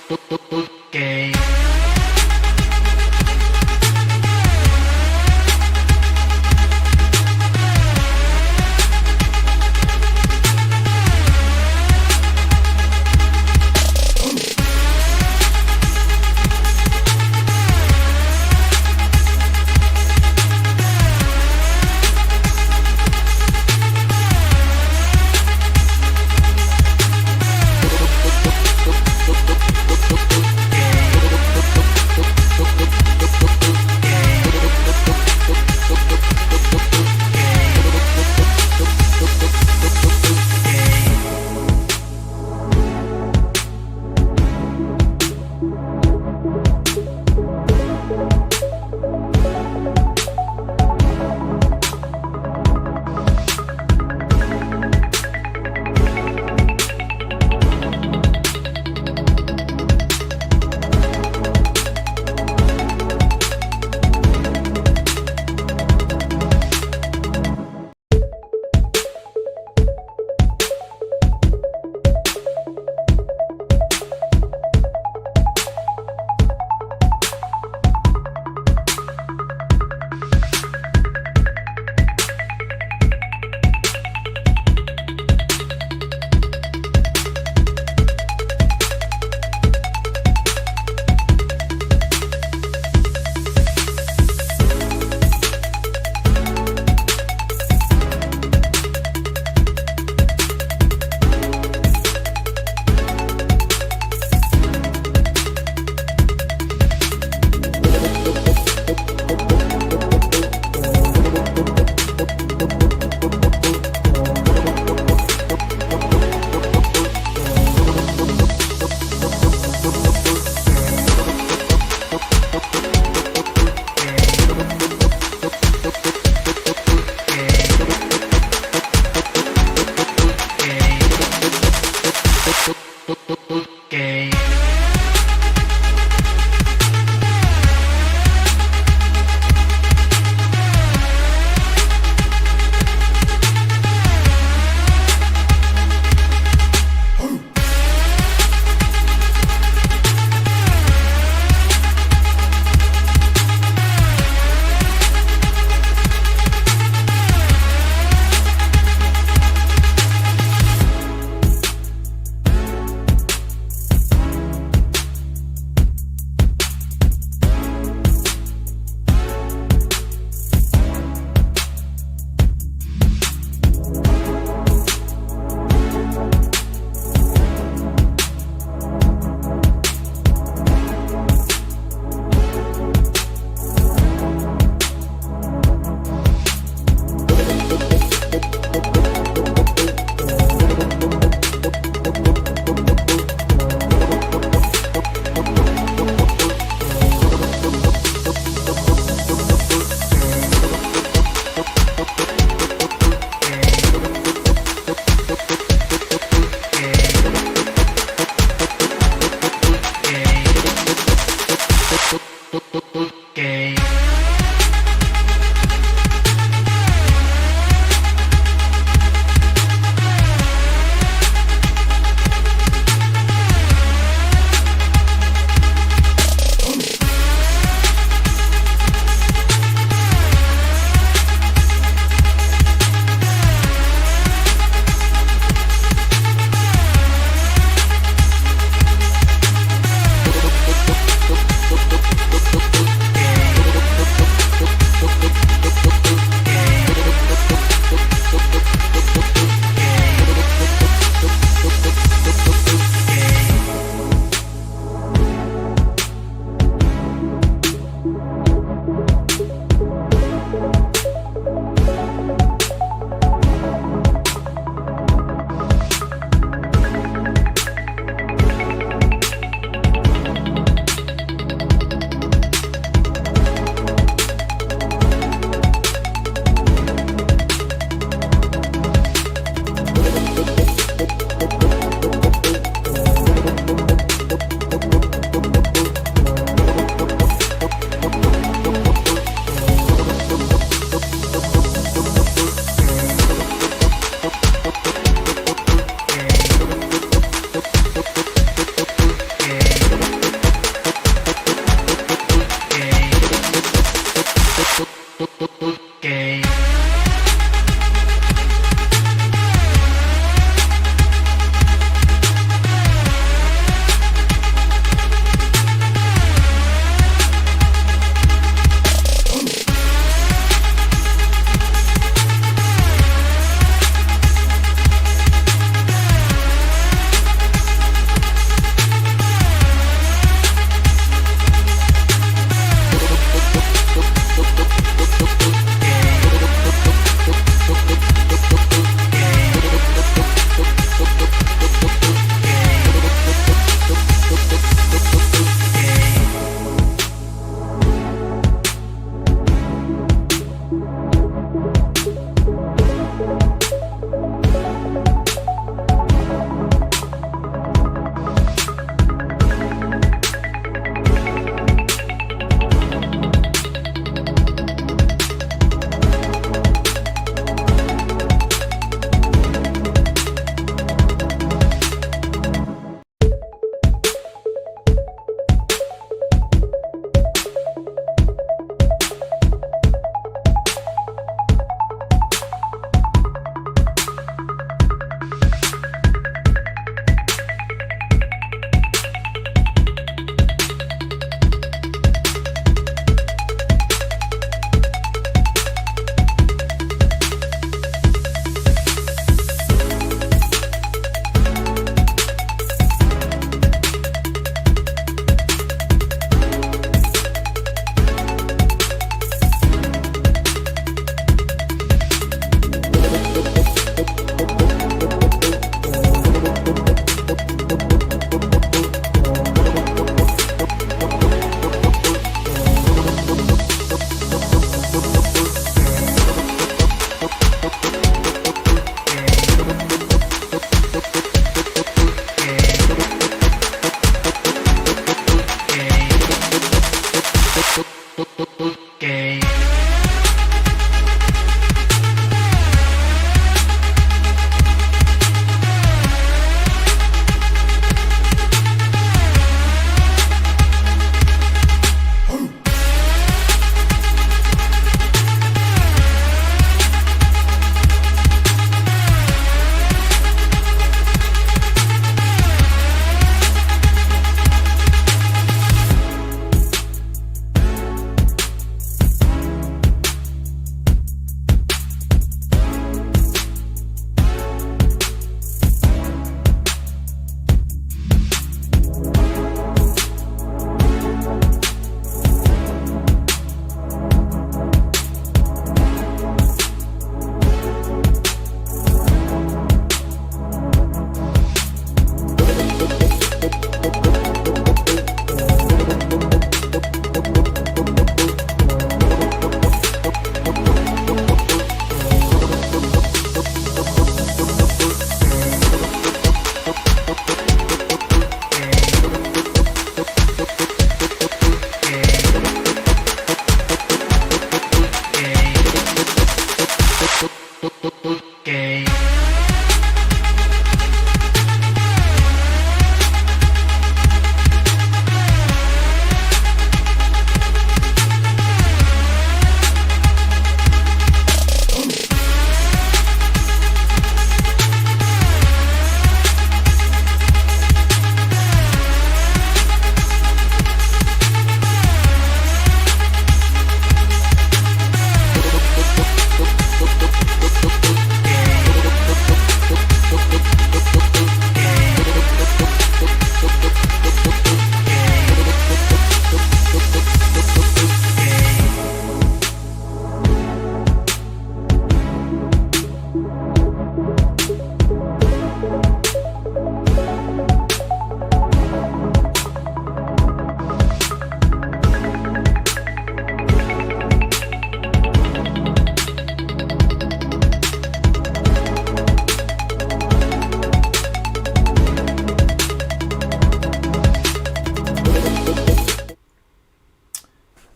Okay.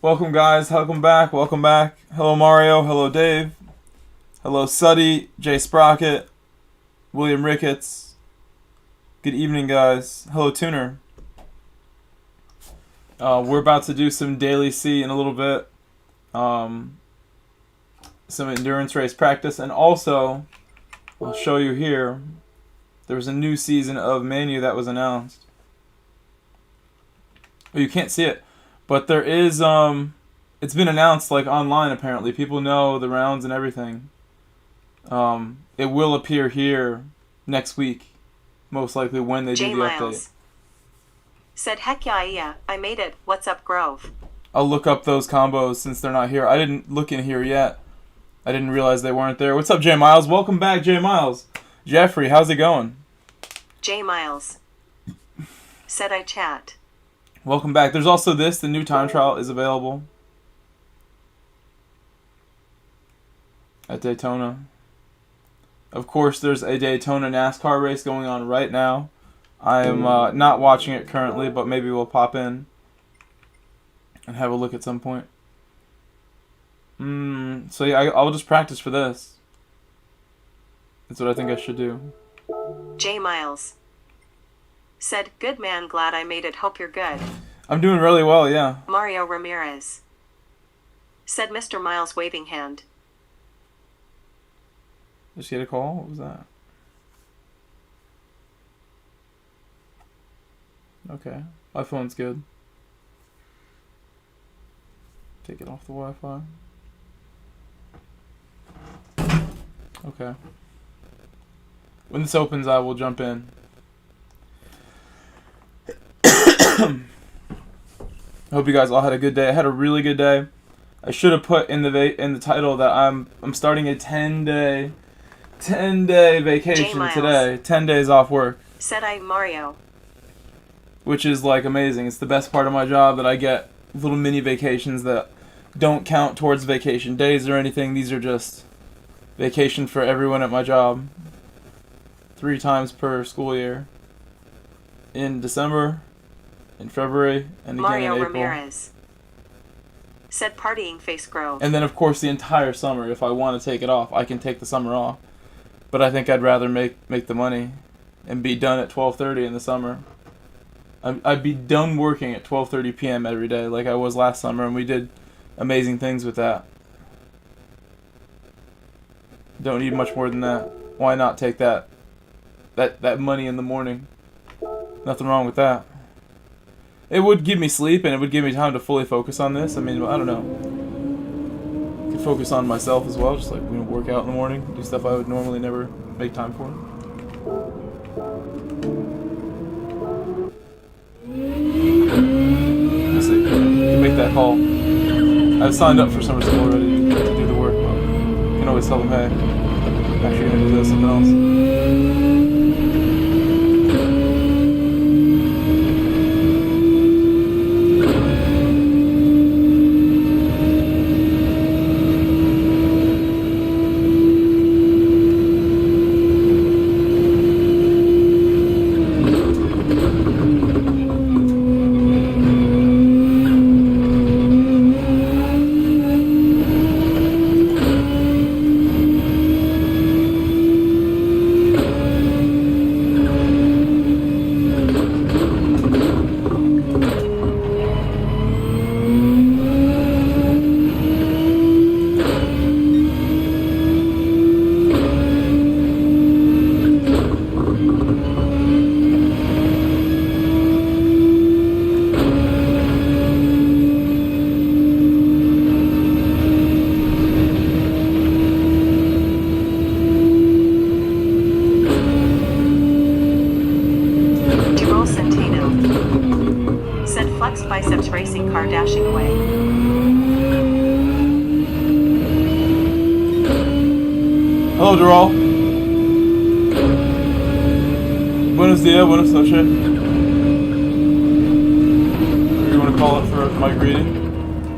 Welcome guys, welcome back. Hello Mario, hello Dave, hello Suddy, Jay Sprocket, William Ricketts. Good evening guys. Hello Tuner. We're about to do some daily C in a little bit. Some endurance race practice, and also I'll show you here, there was a new season of Manu that was announced. Well, you can't see it, but there is, it's been announced like online apparently. People know the rounds and everything. It will appear here next week, most likely when they do the update. Said heck yeah, I made it. What's up, Grove? I'll look up those combos since they're not here. I didn't look in here yet. I didn't realize they weren't there. What's up, J Miles? Welcome back, J Miles. Jeffrey, how's it going? J Miles. Said I chat. Welcome back. There's also this. The new time trial is available at Daytona. Of course, there's a Daytona NASCAR race going on right now. I am not watching it currently, but maybe we'll pop in and have a look at some point. So yeah, I'll just practice for this. That's what I think I should do. J Miles. Said, good man, glad I made it. Hope you're good. I'm doing really well, yeah. Mario Ramirez. Said Mr. Miles waving hand. Did she get a call? What was that? Okay. My phone's good. Take it off the Wi-Fi. Okay. When this opens, I will jump in. I hope you guys all had a good day. I had a really good day. I should have put in the title that I'm starting a 10-day vacation today. 10 days off work. Said I, Mario. Which is like amazing. It's the best part of my job that I get little mini vacations that don't count towards vacation days or anything. These are just vacation for everyone at my job. 3 times per school year. In December, in February, and again Mario in April. Ramirez. Said partying face Grove. And then of course the entire summer. If I want to take it off, I can take the summer off. But I think I'd rather make the money and be done at 12:30 in the summer. I'd be done working at 12:30 p.m. every day like I was last summer, and we did amazing things with that. Don't need much more than that. Why not take that money in the morning? Nothing wrong with that. It would give me sleep, and it would give me time to fully focus on this. I mean, I don't know. I could focus on myself as well, just like work out in the morning, do stuff I would normally never make time for. Let's see. You can make that call. I've signed up for summer school already to do the work, but you can always tell them, hey, I'm actually going to do this, something else. Flex biceps racing car dashing away. Hello, Doral. Buenos dias, buenas noches. Whatever you want to call it for my greeting.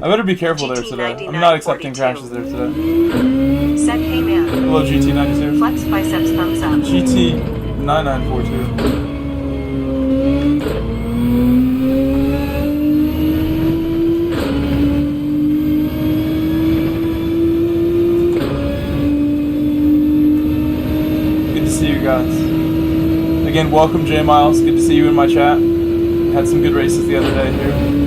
I better be careful there today. I'm not accepting crashes there today. Said, hey man. Hello, GT92. Flex biceps thumbs up. GT9942. Good to see you guys. Again, welcome J Miles. Good to see you in my chat. Had some good races the other day here.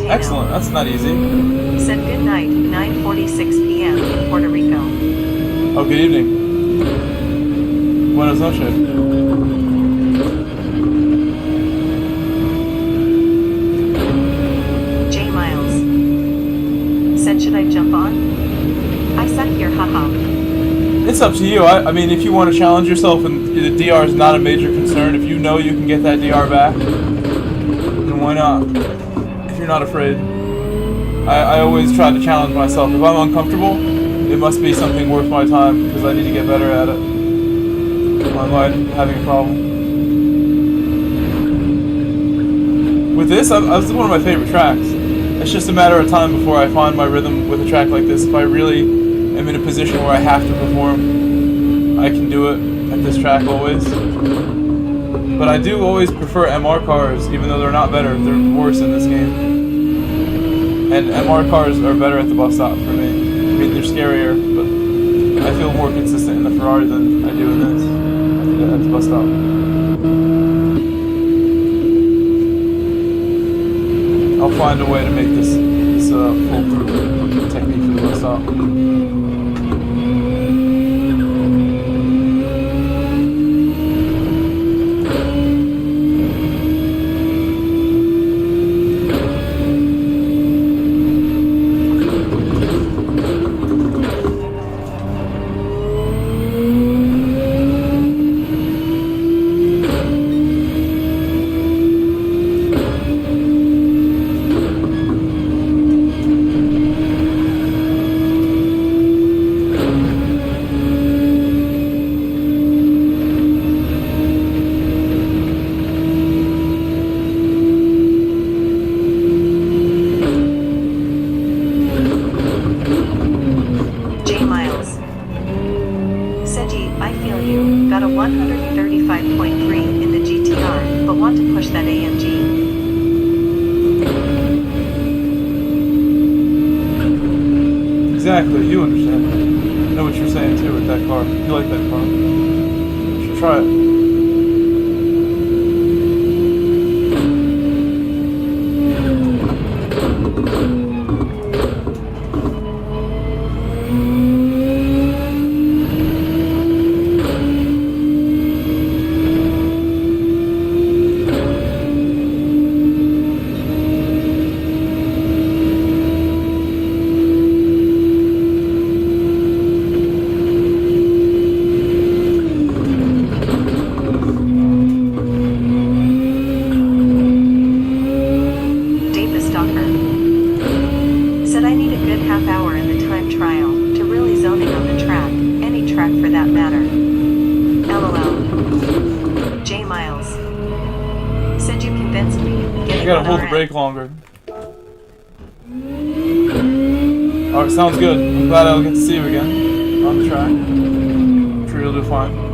Excellent, that's not easy. Said good night, 9:46 p.m. in Puerto Rico. Oh, good evening. Buenas noches. J Miles. Said should I jump on? I sat here, haha. It's up to you. I mean, if you want to challenge yourself and the DR is not a major concern, if you know you can get that DR back, then why not? You're not afraid. I always try to challenge myself. If I'm uncomfortable, it must be something worth my time because I need to get better at it. Or am I having a problem? With this, this is one of my favorite tracks. It's just a matter of time before I find my rhythm with a track like this. If I really am in a position where I have to perform, I can do it at this track always. But I do always prefer MR cars, even though they're not better. They're worse in this game. And MR cars are better at the bus stop for me. I mean, they're scarier, but I feel more consistent in the Ferrari than I do in this at the bus stop. I'll find a way to make this foolproof technique for the bus stop. Exactly, you understand. I know what you're saying too with that car. You like that car. You should try it. Break longer. Alright, sounds good. I'm glad I'll get to see you again on the track. I'm sure you'll do fine.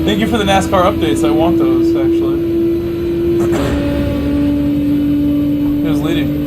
Thank you for the NASCAR updates. I want those, actually. Who's leading?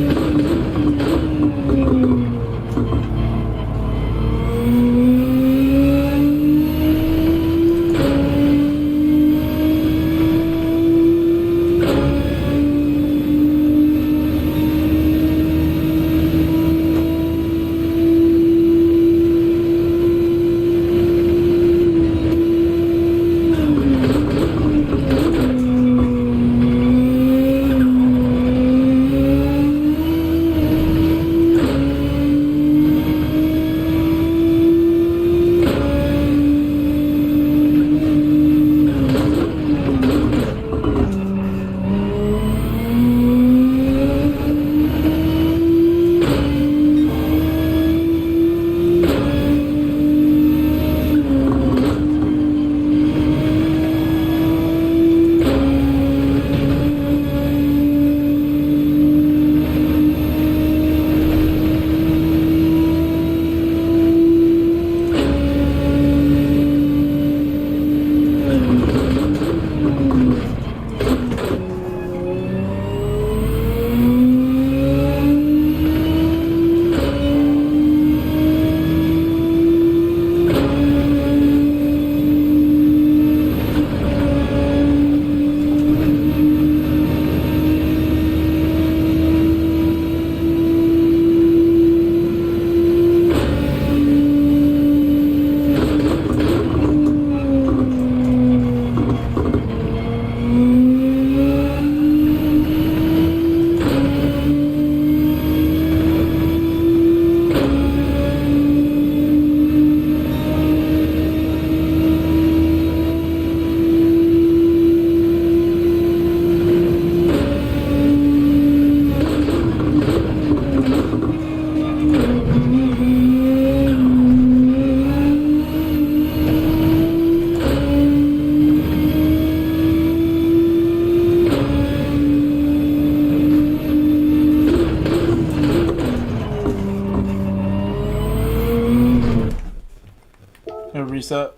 Reset.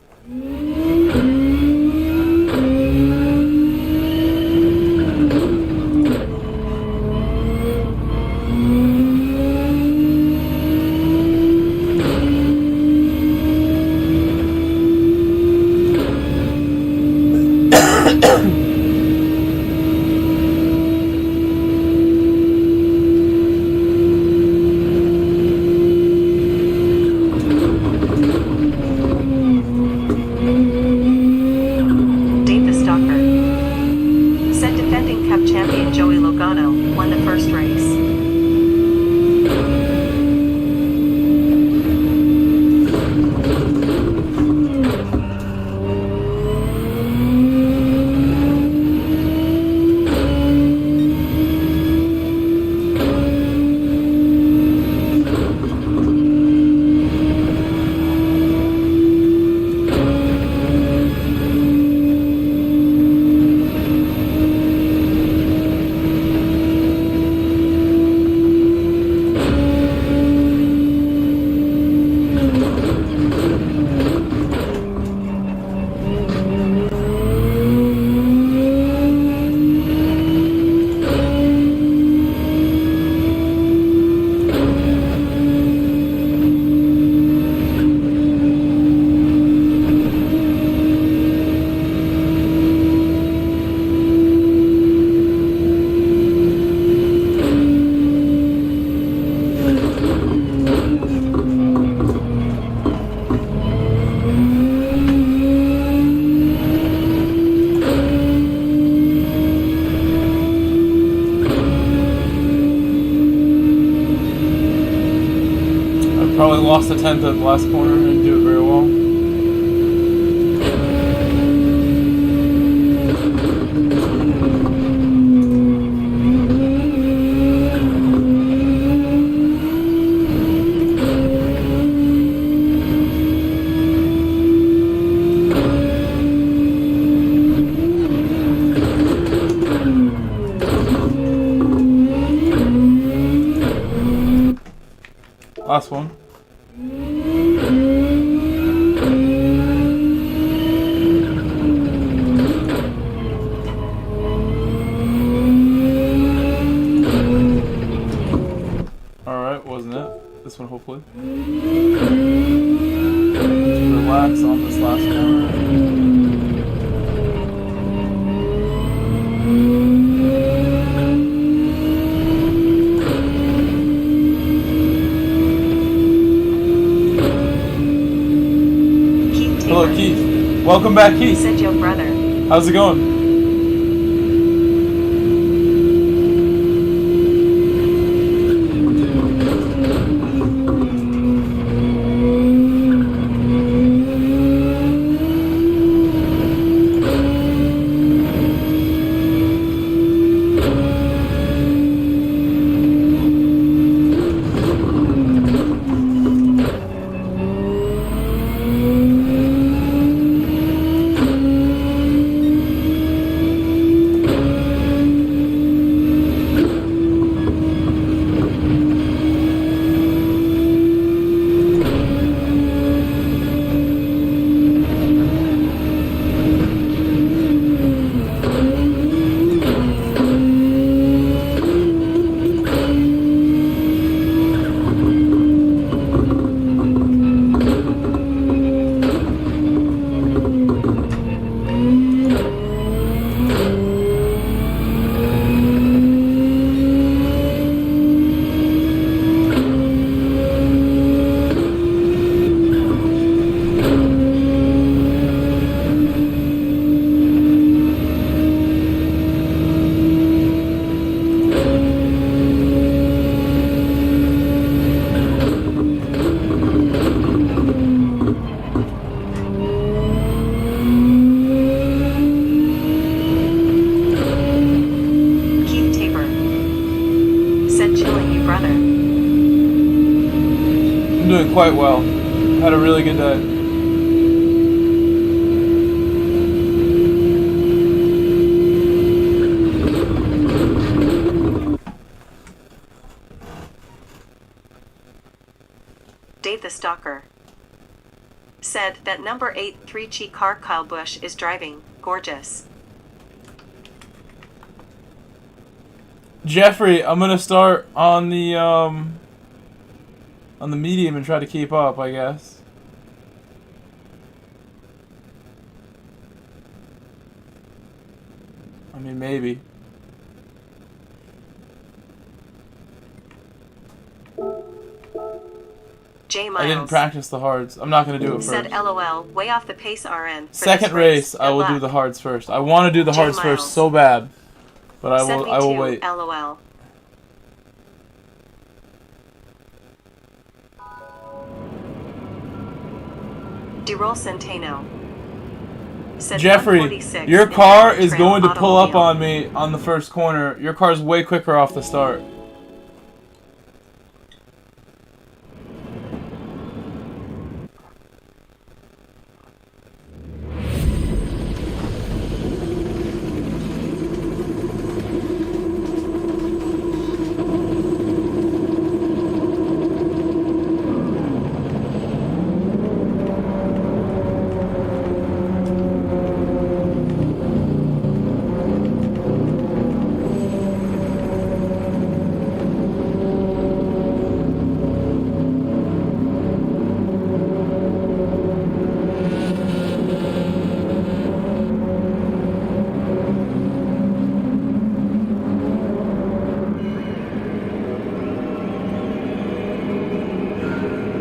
Probably lost a tenth at the last corner and didn't do it very well. Last one. this one, hopefully. Relax on this last corner. Hello, Keith. Welcome back, Keith. Said your brother. How's it going? Doing quite well. Had a really good day. Dave the Stalker said that number 8 3G car Kyle Busch is driving. Gorgeous. Jeffrey, I'm gonna start on the medium and try to keep up, I guess. I mean, maybe. J. Miles I didn't practice the hards. I'm not gonna do it said first. LOL, way off the pace RN. For Second this race, I Good will do luck. the hards first. I want to do the J. hards Miles first so bad, but I said will. me I will too, wait. LOL. D-Roll Centeno said Jeffrey, 146 your in car Trail is going to pull up Automobile. on me on the first corner. Your car's way quicker off the start.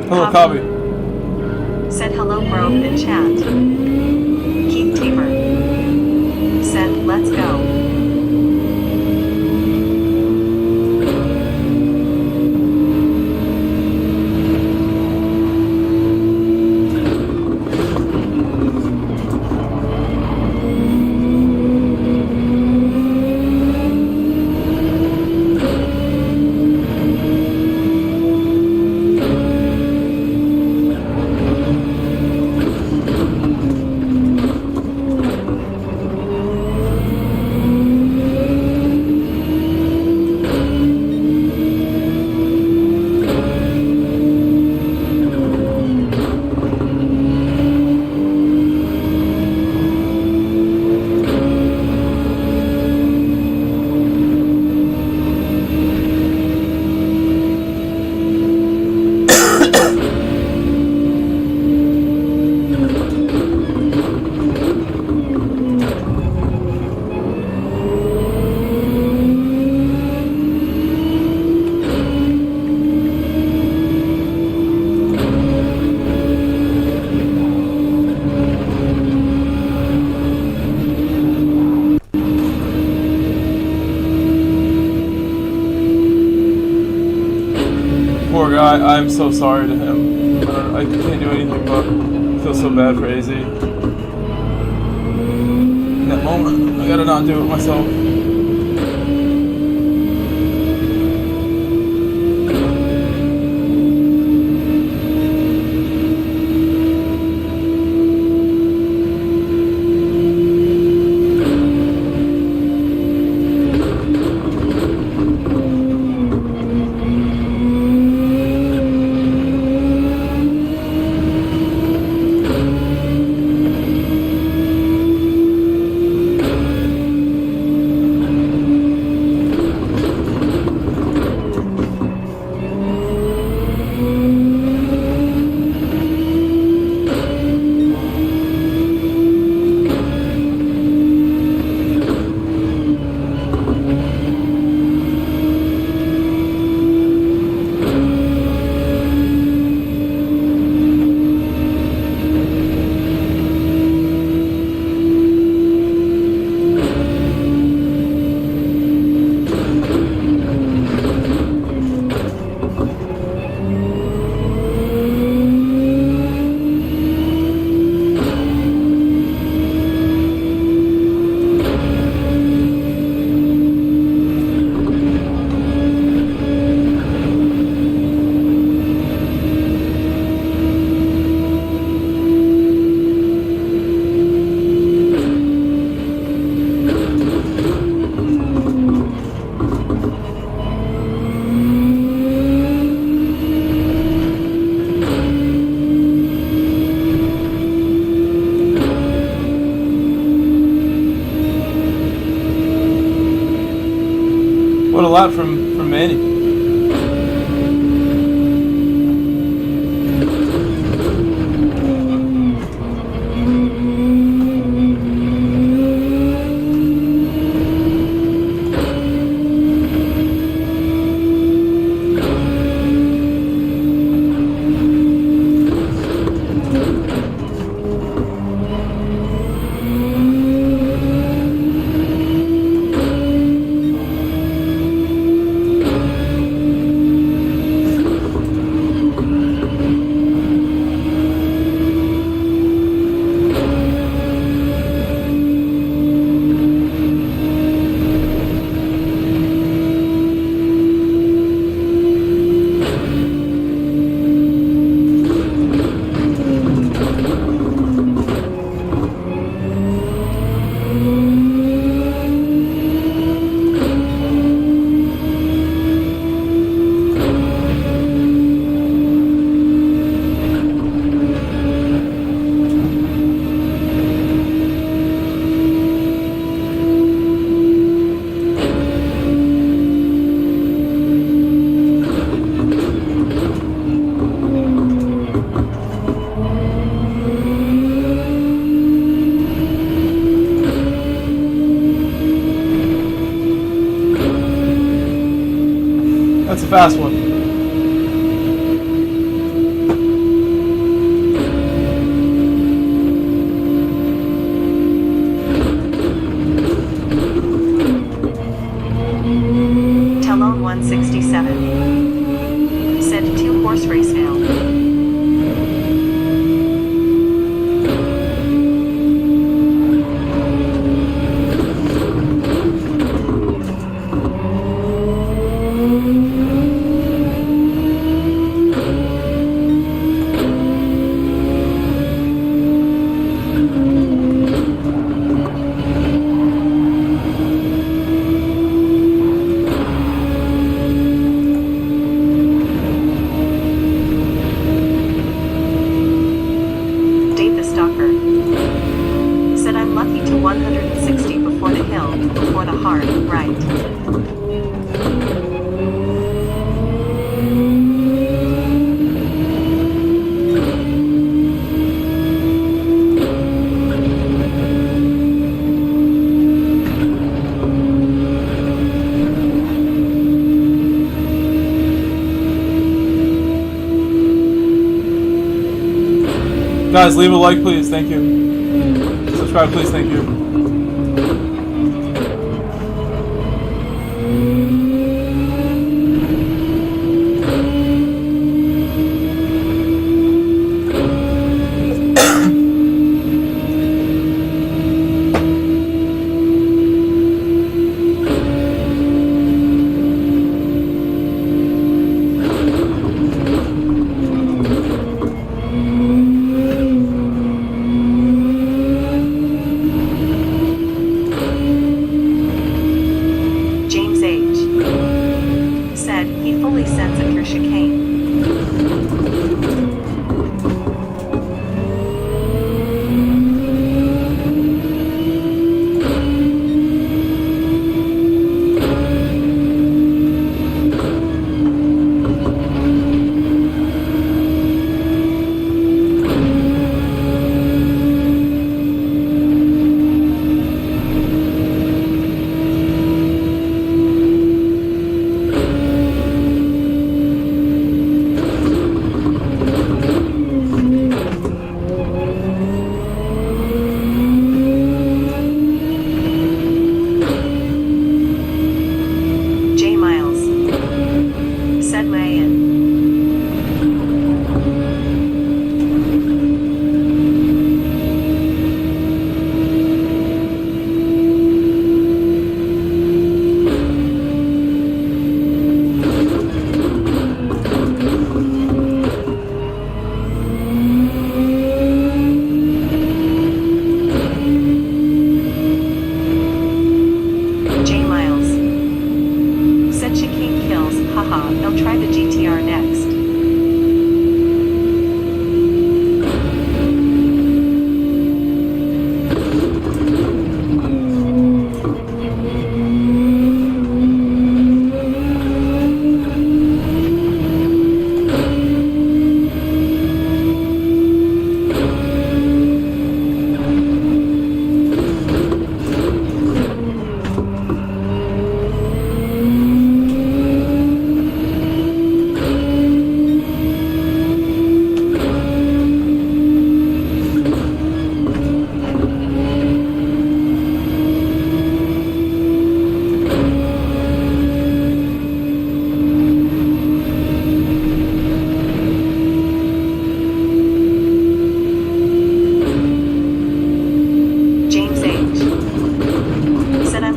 Hello, Cobby. Said hello bro in chat. Keith Tabor said let's go. poor guy. I'm so sorry to him. I can't do anything but feel so bad for AZ. In that moment, I gotta not do it myself. What a lot from Manny. That's a fast one. Talon 167 said 2 horse race failed. Said I'm lucky to 160 before the hill, before the hard right. Guys, leave a like, please. Thank you. Subscribe, please. Thank you. I'll try the GTR next.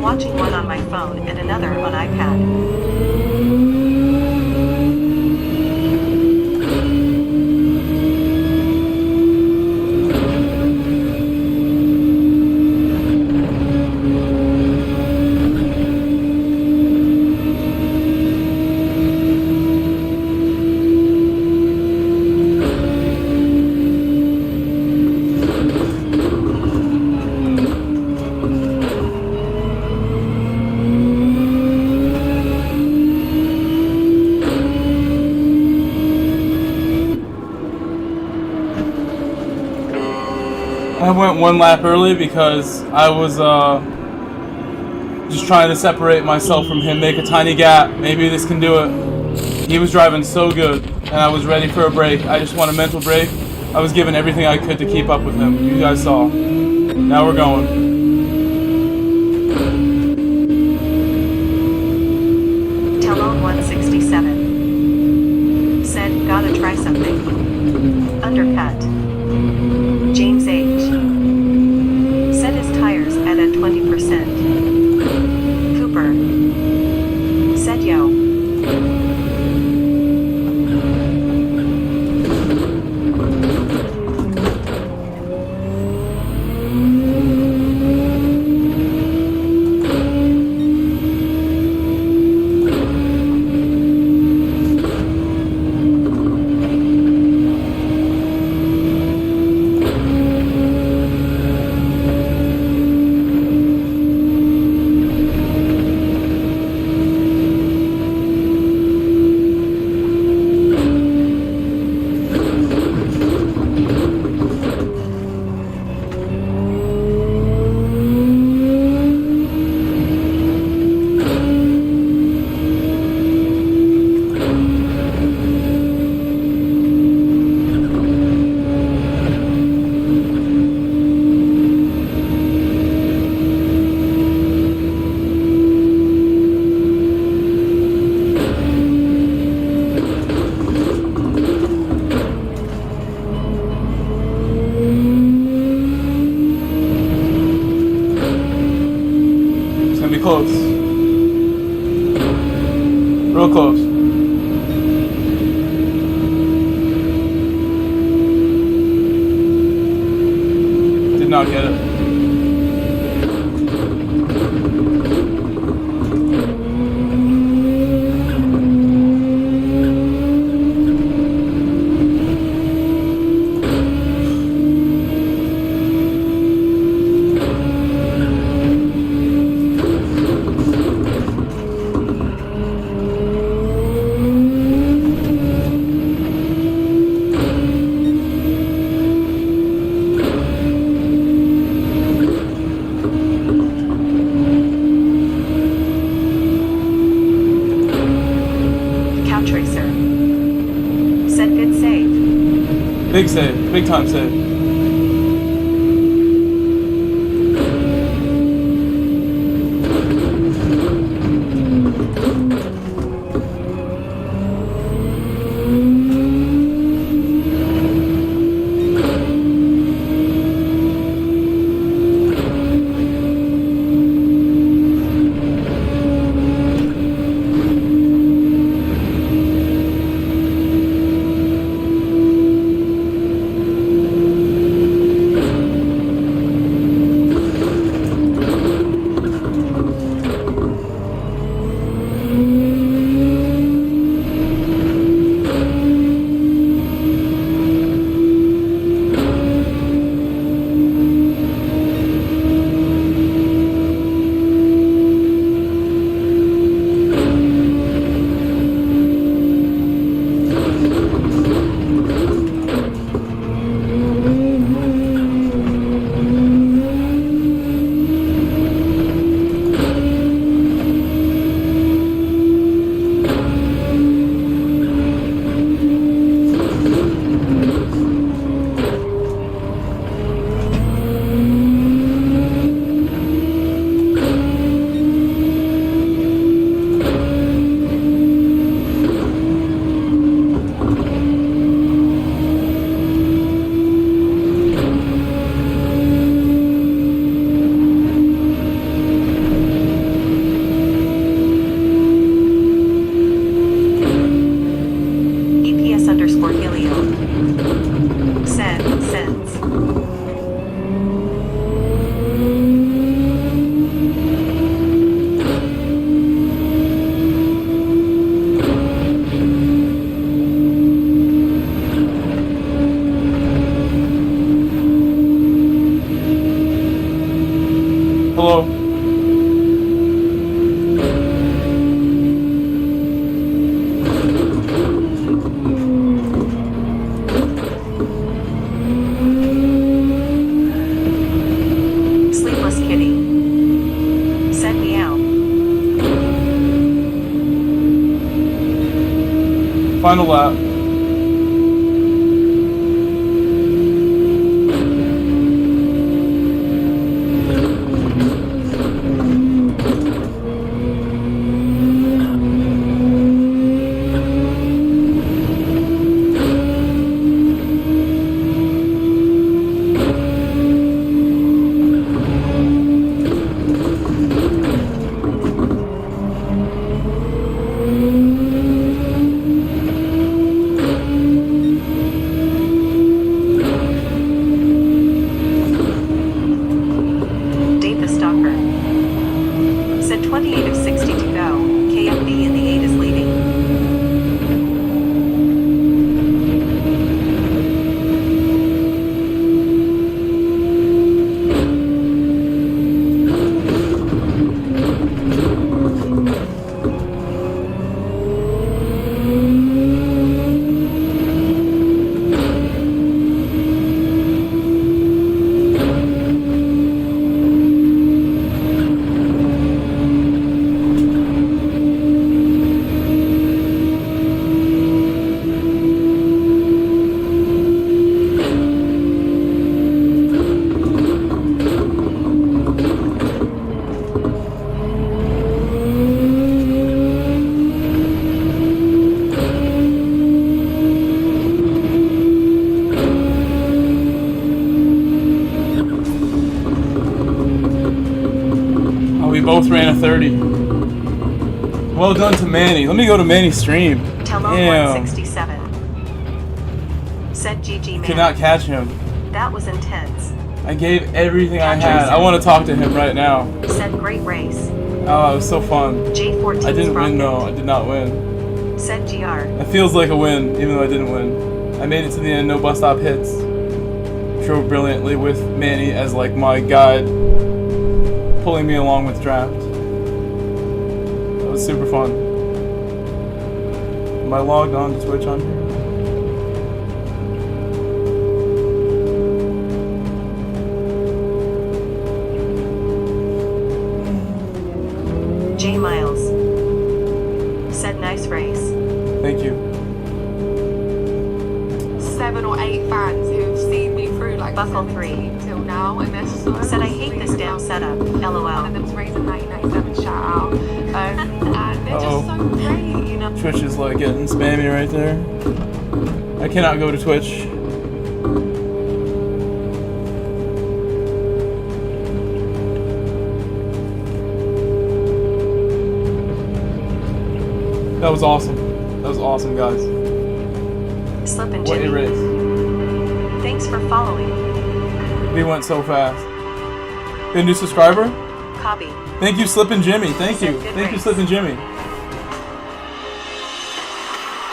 Watching one on my phone and another on iPad. I went one lap early because I was just trying to separate myself from him, make a tiny gap. Maybe this can do it. He was driving so good, and I was ready for a break. I just want a mental break. I was giving everything I could to keep up with him. You guys saw. Now we're going. Talon 167 said, "Gotta try something." Undercut. James H. set his tires at a 20%. Cooper said, "Yo." Close. Real close. Did not get it. Big save, big time save. Final lap. Both ran a 30. Well done to Manny. Let me go to Manny's stream. Damn. 167. Said GG man. Could not catch him. That was intense. I gave everything I had. I want to talk to him right now. Said great race. Oh, it was so fun. J14. I didn't win though. I did not win. Said GR. It feels like a win, even though I didn't win. I made it to the end. No bus stop hits. Drove brilliantly with Manny as like my guide, pulling me along with draft. That was super fun. Am I logged on to Twitch on here? J Miles said nice race. Thank you. 7 or 8 fans who've seen me through like Buckle 3 till now, and they're so said I hate this damn setup. One of LOL. them's raising 1997 shout out. And they're just so great, you know. Twitch is like getting spammy right there. I cannot go to Twitch. That was awesome. That was awesome, guys. Slip and What Jimmy. a race. Thanks for following. We went so fast. Good new subscriber? Copy. Thank you, Slip and Jimmy. Thank you. Good Thank you, race. Slip and Jimmy.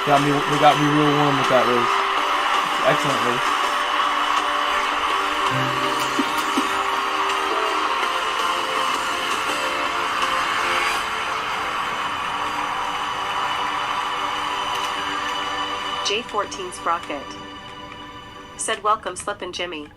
We got me real warm with that race. Excellent race. J14 Sprocket said welcome Slip and Jimmy.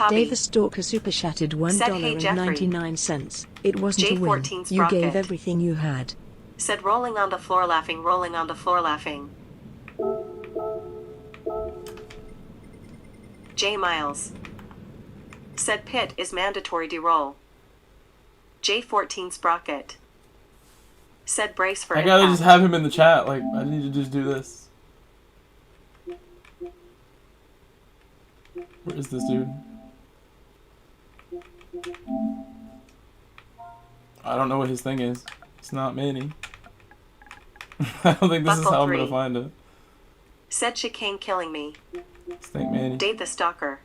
Copy. Dave the Stalker super chatted Said, hey, Jeffrey. $1.99. It wasn't a win. J14 You Sprocket. gave everything you had. Said rolling on the floor laughing, rolling on the floor laughing. J Miles. Said pit is mandatory de-roll. J14 Sprocket. Said brace for I gotta impact. just have him in the chat. Like, I need to just do this. Where is this dude? I don't know what his thing is. It's not Manny. I don't think this is Buckle how 3. I'm gonna find it. Said chicane killing me. Let's think Manny. Dave the Stalker.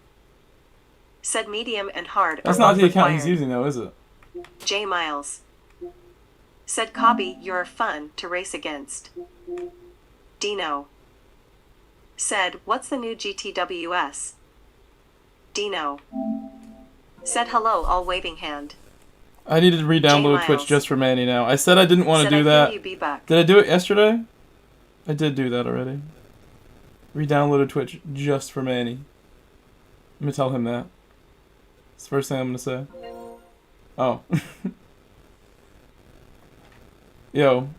Said medium and hard. That's are not both the account he's required. using though, is it? J Miles. Said Cobby, you're fun to race against. Dino. Said, what's the new GTWS? Dino. Said hello, all waving hand. I need to re-download J. Twitch Miles. just for Manny now. I said I didn't want to Said, do I that. feel you, B-Buck. Did I do it yesterday? I did do that already. Re-downloaded Twitch just for Manny. Let me tell him that. It's the first thing I'm gonna say. Oh. Yo.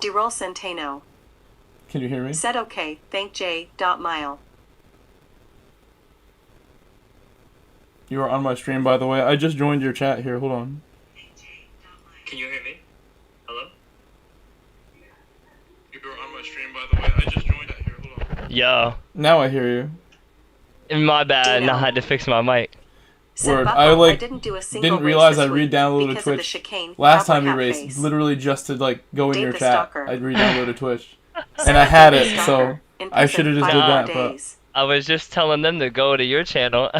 De-roll Centeno. Can you hear me? Said okay, thank J. Mile. You are on my stream, by the way. I just joined your chat here. Hold on. Can you hear me? Hello? You are on my stream, by the way. I just joined it here. Hold on. Yo, Now I hear you. my bad. Dino. Now I had to fix my mic. Said Word. Buckle, I, like, didn't do a single Didn't race realize this I week re-downloaded because of the Twitch chicane, last cowboy time you hat raced. face. Literally just to like go in Dave your the chat. Stalker. I re-downloaded Twitch. Said And I had it, Dave the so Stalker. In I prison should have just 5 did more that. But days. I was just telling them to go to your channel.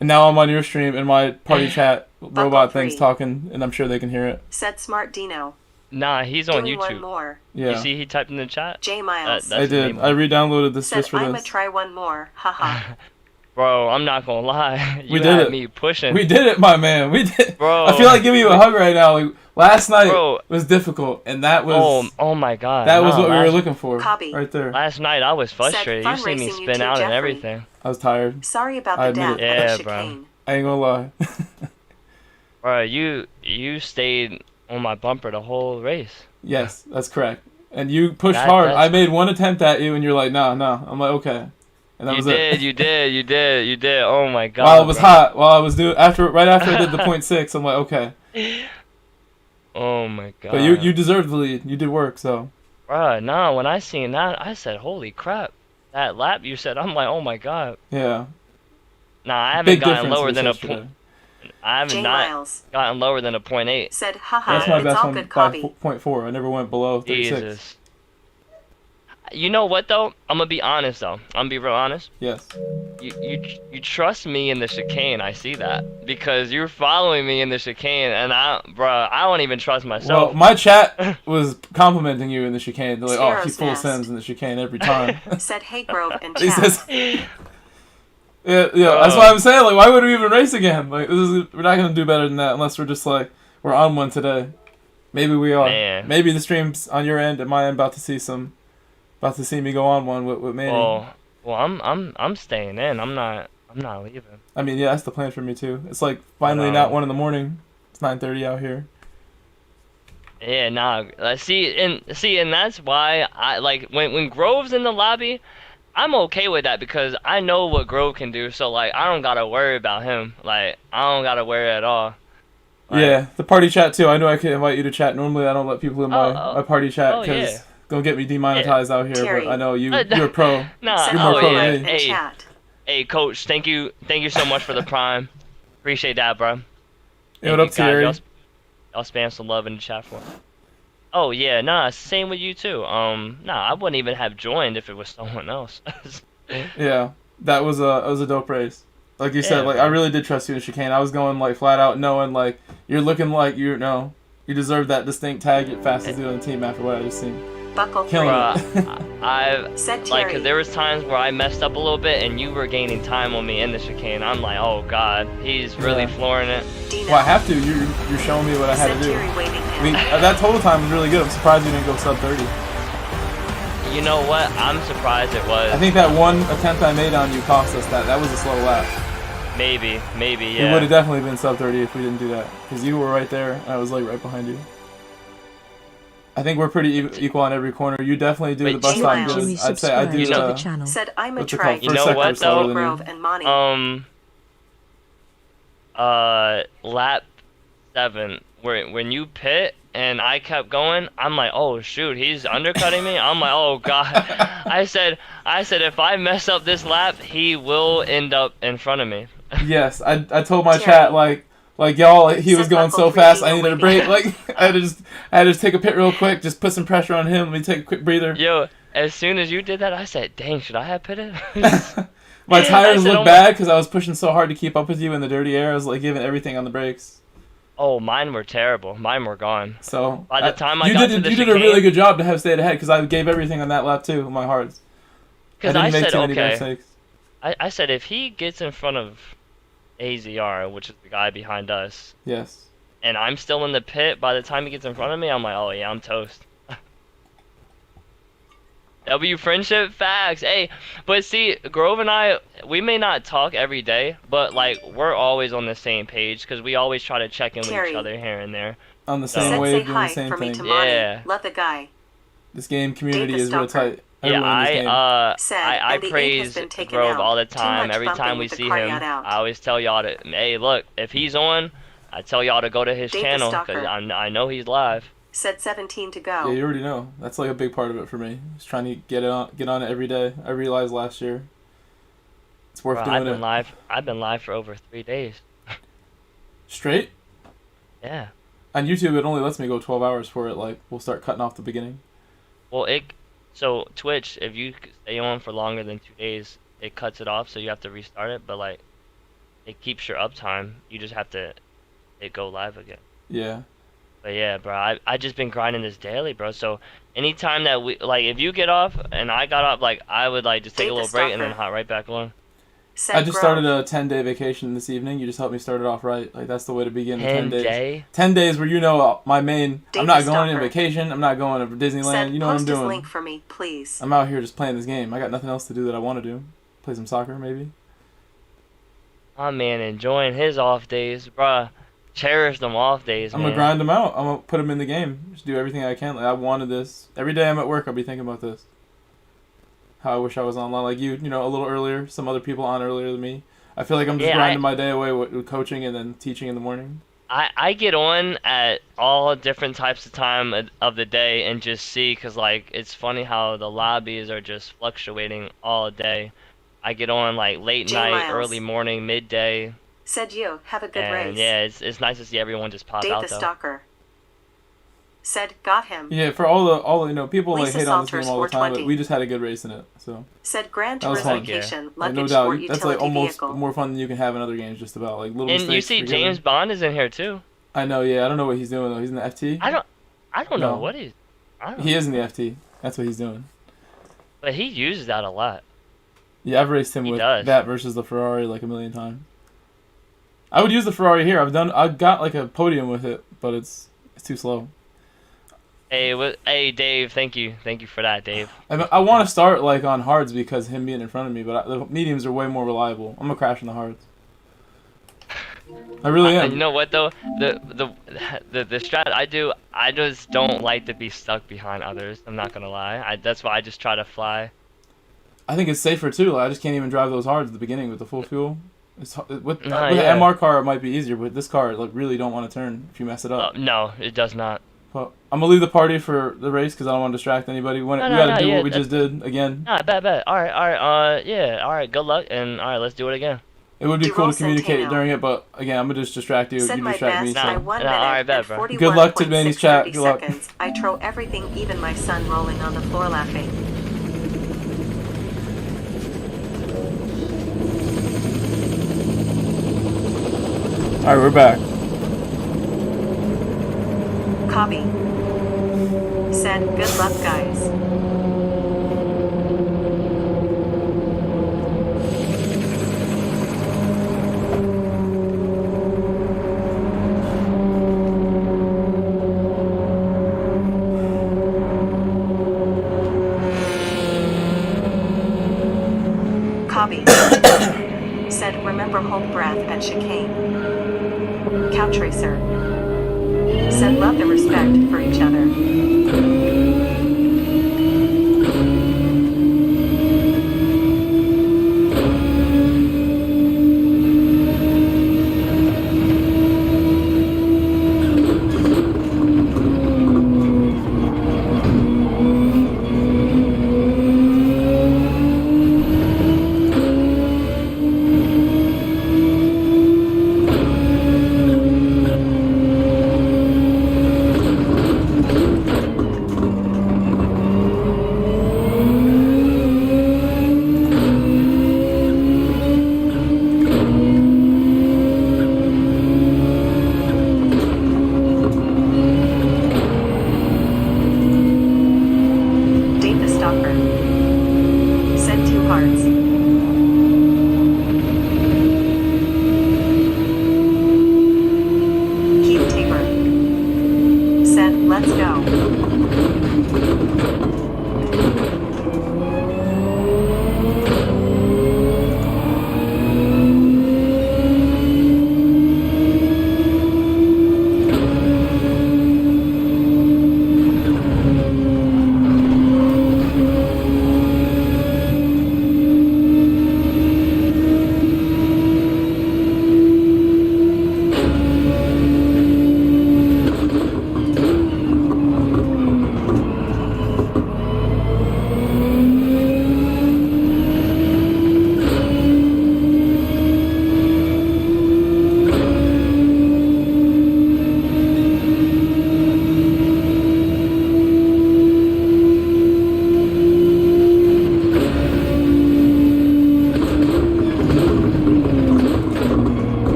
and now I'm on your stream and my party chat robot thing's 3. talking, and I'm sure they can hear it. Said smart Dino. Nah, he's on Doing one YouTube. more. Yeah. You see he typed in the chat? J Miles. That's I his did. name. I re-downloaded this Said just for I'ma this. try one more. Haha. Bro, I'm not gonna lie. You We did had it. me pushing. We did it, my man. We did. Bro. I feel like giving you a hug right now. Like, last night Bro. was difficult, and that was Oh my god. that was Nah, what we were last- looking for. Copy. Right there. Last night I was frustrated. You fun see me racing you spin too, out and Jeffrey. everything. I was tired. Sorry about I the admit death it. of the Yeah, bro. chicane. I ain't gonna lie. Bro, you stayed on my bumper the whole race. Yes, that's correct. And you pushed That- hard. that's- I made one attempt at you, and you're like, no, no. I'm like, okay. And that You was did, it. you did. Oh my god. While it was bro. hot, while I was doing right after I did the 0.6, I'm like, okay. Oh my god. But you deserved the lead. You did work, so. Bruh, nah, when I seen that, I said, holy crap. That lap you said, I'm like, oh my god. Yeah. Nah, I haven't Big gotten difference lower than a yesterday. point. I haven't J not Miles. gotten lower than a 0.8. Said haha. That's my It's best all one good, by Cobby. 0.4. I never went below 36. Jesus. You know what though? I'm gonna be honest though. I'm gonna be real honest. Yes. You trust me in the chicane. I see that because you're following me in the chicane, and I don't even trust Well, myself. my chat was complimenting you in the chicane. They're like, oh, he Sparrow's full nest. sends in the chicane every time. Said hey Grove and He chat. says, yeah, that's why I'm saying, like, why would we even race again? Like, we're not gonna do better than that unless we're just like, we're on one today. Maybe we are. Man. Maybe the stream's on your end and my end about to see me go on one with Manny. Well, I'm staying in. I'm not leaving. I mean, yeah, that's the plan for me too. It's like finally But, not 1 in the morning. It's 9:30 out here. Yeah, nah. See, and that's why I like when Grove's in the lobby. I'm okay with that because I know what Grove can do. So like, I don't gotta worry about him. Like, I don't gotta worry at all. Like, Yeah, the party chat too. I know I can invite you to chat. Normally, I don't let people in my party chat Oh, because yeah. gonna get me demonetized out here. Terry. But I know you're a pro. Nah, Said You're more oh pro yeah. than me. in Hey, chat. hey, coach. Thank you so much for the prime. Appreciate that, bro. Hey, what up, Terry? Y'all spam some love in the chat for me. Oh yeah, nah. Same with you too. Nah, I wouldn't even have joined if it was someone else. Yeah, that was a dope race. Like you said, Yeah, like bro. I really did trust you in chicane. I was going like flat out knowing like you're looking like you deserve that distinct tag at fastest dude on the team after what I just seen. Buckle Killing three. it. I've Said like, Terry. 'cause there was times where I messed up a little bit and you were gaining time on me in the chicane. I'm like, oh god, he's really Yeah. flooring it. Dino. Well, I have to. You're showing me what I had Said to do. Terry waving I mean, hand. that total time was really good. I'm surprised you didn't go sub 30. You know what? I'm surprised it was. I think that one attempt I made on you cost us that. That was a slow lap. Maybe, yeah. It would have definitely been sub 30 if we didn't do that. Because you were right there, and I was like right behind you. I think we're pretty equal on every corner. You definitely do Wait, the bus Jay stop Miles. good. Jimmy I'd say I do subscribed to the the... channel. Said I'm a What's it called? trike. You know First what, sector slower though? than Grove you. and Monty. Lap 7, when you pit and I kept going, I'm like, oh shoot, he's undercutting me. I'm like, oh god. I said if I mess up this lap, he will end up in front of me. Yes, I told my Terry. chat like y'all, he was Said going Buckle so 3D, fast. I no needed a waiting. break. Like I had to just take a pit real quick, just put some pressure on him. Let me take a quick breather. Yo, as soon as you did that, I said, dang, should I have pitted? My tires I said, look oh bad because I was pushing so hard to keep up with you in the dirty air. I was like giving everything on the brakes. Oh, mine were terrible. Mine were gone. So By the time I you got did to the you did a chicane- really good job to have stayed ahead because I gave everything on that lap too. My hearts. Because I I, didn't make said, too many okay. mistakes. I said if he gets in front of AZR, which is the guy behind us, Yes. and I'm still in the pit, by the time he gets in front of me, I'm like, oh yeah, I'm toast. W friendship facts. Hey, but see, Grove and I, we may not talk every day, but like we're always on the same page because we always try to check in with Terry. each other here and there. On the So- same Said say wave, doing hi the same for me thing. to Monty. Yeah. Love the guy. This game community Date the is real stalker. tight. Yeah, Everyone in this game. Said, I and the ink has praise been taken Grove out. all the Too time. much Every bumping time we with the see car him, yacht out. I always tell y'all to, hey, look, if he's on, I tell y'all to go to his Date the channel stalker. because I know he's live. Said 17 to Yeah, go. you already know. That's like a big part of it for me. Just trying to get on it every day. I realized last year. It's worth Bro, doing it. I've been live for over 3 days. Straight? Yeah. On YouTube, it only lets me go 12 hours for it. Like, we'll start cutting off the beginning. Well, so Twitch, if you stay on for longer than 2 days, it cuts it off, so you have to restart it. But like, it keeps your uptime. You just have to go live again. Yeah. But yeah, bro, I just been grinding this daily, bro. So anytime that we like, if you get off and I got off, like I would like just take Date a the little break and then stalker. hop right back on. Said I just Grove. started a 10-day vacation this evening. You just helped me start it off right. Like, that's the way to begin the 10 days. 10-day? 10 days where you know my main... Date I'm not the going on stalker. vacation. I'm not going to Disneyland. Said You know what I'm post his doing. link for me, please. I'm out here just playing this game. I got nothing else to do that I want to do. Play some soccer, maybe. My man enjoying his off days, bro. Cherish them off days, I'm man. going to grind them out. I'm going to put them in the game. Just do everything I can. Like, I wanted this. Every day I'm at work, I'll be thinking about this. How I wish I was online like you know, a little earlier. Some other people on earlier than me. I feel like I'm just Yeah, grinding my day away with coaching and then teaching in the morning. I get on at all different types of time of the day and just see, because like it's funny how the lobbies are just fluctuating all day. I get on like late J night, Miles. early morning, midday, Said you. Have a good and race. yeah, it's nice to see everyone just pop Date out the though. stalker. Said got him. Yeah, for all the you know, people like Lisa hate on this Salters game all the time, but 420. we just had a good race in it. So Said Gran That was Turismo fun. vacation. like, Luggage no sport doubt, that's utility like almost vehicle. more fun than you can have in other games. Just about like little And you mistakes see forgiven. James Bond is in here too. I know, yeah. I don't know what he's doing though. He's in the FT. I don't know No. what he's. I don't He know. is in the FT. That's what he's doing. But he uses that a lot. Yeah, I've raced him He with does. that versus the Ferrari like a million times. I would use the Ferrari here. I've got like a podium with it, but it's too slow. Hey, Dave, thank you for that, Dave. I want to start like on hards because him being in front of me, but the mediums are way more reliable. I'm gonna crash in the hards. I really am. You know what though? The strat I just don't like to be stuck behind others. I'm not gonna lie. That's why I just try to fly. I think it's safer too. Like, I just can't even drive those hards at the beginning with the full fuel. It's with Nah, the yeah. MR car it might be easier, but this car like really don't want to turn if you mess it up. No, it does not. Well, I'm gonna leave the party for the race because I don't want to distract anybody. We gotta do yeah, what we just did again. Nah, bet. All right. Yeah. All right. Good luck, and all right, let's do it again. It would be Duval cool to communicate Centeno. during it, but again, I'm gonna just distract you. Said You my distract me. best Nah, by So. 1 nah, minute alright, and bet, bro. 41.630 Good luck to Manny's chat. Good luck. seconds. I throw everything, even my son rolling on the floor laughing. All right, we're back. Copy. Said good luck, guys. Cobby. Said, remember hold breath at chicane. Cowtracer. Said, love the respect for each other.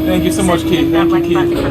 Thank you so much, Keith. Thank you, Keith.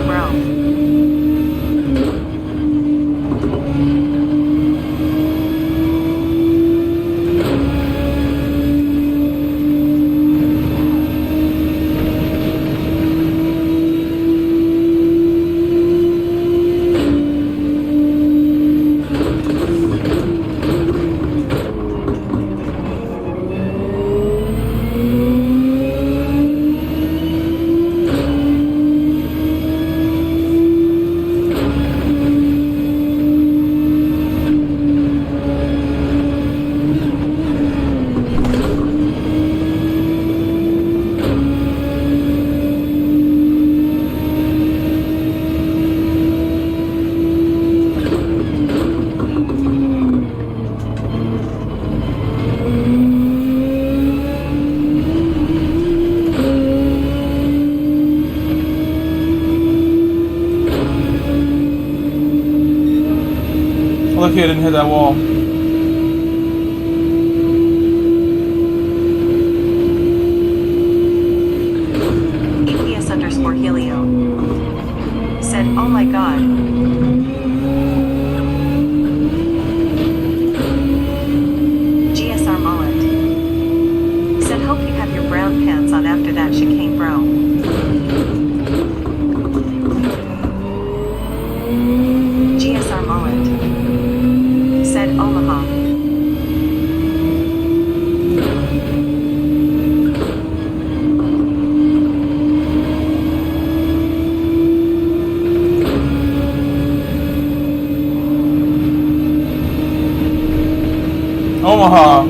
Lucky I didn't hit that wall. EPS_Helio said, oh my god. GSR Mullet said, hope you have your brown pants on after that chicane, bro. GSR Mullet said, Omaha. Omaha.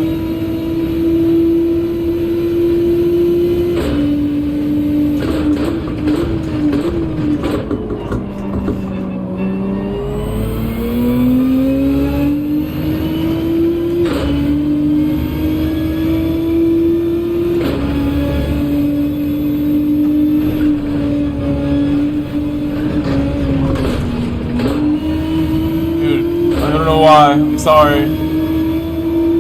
Dude, I don't know why. I'm sorry.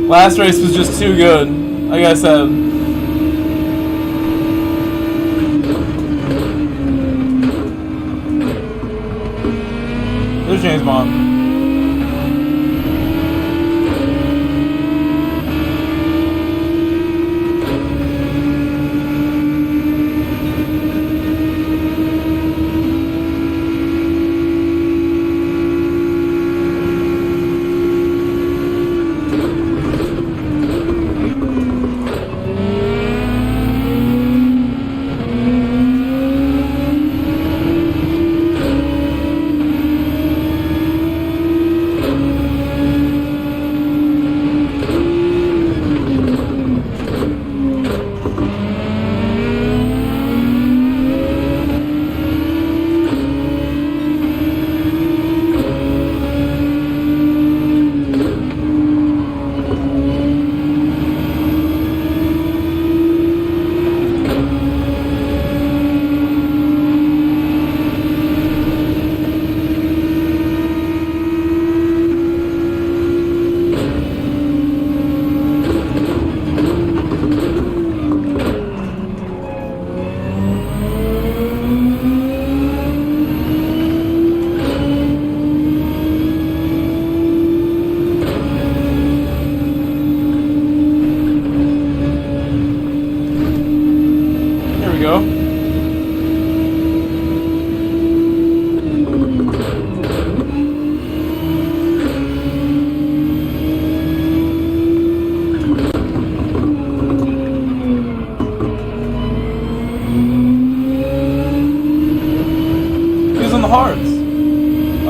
Last race was just too good, like I said. There's James Bond.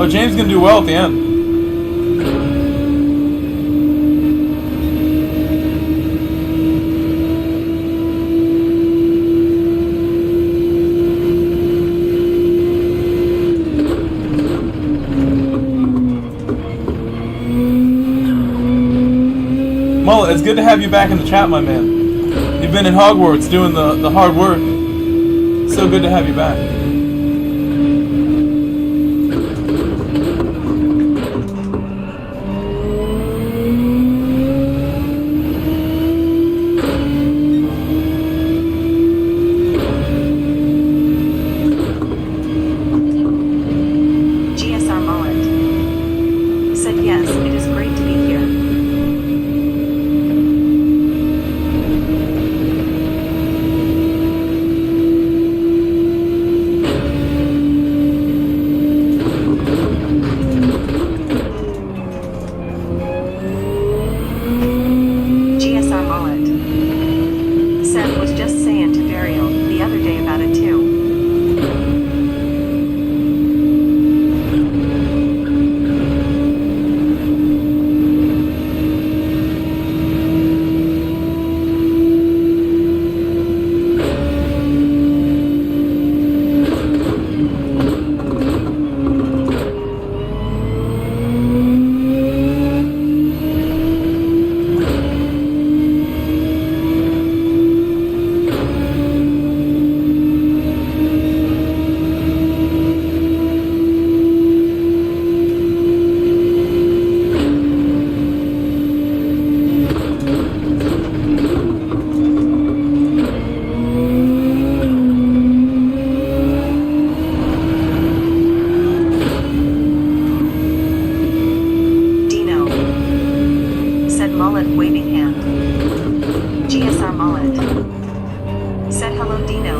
Oh, James is gonna do well at the end. Mullet, it's good to have you back in the chat, my man. You've been in Hogwarts doing the hard work. So good to have you back. GSR Mullet said yes, it is great to be here. GSR Mullet said was just saying to Burial the other day about it too. Dino said Mullet waving hand. GSR Mullet said hello Dino.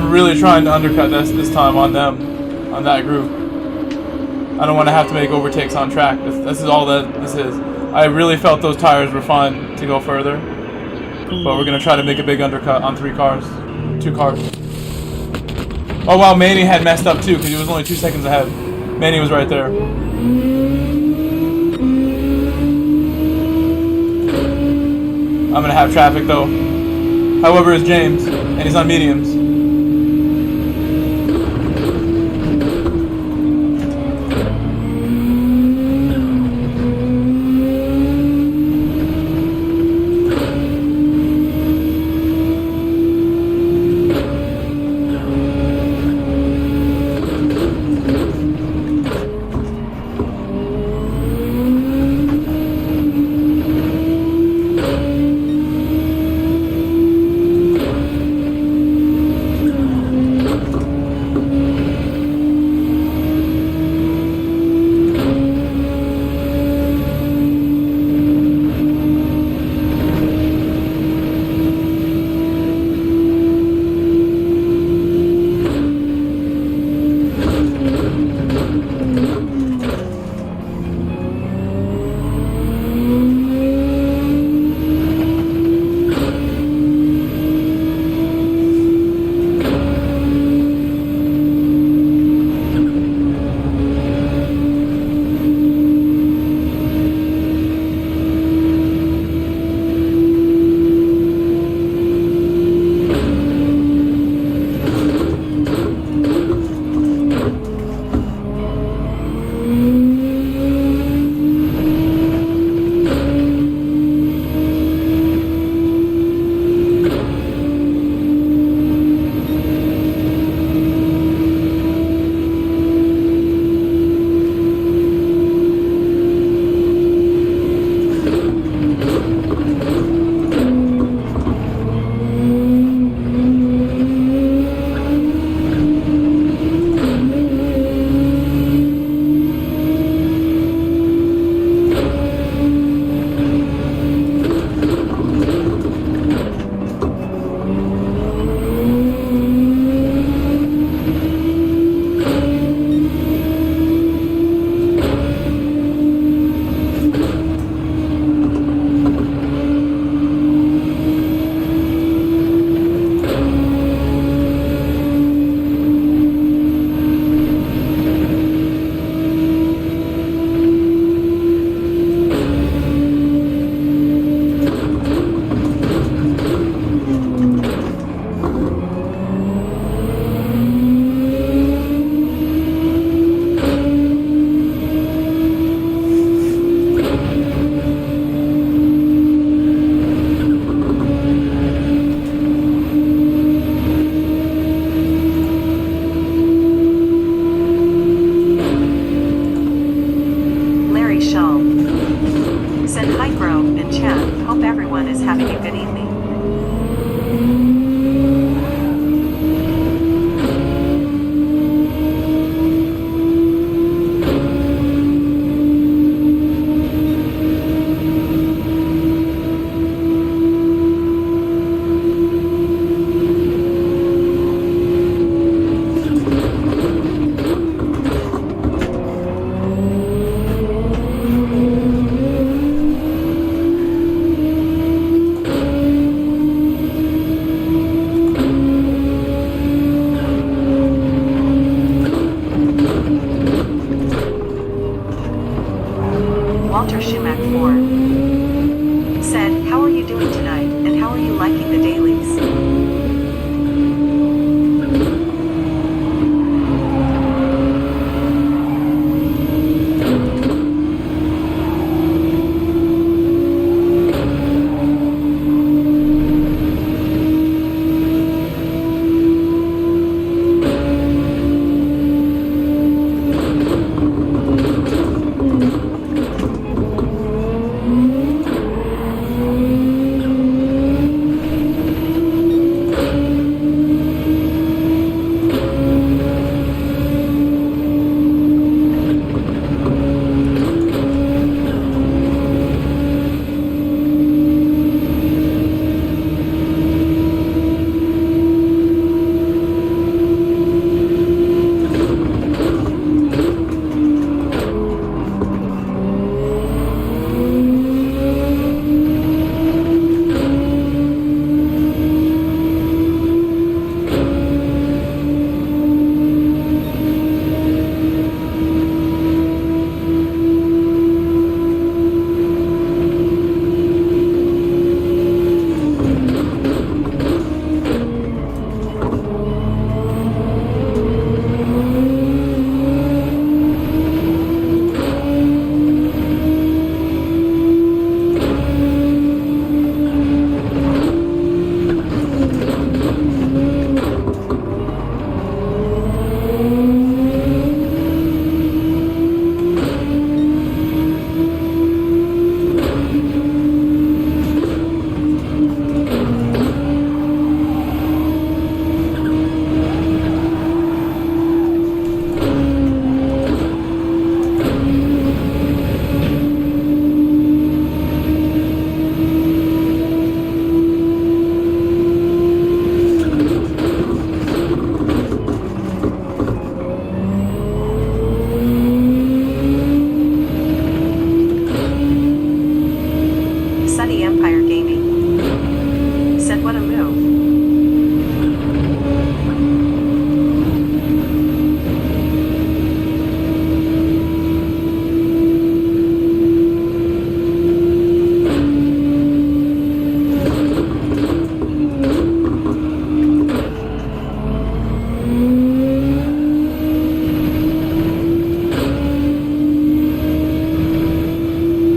Really trying to undercut this time on them, on that group. I don't want to have to make overtakes on track. This is all that this is. I really felt those tires were fine to go further, but we're gonna try to make a big undercut on 2 cars. Oh wow, Manny had messed up too because he was only 2 seconds ahead. Manny was right there. I'm gonna have traffic though. However, is James, and he's on mediums. Walter Schumack 4 said, how are you doing tonight, and how are you liking the dailies?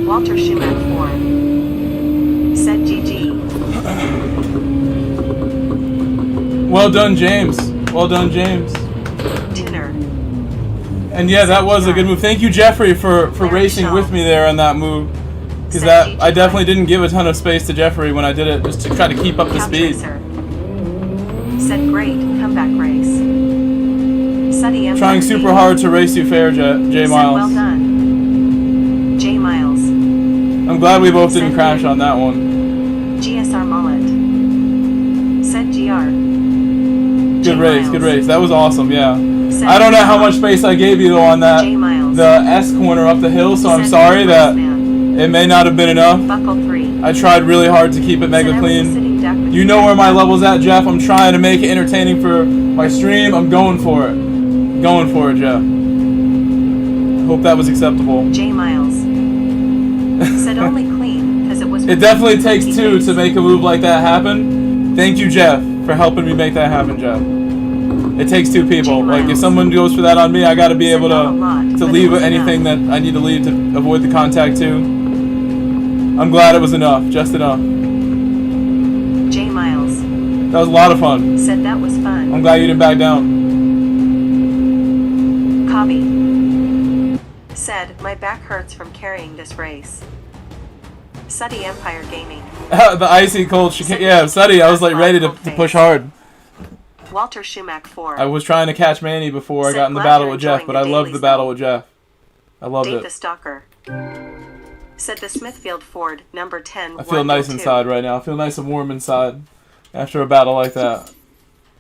Walter Schumack 4 said GG. Well done, James. Well done, James. Tuner. And yeah, that was a good move. Thank you, Jeffrey, for racing with me there on that move. Because that I definitely didn't give a ton of space to Jeffrey when I did it, just to try to keep up the speed. Said great comeback race. Suddy Trying super hard to race you fair, J Miles. Well done, J Miles. I'm glad we both didn't crash on that one. GSR Mullet. Said GR. Good race, good race. That was awesome, yeah. I don't know how much space I gave you though on that the S corner up the hill, so I'm sorry that it may not have been enough. Buckle 3. I tried really hard to keep it mega clean. You know where my level's at, Jeff. I'm trying to make it entertaining for my stream. I'm going for it. Going for it, Jeff. Hope that was acceptable. J Miles. Said only clean because it was. It definitely takes two to make a move like that happen. Thank you, Jeff, for helping me make that happen, Jeff. It takes two people. Like if someone goes for that on me, I got to be able to leave anything that I need to leave to avoid the contact too. I'm glad it was enough, just enough. J Miles. That was a lot of fun. Said that was fun. I'm glad you didn't back down. Cobby. Said my back hurts from carrying this race. Suddy Empire Gaming. The icy cold chicane. Yeah, Suddy, I was like ready to push hard. Walter Schumack 4. I was trying to catch Manny before I got in the battle with Jeff, but I loved the battle with Jeff. I loved Dave it. the Stalker. Said the Smithfield Ford, number 10. I feel nice inside right now. I feel nice and warm inside after a battle like that.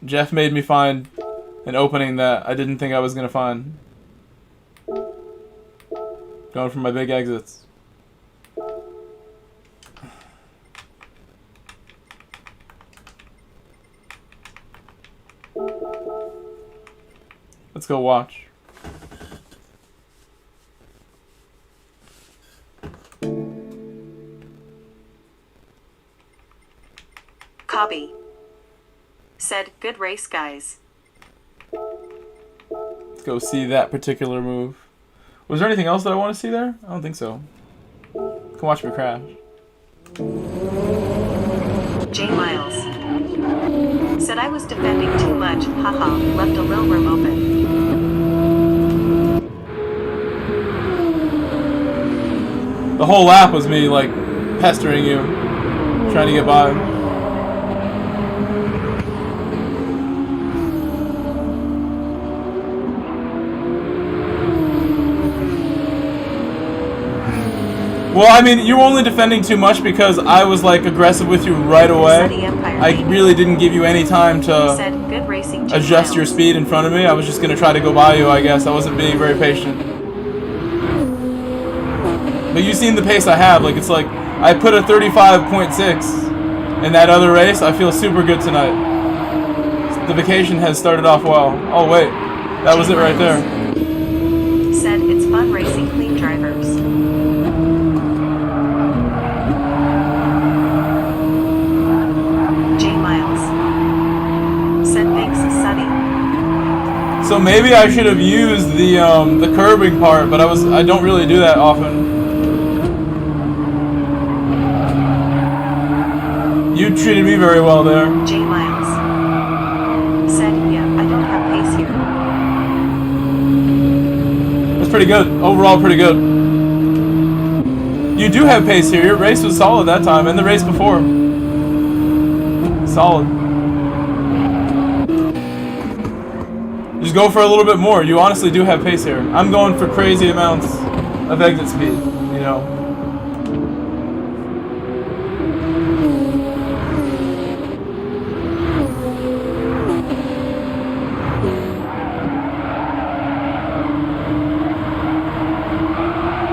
Jeff made me find an opening that I didn't think I was going to find. Going for my big exits. Let's go watch. Hobby. Said, good race, guys. Let's go see that particular move. Was there anything else that I want to see there? I don't think so. Come watch me crash. J Miles. Said I was defending too much, haha, left a little room open. The whole lap was me, like, pestering you, trying to get by. Well, I mean, you were only defending too much because I was, like, aggressive with you right away. I really didn't give you any time to Said, good racing, adjust your speed in front of me. I was just going to try to go by you, I guess. I wasn't being very patient. But you've seen the pace I have. Like, it's like, I put a 35.6 in that other race. I feel super good tonight. The vacation has started off well. Oh, wait. That was it right there. Said, it's fun racing clean drivers. J Miles. Said, thanks, Sunny. So maybe I should have used the curbing part, but I don't really do that often. You treated me very well there. J Miles. Said, yeah, I don't have pace here. That's pretty good. Overall, pretty good. You do have pace here. Your race was solid that time, and the race before. Solid. Just go for a little bit more. You honestly do have pace here. I'm going for crazy amounts of exit speed, you know.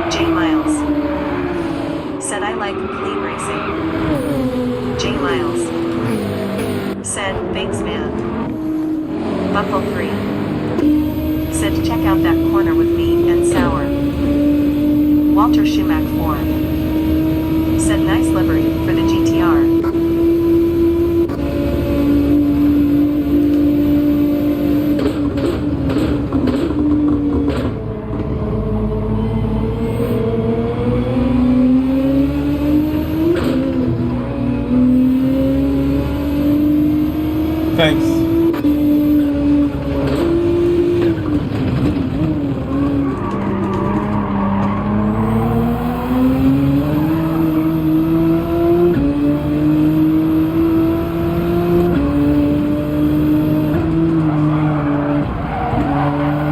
J Miles. Said, I like clean racing. J Miles. Said, thanks, man. Buckle 3. Said, check out that corner with me and Sour. Walter Schumack 4. Said, nice livery for the GTR. Thanks.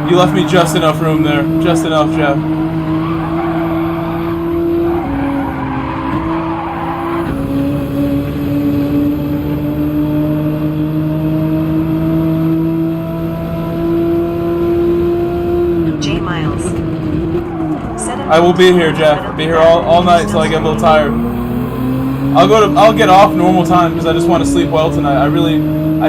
You left me just enough room there. Just enough, Jeff. J Miles. Said, I will be here, Jeff. I'll be here all night till I get a little tired. I'll get off normal time because I just want to sleep well tonight. I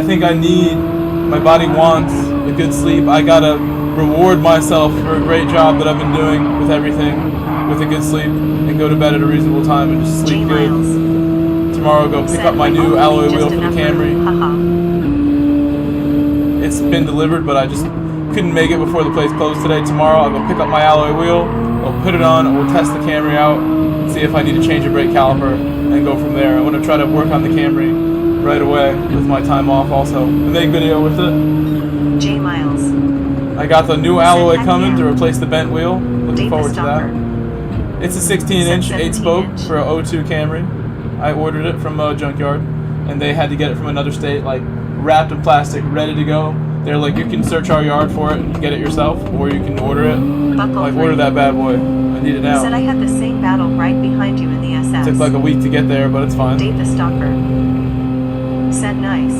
think I need, my body wants a good sleep. I gotta reward myself for a great job that I've been doing with everything, with a good sleep, and go to bed at a reasonable time and just sleep good. Tomorrow I'll go pick up my new alloy wheel for the Camry. It's been delivered, but I just couldn't make it before the place closed today. Tomorrow I'll go pick up my alloy wheel, I'll put it on, and we'll test the Camry out, and see if I need to change a brake caliper, and go from there. I want to try to work on the Camry right away with my time off also, and make video with it. J Miles. I got the new alloy coming to replace the bent wheel. Looking forward to that. It's a 16-inch 8-spoke for a 02 Camry. I ordered it from a junkyard, and they had to get it from another state, like wrapped in plastic, ready to go. They're like, you can search our yard for it and get it yourself, or you can order it. Like, order that bad boy. I need it now. Said I had the same battle right behind you in the SS. Took like a week to get there, but it's fine. Dave the Stalker. Said nice.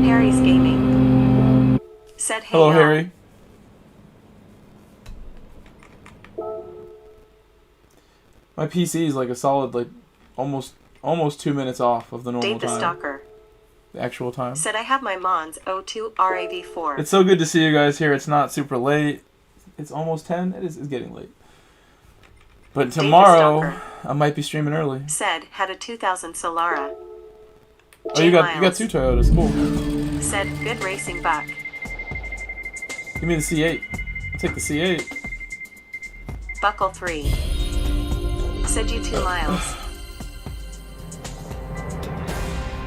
Harry's Gaming. Said hey. Hello, y'all. Harry. My PC is like a solid, like, almost 2 minutes off of the normal Dave the time. Stalker. The actual time. Said I have my Mons 02 RAV4. It's so good to see you guys here. It's not super late. It's almost 10. It's getting late. But tomorrow, I might be streaming early. Said had a 2000 Solara. Oh, you got 2 Toyotas. Cool. Said, good racing, Buck. Give me the C8. I'll take the C8. Buckle 3. Said you 2 miles.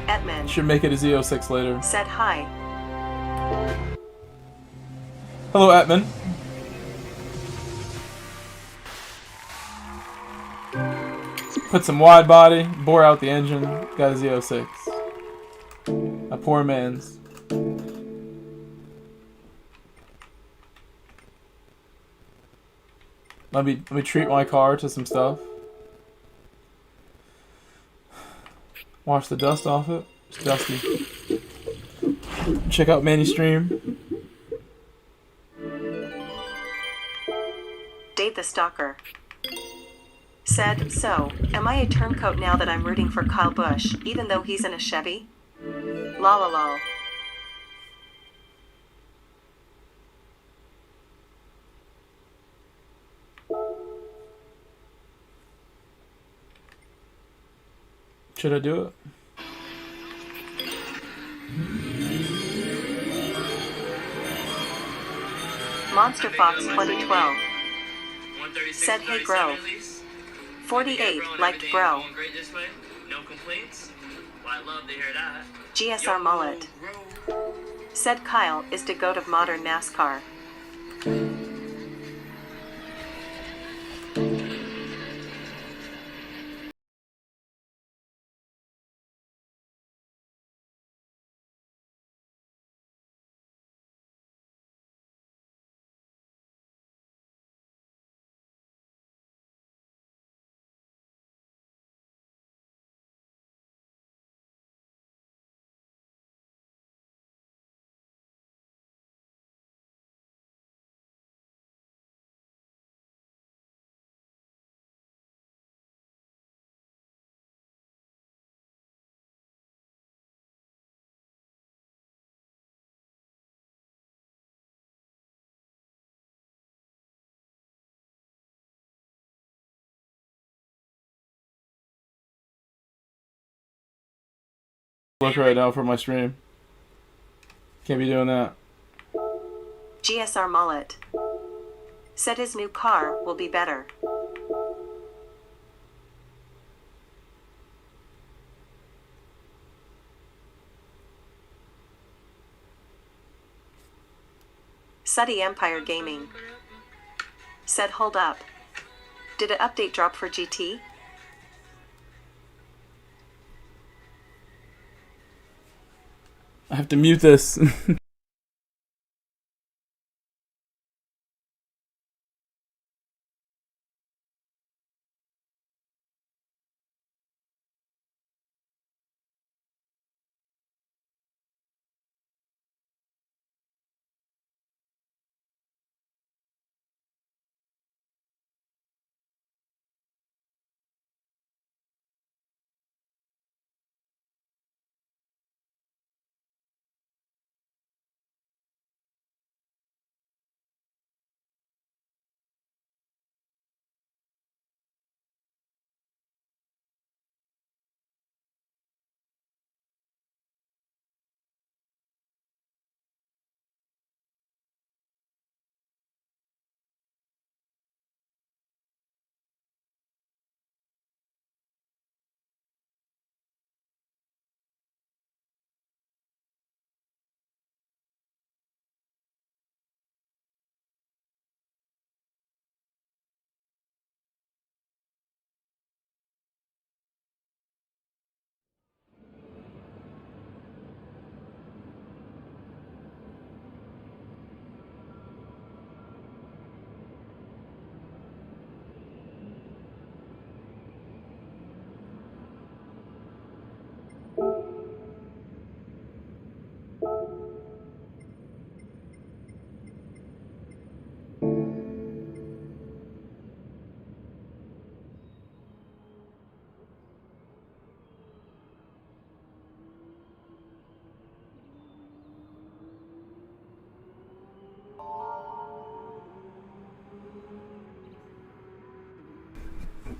Etman. Should make it a Z06 later. Said hi. Hello, Atman. Put some wide body, bore out the engine, got a Z06. A poor man's. Let me treat my car to some stuff. Wash the dust off it. It's dusty. Check out Manny's stream. Dave the Stalker. Said, so, am I a turncoat now that I'm rooting for Kyle Busch, even though he's in a Chevy? Lol lol. Should I do it? Monster Fox 2012. Said, hey Grove. 48 liked bro. No complaints. Well, I love to hear that. GSR Mullet. Said Kyle is the goat of modern NASCAR. Look right now for my stream. Can't be doing that. GSR Mullet. Said his new car will be better. Suddy Empire Gaming. Said hold up. Did an update drop for GT? I have to mute this.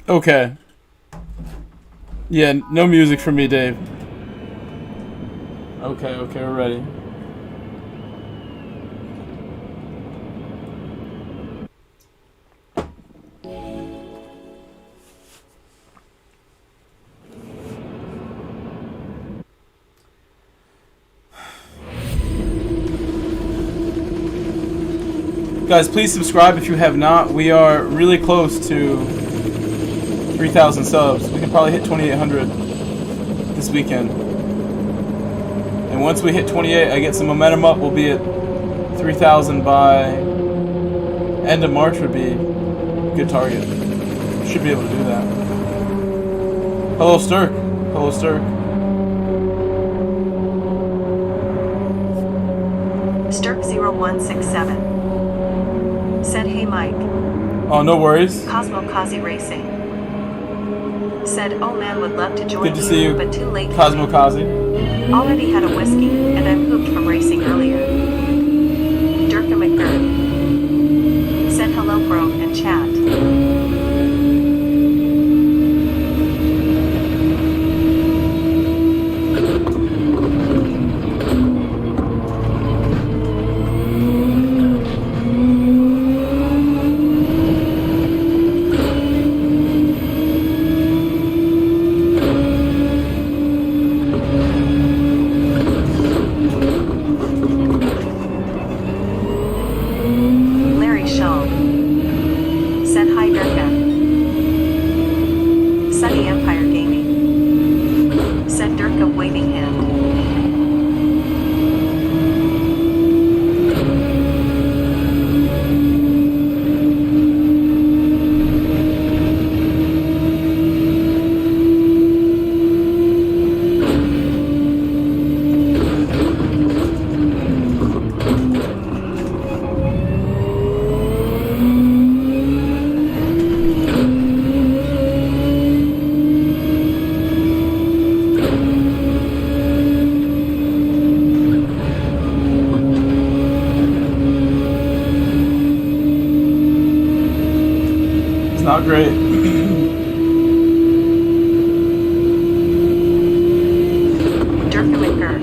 Okay. Yeah, no music for me, Dave. Okay, we're ready. Guys, please subscribe if you have not. We are really close to 3,000 subs. We can probably hit 2,800 this weekend. And once we hit 28, I get some momentum up. We'll be at 3,000 by end of March would be a good target. Should be able to do that. Hello, Sturk. Hello, Sturk. Sturk0167 said, "Hey Mike." Oh, no worries. Cosmo Kazi Racing said, "Oh man, would love to join Good to see you, but too late. Cosmo Kazi. Already had a whiskey, and I'm hooked from racing earlier." Durka McGurk said, "Hello bro and chat." Not great. Durka McGurk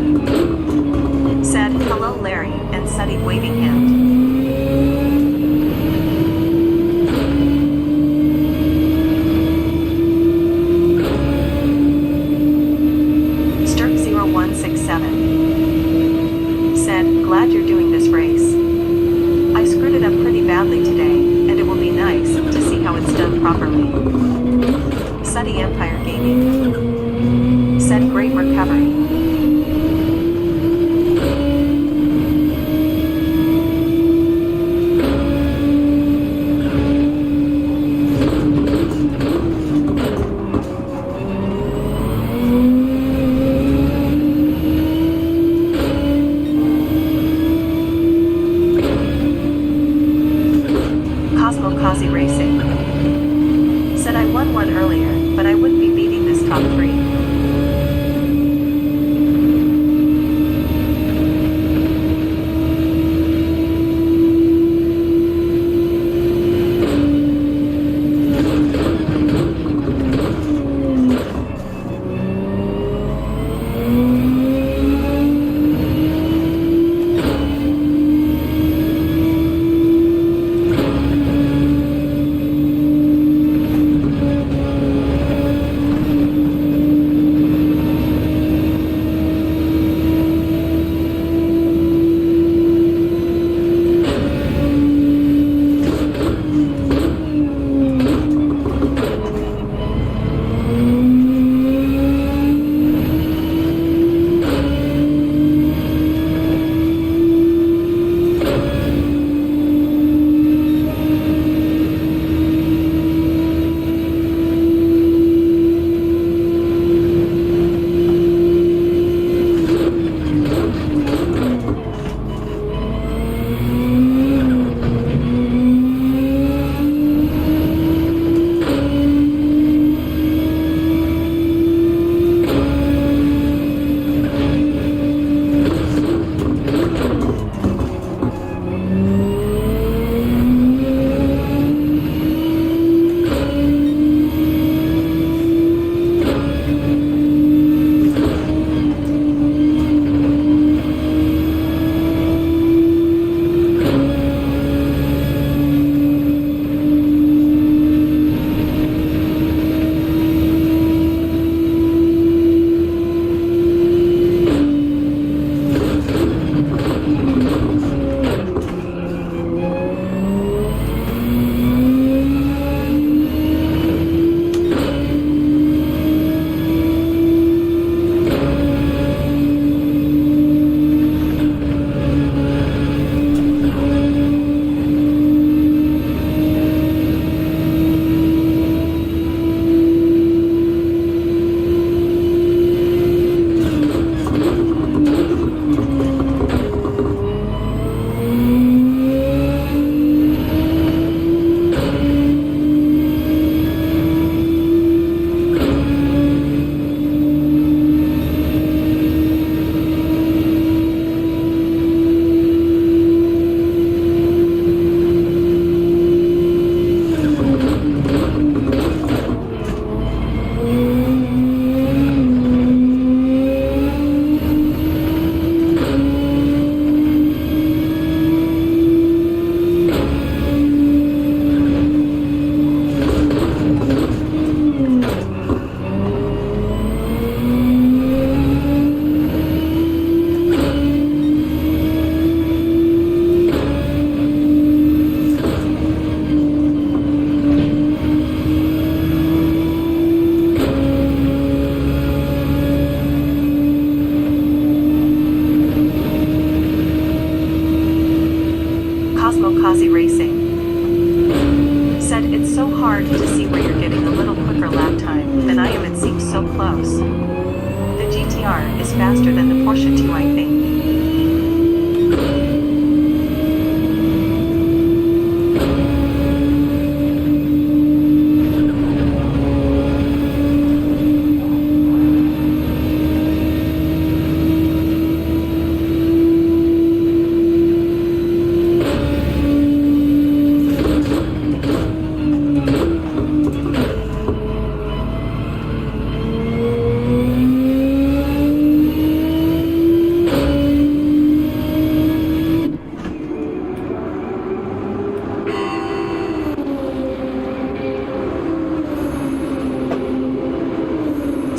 said, "Hello Larry," and Suddy waving hand. Sturk0167 said, "Glad you're doing this race. I screwed it up pretty badly today, and it will be nice to see how it's done properly." Suddy Empire Gaming said, "Great recovery." Cosmo Kazi Racing said, "I won one earlier, but I wouldn't be beating this top 3. so hard to see where you're getting a little quicker lap time than I am. It seems so close. The GTR is faster than the Porsche too, I think.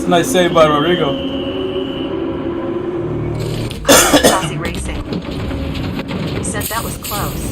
Nice save by Rodrigo. Aussie Racing said that was close.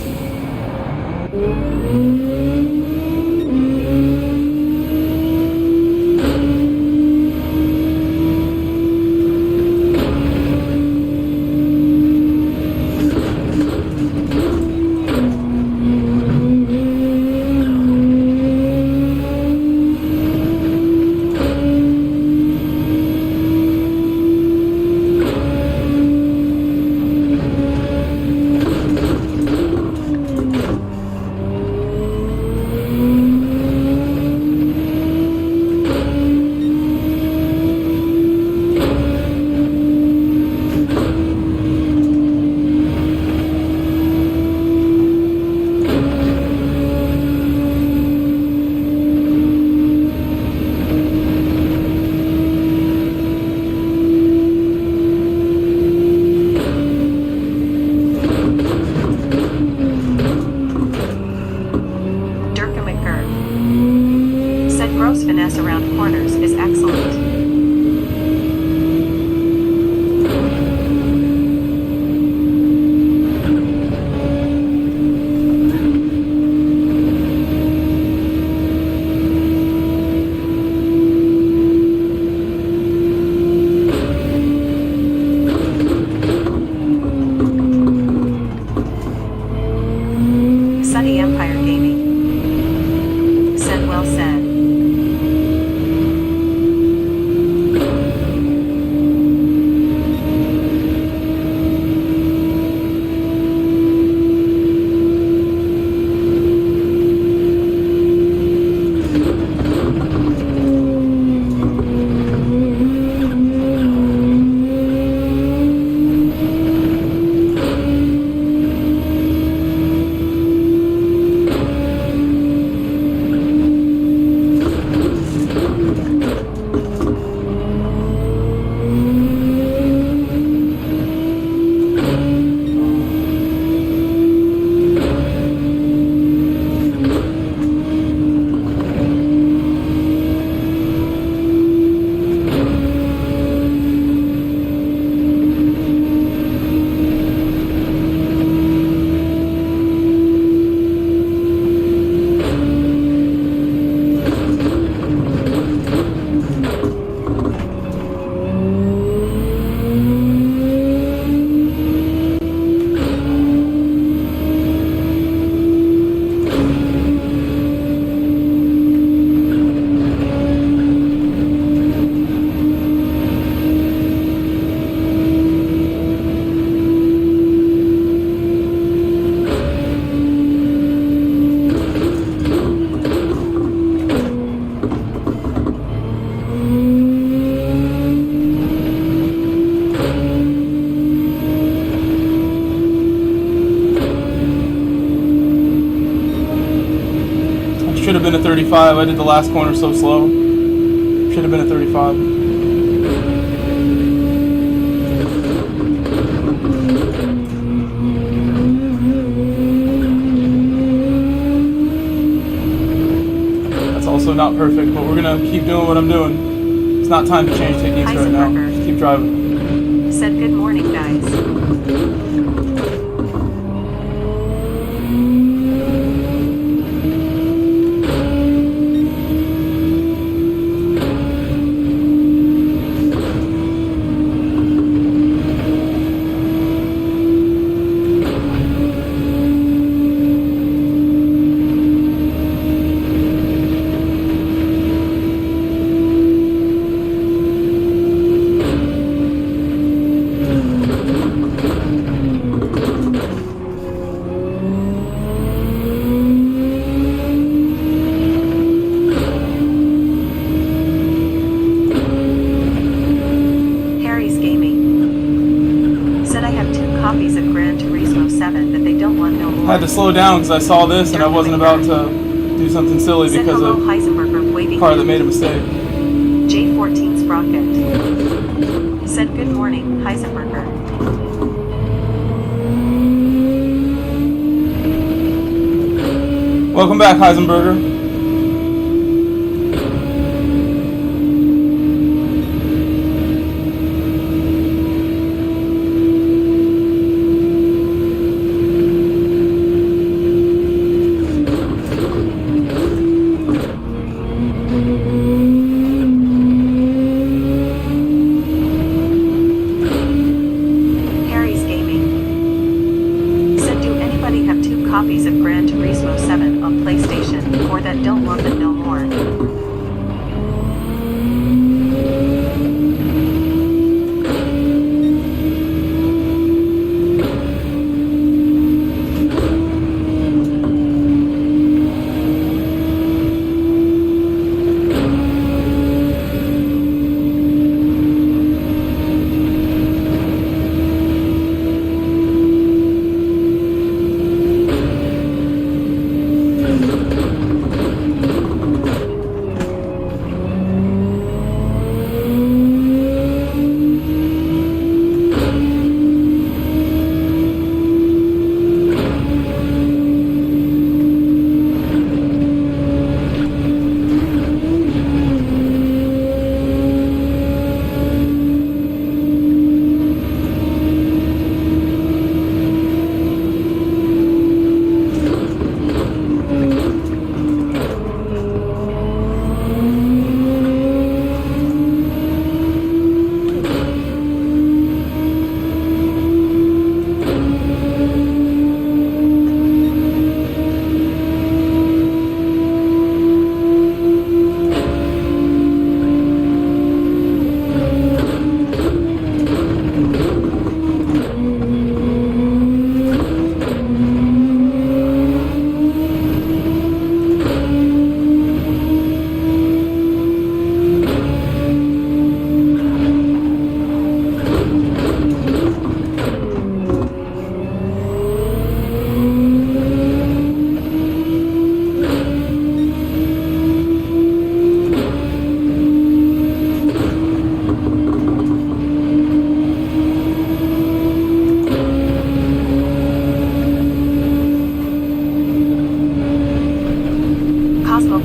Finesse around corners is excellent. Sunny Empire Gaming said, well said. Should have been a 35. I did the last corner so slow. Should have been a 35. That's also not perfect, but we're gonna keep doing what I'm doing. It's not time to change techniques right now. Just keep driving. Said good morning, guys. to slow down because I saw this and I wasn't about to do something silly Said because hello, of Heisenberger, waving a car that hand. made a mistake. J14 Sprocket. Said good morning, Heisenberger. Welcome back, Heisenberger. Harry's Gaming. Said do anybody have 2 copies of Gran Turismo 7 on PlayStation, or that don't want them no more?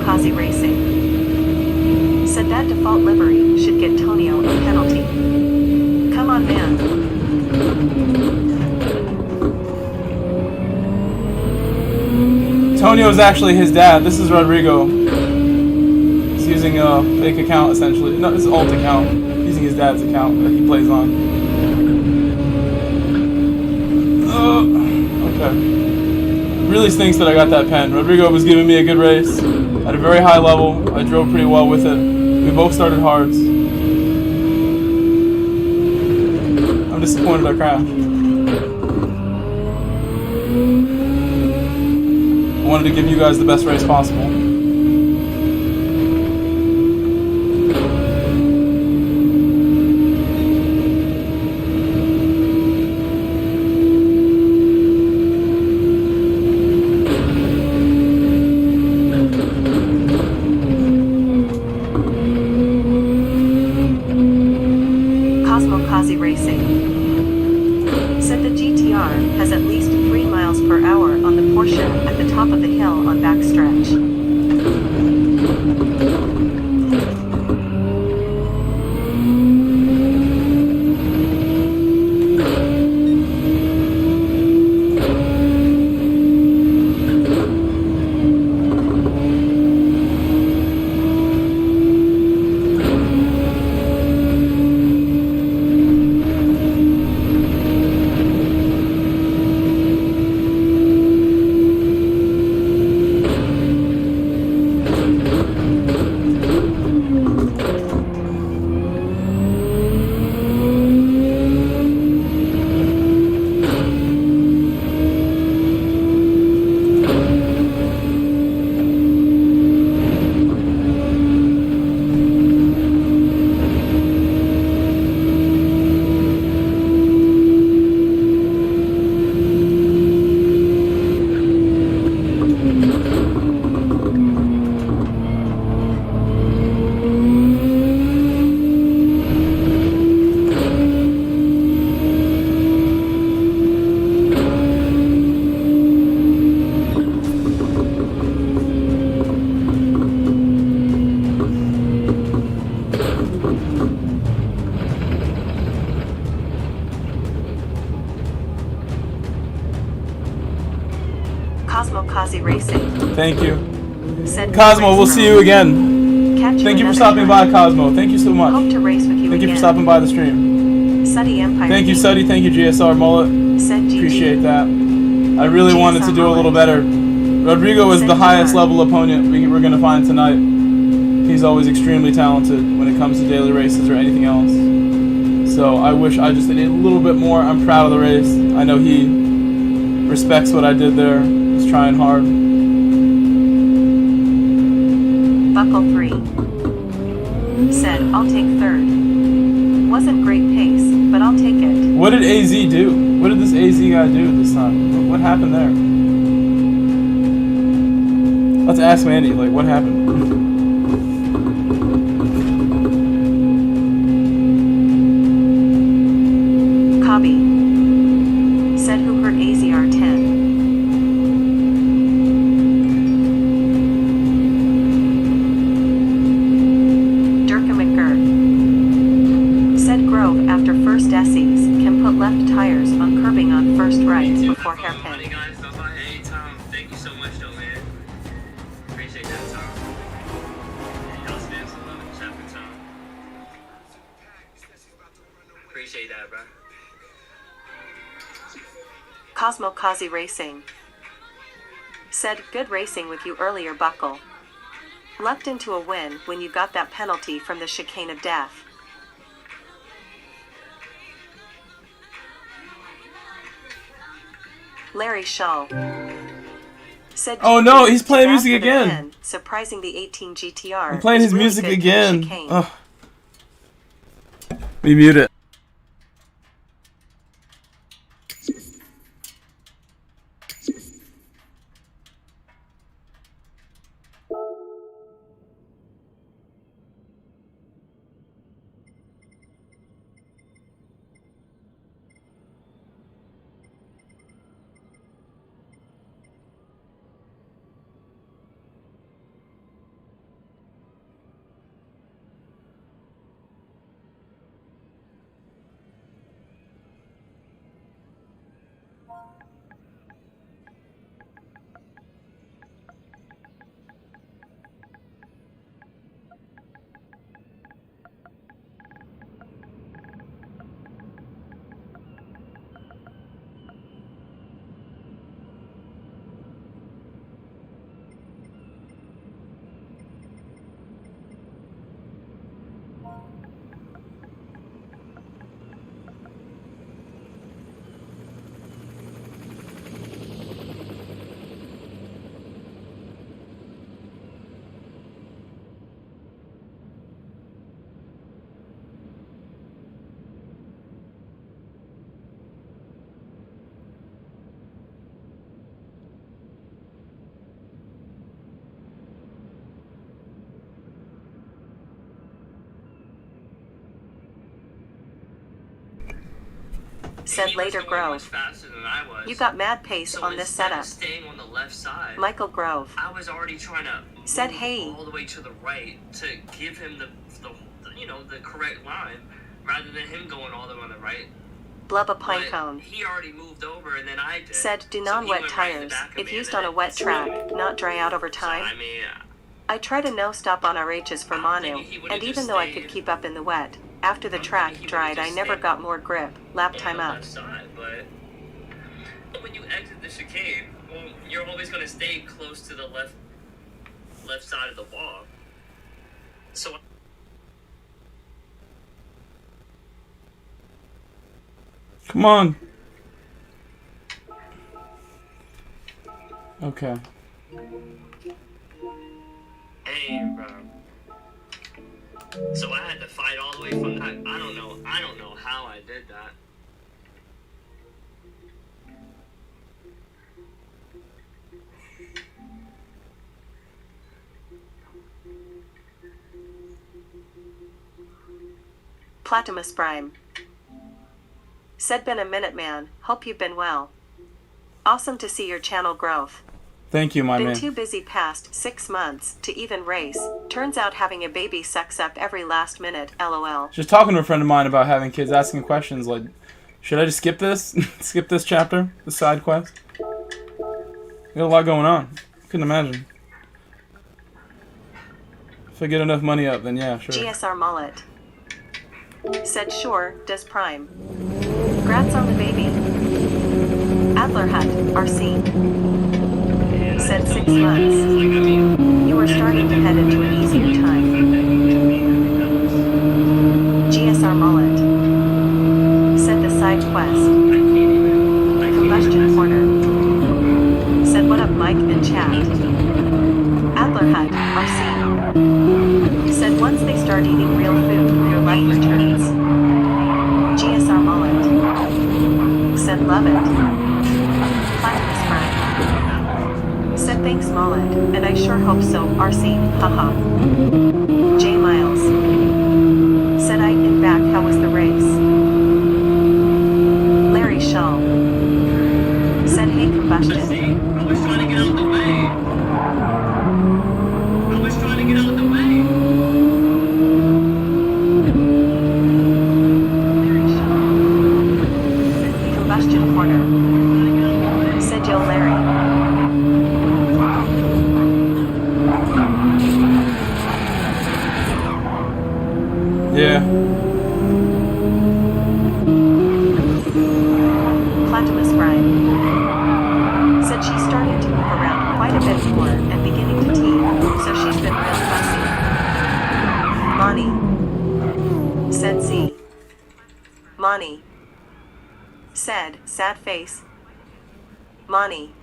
Kazi Racing. Said that default livery should get Tonio a penalty. Come on, man. Tonio's actually his dad. This is Rodrigo. He's using a fake account, essentially. No, his alt account. Using his dad's account that he plays on. Okay. Really stinks that I got that pen. Rodrigo was giving me a good race at a very high level. I drove pretty well with it. We both started hards. I'm disappointed I crashed. I wanted to give you guys the best race possible. Kazi Racing. Said the GTR has at least 3 miles per hour on the Porsche at the top of the hill on backstretch. Thank you. Said Cosmo, we'll see you again. Catch you Thank you for another stopping time. by, Cosmo. Thank you so much. Hope to race with you Thank you again. for stopping by the stream. Suddy Empire. Thank you, King. Suddy. Thank you, GSR Mullet. Said GG. Appreciate that. I really wanted to GSR do a little better. Rodrigo is the highest level opponent we're going to find tonight. He's always extremely talented when it comes to daily races or anything else. So I wish I just did a little bit more. I'm proud of the race. I know he respects what I did there. He's trying hard. Buckle 3. Said, I'll take third. Wasn't great pace, but I'll take it. What did AZ do? What did this AZ guy do this time? What happened there? Let's ask Mandy, like, what happened? Cobby. Said who hurt AZR 10. Durka McGirt. Said Grove after first Essies can put left tires on curbing on first right before hairpin. Hey guys, bye-bye. Hey Tom, thank you so much though, man. Appreciate that, Tom. Yeah, y'all stand some love in the chat for Tom. Appreciate that, bro. Cosmo Kazi Racing. Said, good racing with you earlier, Buckle. Lucked into a win when you got that penalty from the chicane of death. Larry Shaw. Said, Oh no, he's playing Draft music for the again. win, surprising the 18 GTR. I'm playing is his really music good again. chicane. Ugh. We mute it. Said later Grove. Faster than I was. You got mad pace So on this instead setup. of staying on the left side, Michael Grove. I was already trying to Said move hey. all the way to the right to give him the the correct line, rather than him going all the way on the right. Blubba But Pinecone. he already moved over, and then I did. Said do So non-wet he went right in the tires back of if me, used and on a then wet it- track, not dry out over So, time. I mean, I tried a no-stop on RHs for I'm Manu, thinking he would've and just even though I could stayed. keep up in the wet, after the I'm track thinking he dried would've I just never stayed got more grip. Lap on time the up. left side, but when you exit the chicane, well, you're always going to stay close to the left side of the wall. So Come on. Okay. hey, bro. So I had to fight all the way from that. I don't know how I did that. Platimus Prime. Said been a minute man, hope you've been well. Awesome to see your channel growth. Thank you, my Been man. too busy past 6 months to even race. Turns out having a baby sucks up every last minute, lol. Just talking to a friend of mine about having kids, asking questions like, should I just skip this? Skip this chapter? The side quest? We got a lot going on. Couldn't imagine. I get enough money up, then yeah, sure. GSR Mullet. Said sure, does Prime. Grats on the baby. Adler Hut, RC. Said 6 months. You are starting to head into an easier time. GSR Mullet. Said the side quest. Combustion Corner. Said what up Mike and chat. Adler Hut, RC. Said once they start eating real food, your life returns. GSR Mullet. Said love it. Platinum Sprite. Said thanks Mullet, and I sure hope so, RC, haha. J Miles. Said I in back, how was the race? Larry Shaw. Said hey combustion. Combustion Corner. Said yo Larry. Yeah. Platimus Brian. Said she's starting to move around quite a bit more and beginning to teeth, so she's been real fussy. Monty. Said Z. Monty. Said, sad face. Monty.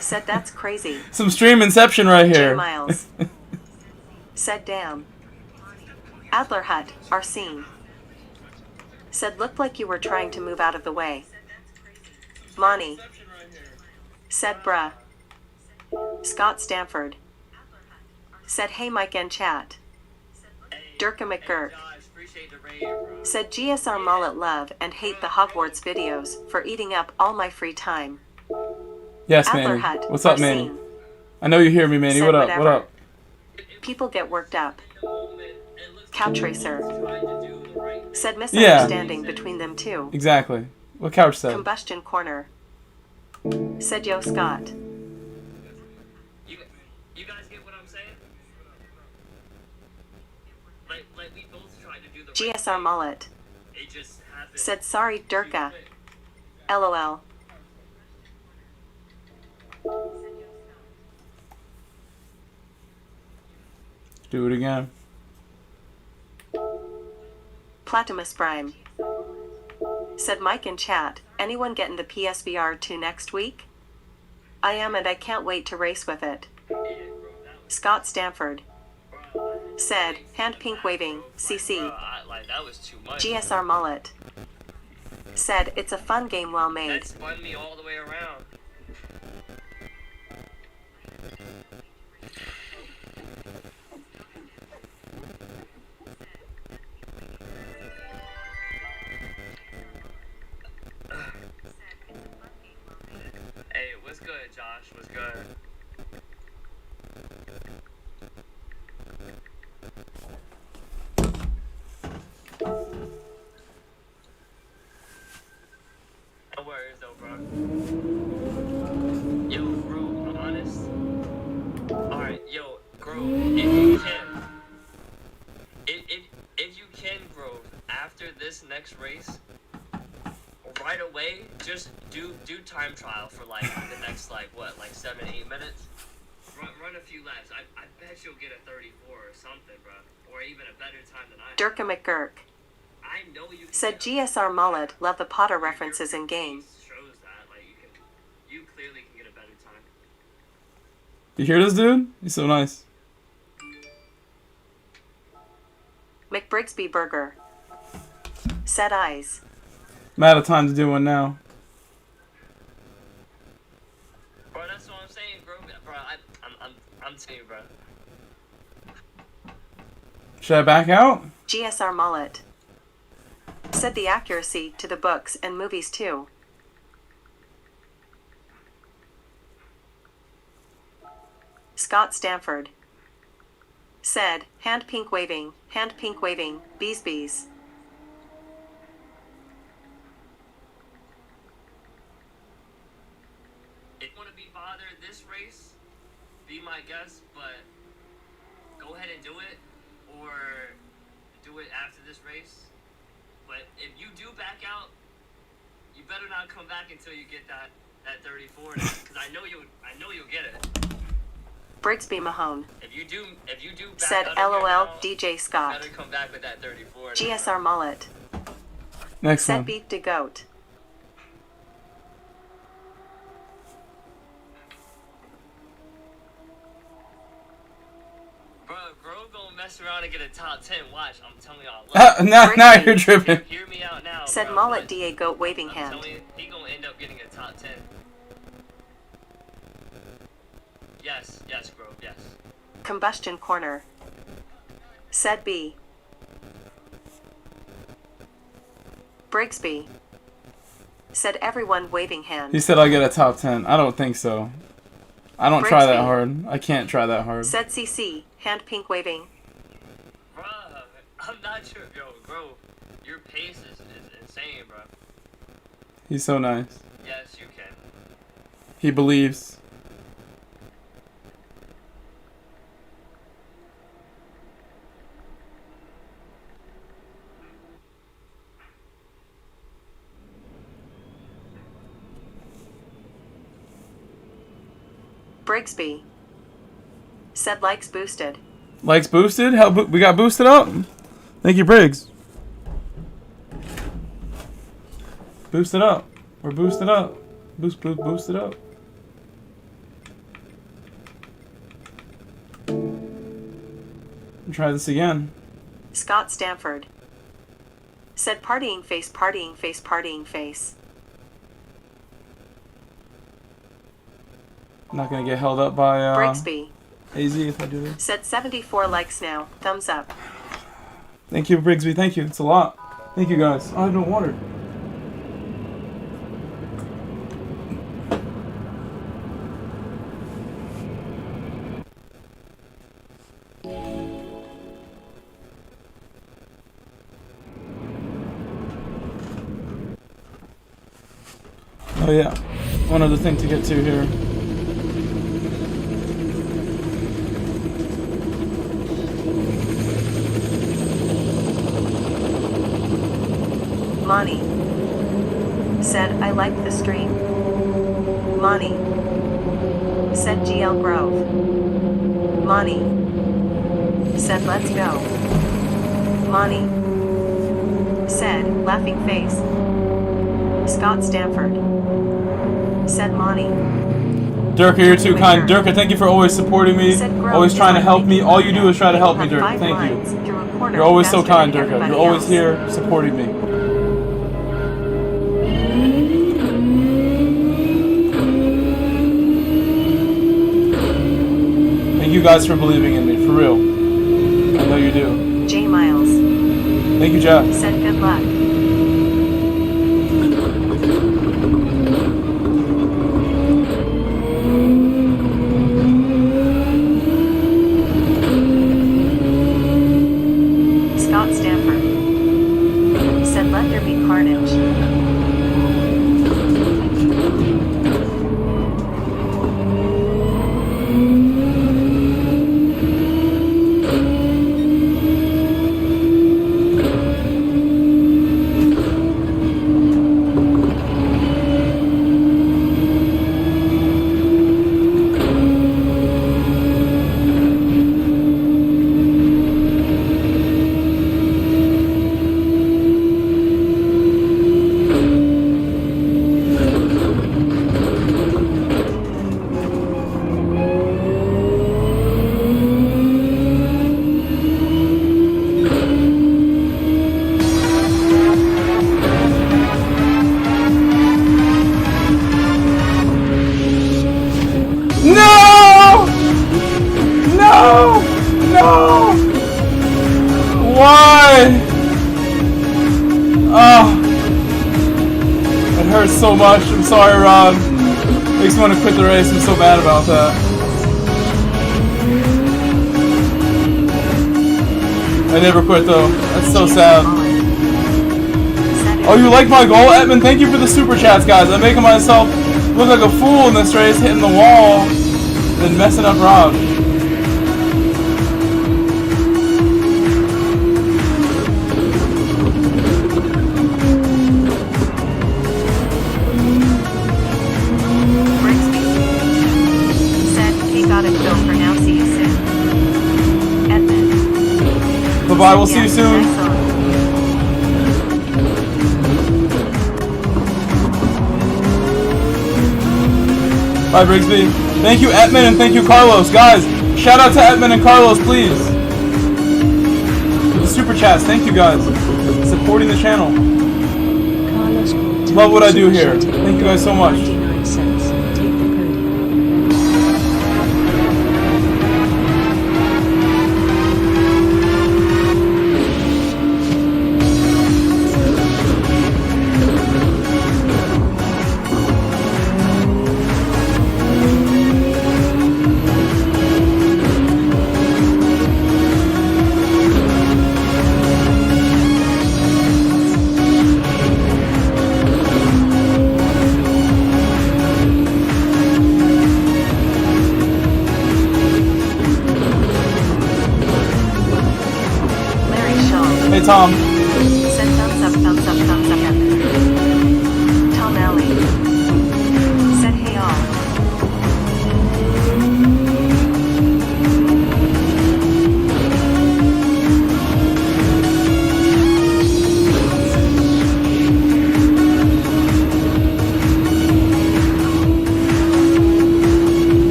Said that's crazy. Some stream inception right J here. Miles. Said damn. Adler Hut, Arsene. Said looked like you were trying to move out of the way. Monty. Said bruh. Scott Stanford. Said hey Mike and chat. Durka McGurk. Said GSR Mullet love and hate the Hogwarts videos for eating up all my free time. Yes, Adler Manny. Hut, What's up, Arsene. Manny? I know you hear me, Manny. Said What up? whatever. What up? People get worked up. Couch Racer. Said Yeah. misunderstanding between them two. Exactly. What Couch said. Combustion Corner. Said yo Scott. You guys get what I'm saying? Like we both tried to do the GSR Mullet. It just happened. Said sorry Durka. LOL. Do it again. Platimus Prime. Said Mike in chat, anyone getting the PSVR 2 next week? I am and I can't wait to race with it. Scott Stanford. Said, hand pink waving, CC. Like that was too much. GSR Mullet. Said, it's a fun game well made. That spun me all the way around. Hey, what's good, Josh? What's good? No worries though, bro. Yo, bro, I'm honest. Alright, yo, Grove, if you can. If you can, Grove, after this next race, right away, just do time trial for like the next like 7-8 minutes. Run a few laps. I bet you'll get a 34 or something, bro. Or even a better time than I have. Durka McGurk. I know you can Said get a- GSR Mullet, love the Potter references in game. shows that like you clearly can get a better time. You hear this dude? He's so nice. McBrigsby Burger. Said eyes. I'm out of time to do one now. Bro, that's what I'm saying, bro. Bro, I'm telling you, bro. Should I back out? GSR Mullet. Said the accuracy to the books and movies too. Scott Stanford. Said, hand pink waving, bees bees. If you want to be bothered this race, be my guest, but go ahead and do it, or do it after this race. But if you do back out, you better not come back until you get that 34, because I know you'll get it. Brigsby Mahone. If you do back Said out of here LOL now, DJ you Scott. better come back with that 34. GSR Mullet. Next Said one. Beef de Goat. Bro, Grove gonna mess around and get a top 10. Watch, I'm telling y'all. Look, Now you're tripping. hear me out now. Said bro, Mullet but DA Goat waving I'm hand. telling you, he gonna end up getting a top 10. Yes, Grove, yes. Combustion Corner. Said B. Brigsby. Said everyone waving hand. He said I'll get a top 10. I don't think so. I don't try that Brigsby. hard. I can't try that hard. Said CC. Hand pink waving. Bruh, I'm not sure. Yo, Grove, your pace is insane, bro. He's so nice. Yes, you can. He believes. Brigsby. Said likes boosted. Likes boosted? Hell, we got boosted up. Thank you, Briggs. Boosted up. We're boosted up. Boosted up. Try this again. Scott Stanford. Said partying face, partying face, partying face. I'm not gonna get held up by Brigsby. AZ if I do this. Said 74 likes now. Thumbs up. Thank you, Brigsby. Thank you. It's a lot. Thank you, guys. I have no water. Oh yeah, one other thing to get to here. Monty. Said I like the stream. Monty. Said GL Grove. Monty. Said let's go. Monty. Said laughing face. Scott Stanford. Said Monty. Durka, you're too kind. Durka, thank you for always supporting me, always trying to help me. All you do is try to help me, Durka. Thank you. You're always so kind, Durka. You're always here supporting me. Thank you guys for believing in me, for real. I know you do. J Miles. Thank you, Jeff. Said good luck. Scott Stanford. Said let there be carnage. No! No! No! Why? Oh. It hurts so much. I'm sorry, Rob. Makes me want to quit the race. I'm so mad about that. I never quit though. That's so sad. Oh, you like my goal, Edmund? Thank you for the super chats, guys. I'm making myself look like a fool in this race, hitting the wall, and then messing up Rob. gotta go for now. See you soon. Edmund. Bye-bye, we'll see you Yes, soon. nice song. Bye, Brigsby. Thank you, Etman, and thank you, Carlos. Guys, shout out to Etman and Carlos, please. The super chats, thank you guys. Supporting the channel. Carlos Love what I do here. Thank you guys so much. 99 cents. Take the podium. Larry Shaw. Hey, Tom. Said thumbs up, thumbs up, thumbs up. Tom Alley. Said hey all.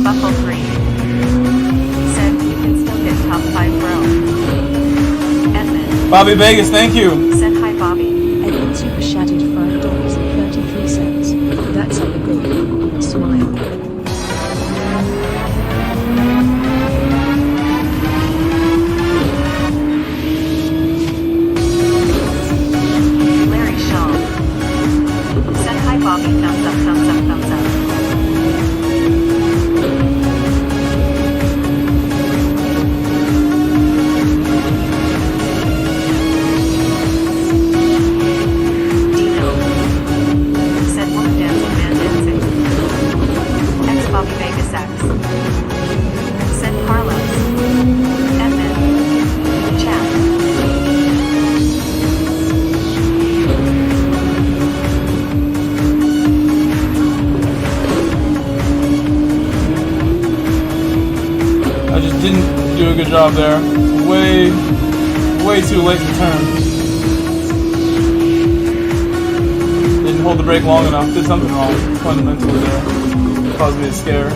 Buckle 3. Said you can still get top 5 bro. Edmund. Bobby Vegas, thank you. Said hi Bobby. Edmund super chatted $5.33. That's all good. Smile. Larry Shaw. Said hi Bobby. Thumbs up, thumbs up, thumbs up. Dino. Said woman dancing, man dancing. X Bobby Vegas X. Said Carlos. Edmund. Chat. I just didn't do a good job there. Way too late to turn. Didn't hold the brake long enough. Did something wrong fundamentally there. Caused me to scare.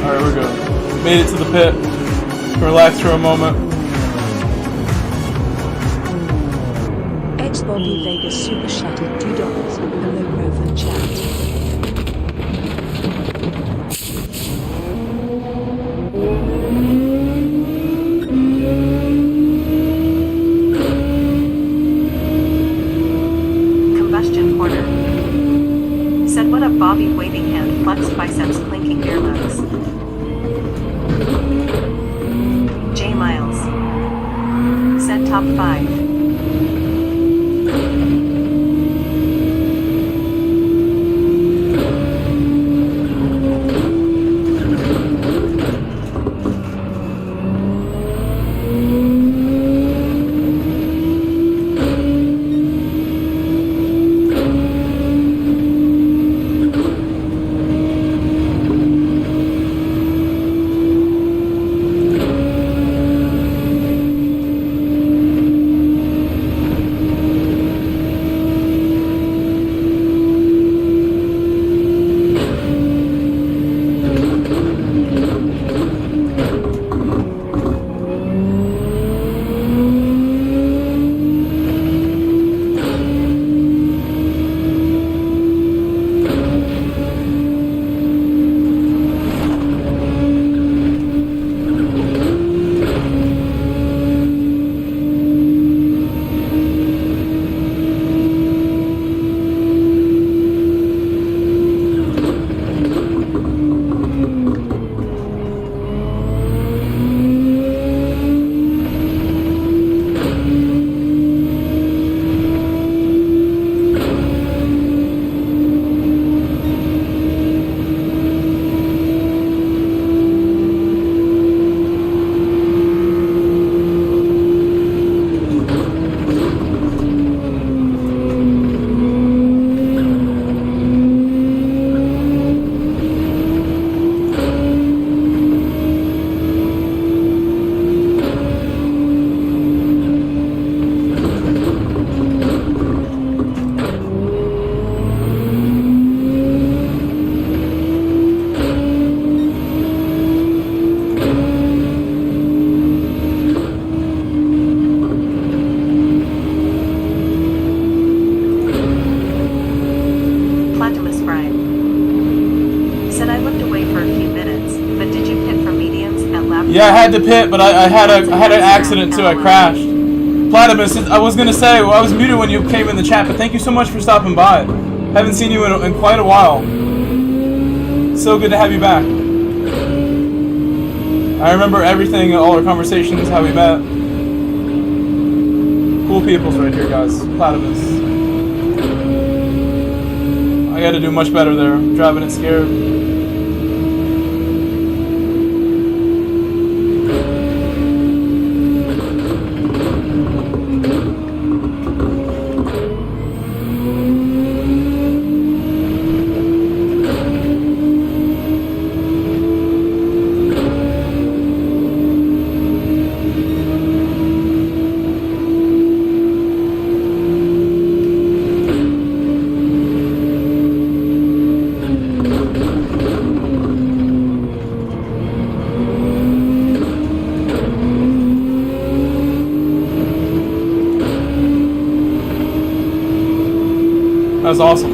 Alright, we're good. Made it to the pit. Relax for a moment. X Bobby Vegas super chatted $2. Hello Rover chat. Combustion corner. Said what up Bobby waving hand flexed biceps clinking beer mugs. J Miles. Said top 5. Yeah, I had to pit, but I had an accident too. I crashed. Platypus, I was gonna say, well, I was muted when you came in the chat, but thank you so much for stopping by. Haven't seen you in quite a while. So good to have you back. I remember everything, all our conversations, how we met. Cool peoples right here, guys. Platypus. I gotta do much better there. I'm driving it scared. That was awesome.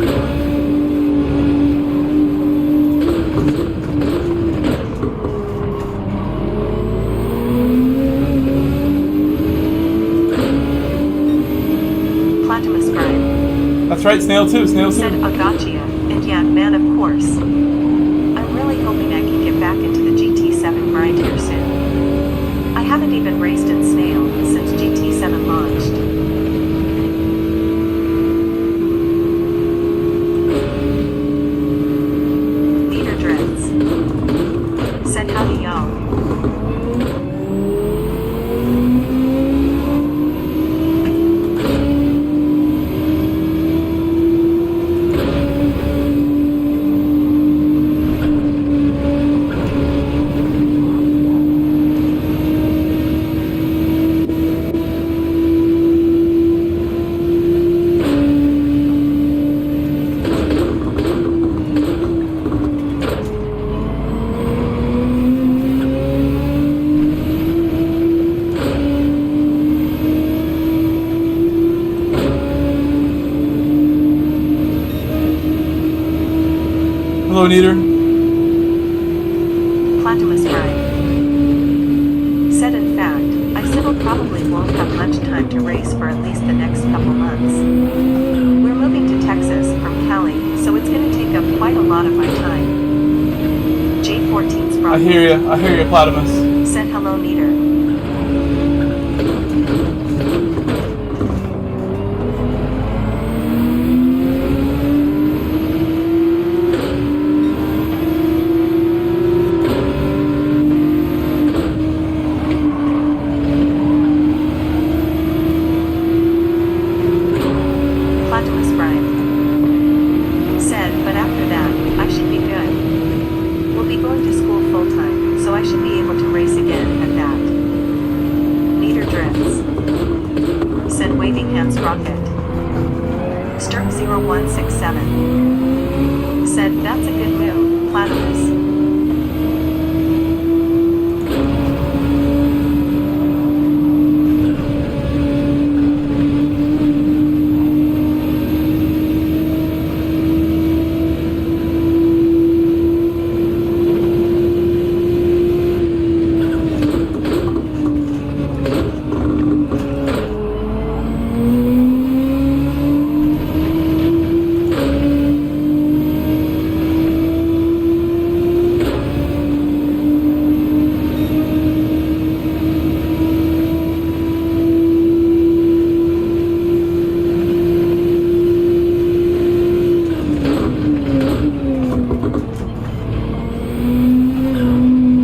Platypus Brian. That's right, Snail 2, Snail 2. Said Agachia, and yeah, man, of course. I'm really hoping I can get back into the GT7 grind here soon. I haven't even raced in Snail since GT7 launched. Leader Dreads. Said howdy y'all. Hello, Neater. Platypus Prime. Said in fact, I still probably won't have much time to race for at least the next couple months. We're moving to Texas from Cali, so it's gonna take up quite a lot of my time. J14's brought I hear you, Platypus. Said hello, Neater. Platypus Brian. Said, but after that, I should be good. We'll be going to school full time, so I should be able to race again at that. Neater Drifts. Said waving hands rocket. Sturm 0167. Said that's a good move, Platypus.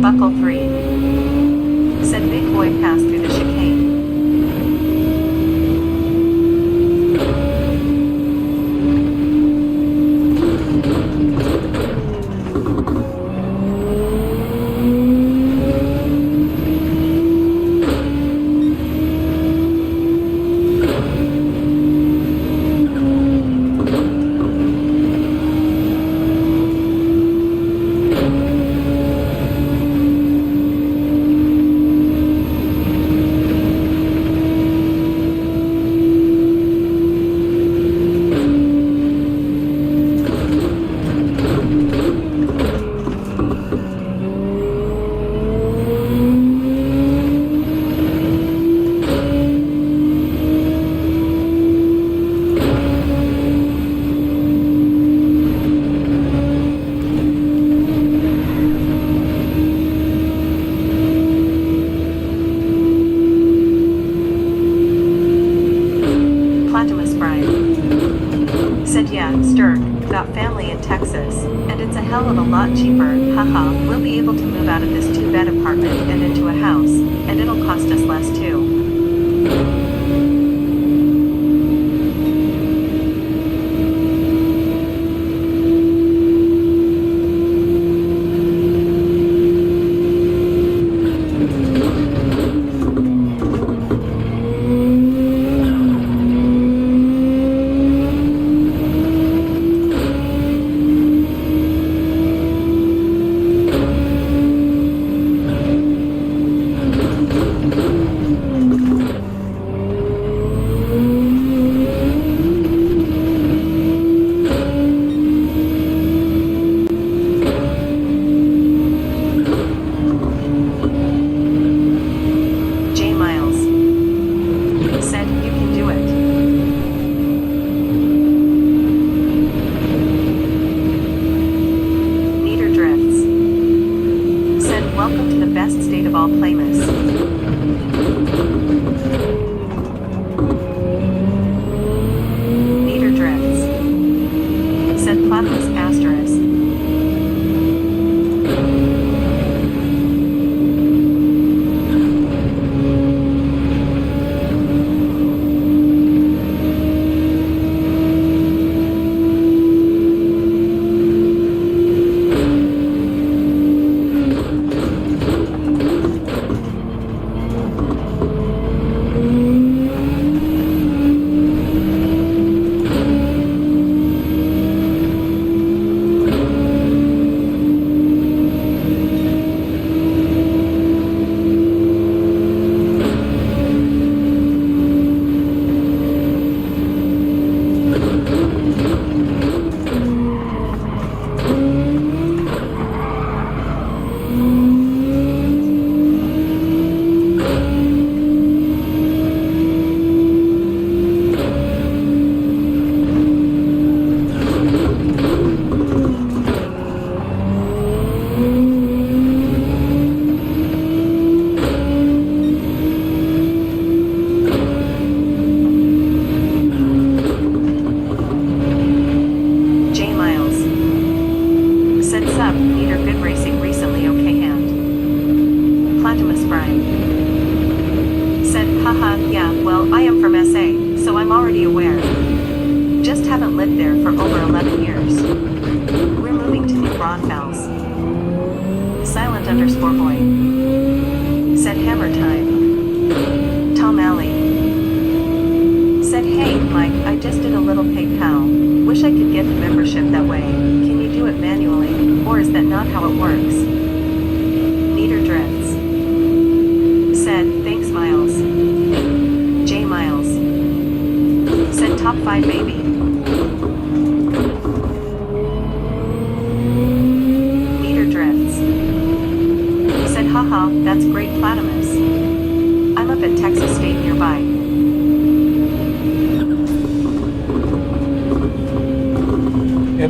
Buckle 3. Said big boy passed through the chicane. We'll be able to move out of this 2-bed apartment and into a house, and it'll cost us less too.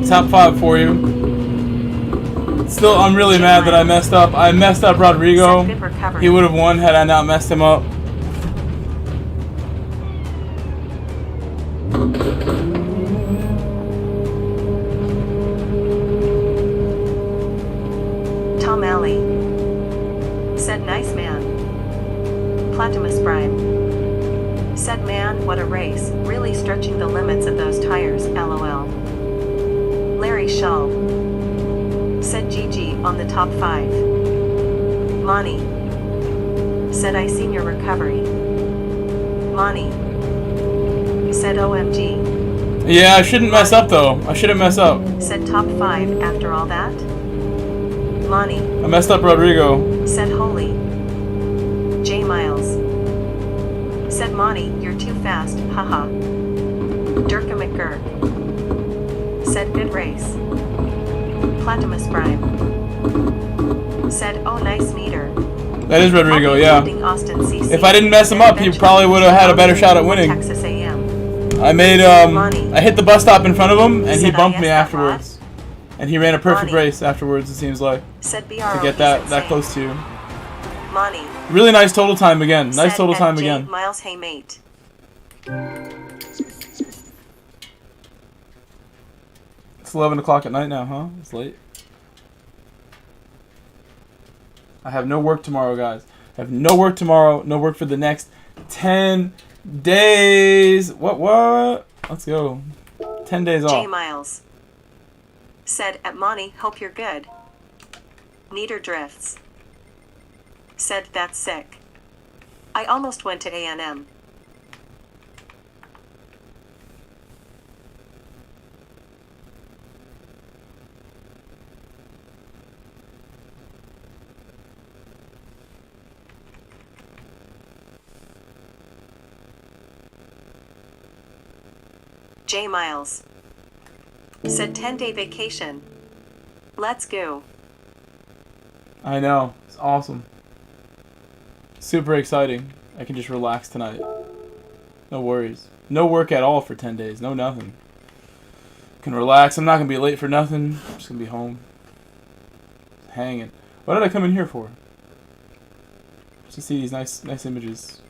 Top 5 for you. Still, I'm really mad that I messed up. I messed up Rodrigo. He would have won had I not messed him up. Tom Alley said, "Nice man." Platimus Prime said, "Man, what a race. Really stretching the limits of those tires, lol." Larry Shaw said, "GG on the top 5. Monty said, "I seen your recovery." Monty said, "OMG." Yeah, I shouldn't mess up though. I shouldn't mess up. Said top 5 after all that. Monty I messed up Rodrigo. said, "Holy." J Miles said, "Monty, you're too fast, haha." Durka McGurk said, "Good race." Platimus Prime said, "Oh, nice meter." That is Rodrigo, yeah. Austin CC. If I didn't mess him up, he probably would have had a better shot at winning. Texas AM. I made I hit the bus stop in front of him, and he bumped me afterwards. And he ran a perfect race afterwards. It seems like said to get that close to you. Monty. Really nice total time again. Nice total time again. Miles, hey mate. It's 11 o'clock at night now, huh? It's late. I have no work tomorrow, guys. I have no work tomorrow. No work for the next 10 days. What? Let's go. 10 days J. off. Miles said, at Monty, hope you're good. Neater drifts said, that's sick. I almost went to A&M. J. Miles said 10-day vacation. Let's go. I know. It's awesome. Super exciting. I can just relax tonight. No worries. No work at all for 10 days. No nothing. Can relax. I'm not going to be late for nothing. I'm just going to be home. Hanging. What did I come in here for? Just to see these nice images.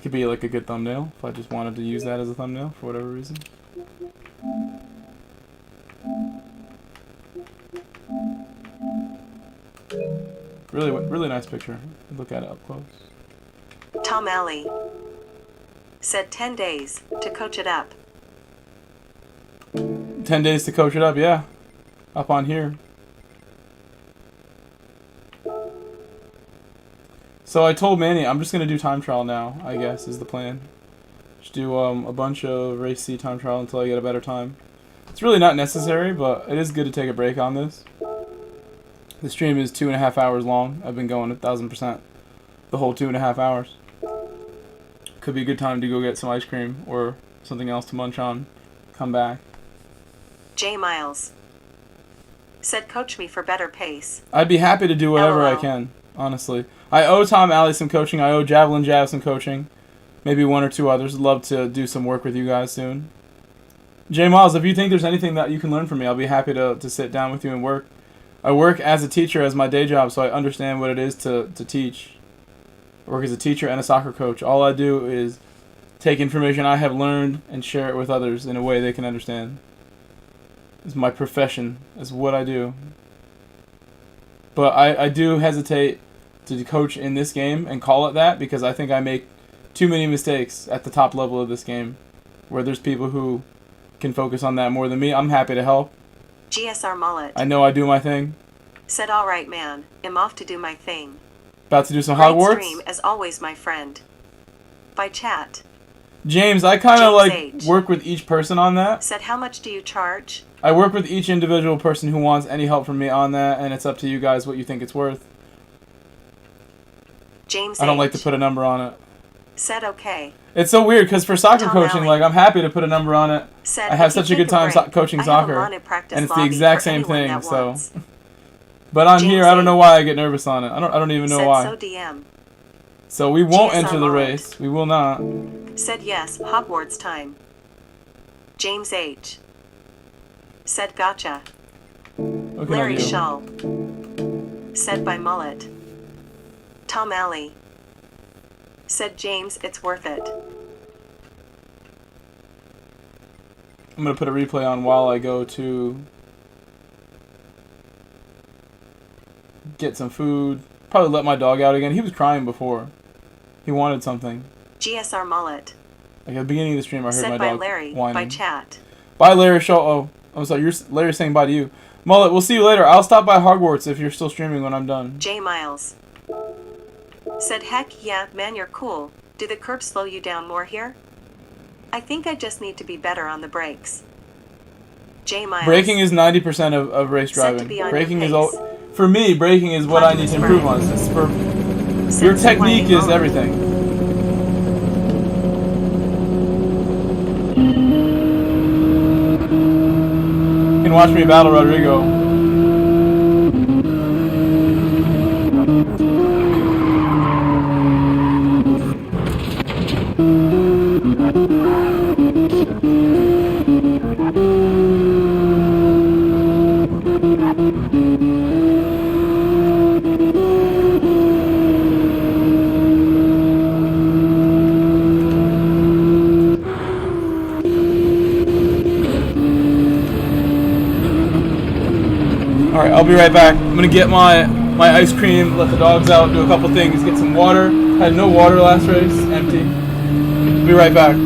Could be like a good thumbnail if I just wanted to use that as a thumbnail for whatever reason. Really nice picture. Look at it up close. Tom Alley said 10 days to coach it up. 10 days to coach it up, yeah. Up on here. So I told Manny I'm just going to do time trial now, I guess, is the plan. Just do a bunch of race C time trial until I get a better time. It's really not necessary, but it is good to take a break on this. The stream is 2.5 hours long. I've been going 1,000% the whole 2.5 hours. Could be a good time to go get some ice cream or something else to munch on. Come back. J. Miles said, coach me for better pace. I'd be happy to do whatever I LOL. can, honestly. I owe Tom Alley some coaching. I owe Javelin Jav some coaching. Maybe one or two others. I'd love to do some work with you guys soon. J. Miles, if you think there's anything that you can learn from me, I'll be happy to sit down with you and work. I work as a teacher as my day job, so I understand what it is to teach. I work as a teacher and a soccer coach. All I do is take information I have learned and share it with others in a way they can understand. It's my profession. It's what I do. But I do hesitate to coach in this game and call it that because I think I make too many mistakes at the top level of this game where there's people who can focus on that more than me. I'm happy to help. GSR Mullet I know I do my thing. said, all right, man. I'm off to do my thing. About to do some Great Hogwarts. stream, as always, my friend. By chat. James, I kind of James like H. work with each person on that. Said, how much do you charge? I work with each individual person who wants any help from me on that, and it's up to you guys what you think it's worth. James I don't like to H. put a number on it. Said, okay. It's so weird because for soccer Tom coaching, Alley. like I'm happy to put a number on it. Said, I have if you such a take good time break, coaching I have a soccer, lawn and practice and it's the lobby exact for same anyone thing. that So, wants. but on James here, I don't know H. why I get nervous on it. I don't even know Said, why. so DM. So we won't GSR enter the Mullet. race. We will not. Said, yes, Hogwarts time. James H. Said, gotcha. What can I Larry do? Shaw said, by Mullet. Tom Alley said, James, it's worth it. I'm gonna put a replay on while I go to get some food. Probably let my dog out again. He was crying before. He wanted something. GSR Mullet Like at the beginning of the stream, I heard said, my by dog Larry, whining. by chat. Bye, Larry Shaw. Oh, I'm sorry. Larry's saying bye to you. Mullet, we'll see you later. I'll stop by Hogwarts if you're still streaming when I'm done. J. Miles said, heck yeah, man, you're cool. Do the curbs slow you down more here? I think I just need to be better on the brakes. J. Miles Braking is 90% of race Said to driving. be on Braking your is pace. all. For me, braking is what I need to improve on. It's for said, your so technique whining is Mullet. everything. You can watch me battle Rodrigo. Alright, I'll be right back. I'm gonna get my ice cream, let the dogs out, do a couple things, get some water. Had no water last race, empty. Be right back.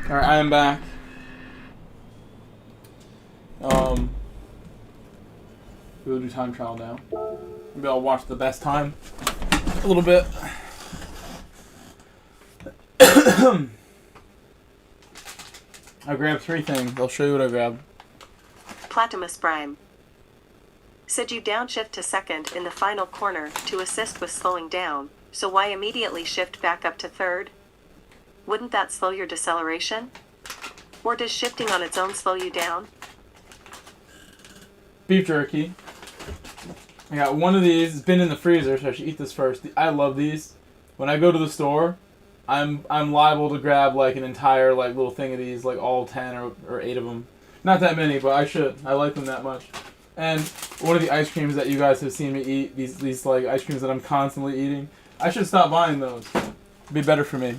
Alright, I am back. We'll do time trial now. Maybe I'll watch the best time a little bit. I grabbed 3 things. I'll show you what I grabbed. Platimus Prime. Said you downshift to second in the final corner to assist with slowing down, so why immediately shift back up to third? Wouldn't that slow your deceleration? Or does shifting on its own slow you down? Beef jerky. I got one of these. It's been in the freezer, so I should eat this first. I love these. When I go to the store, I'm liable to grab like an entire like little thing of these, like all 10 or 8 of them. Not that many, but I should. I like them that much. And one of the ice creams that you guys have seen me eat, these like ice creams that I'm constantly eating, I should stop buying those. It'd be better for me.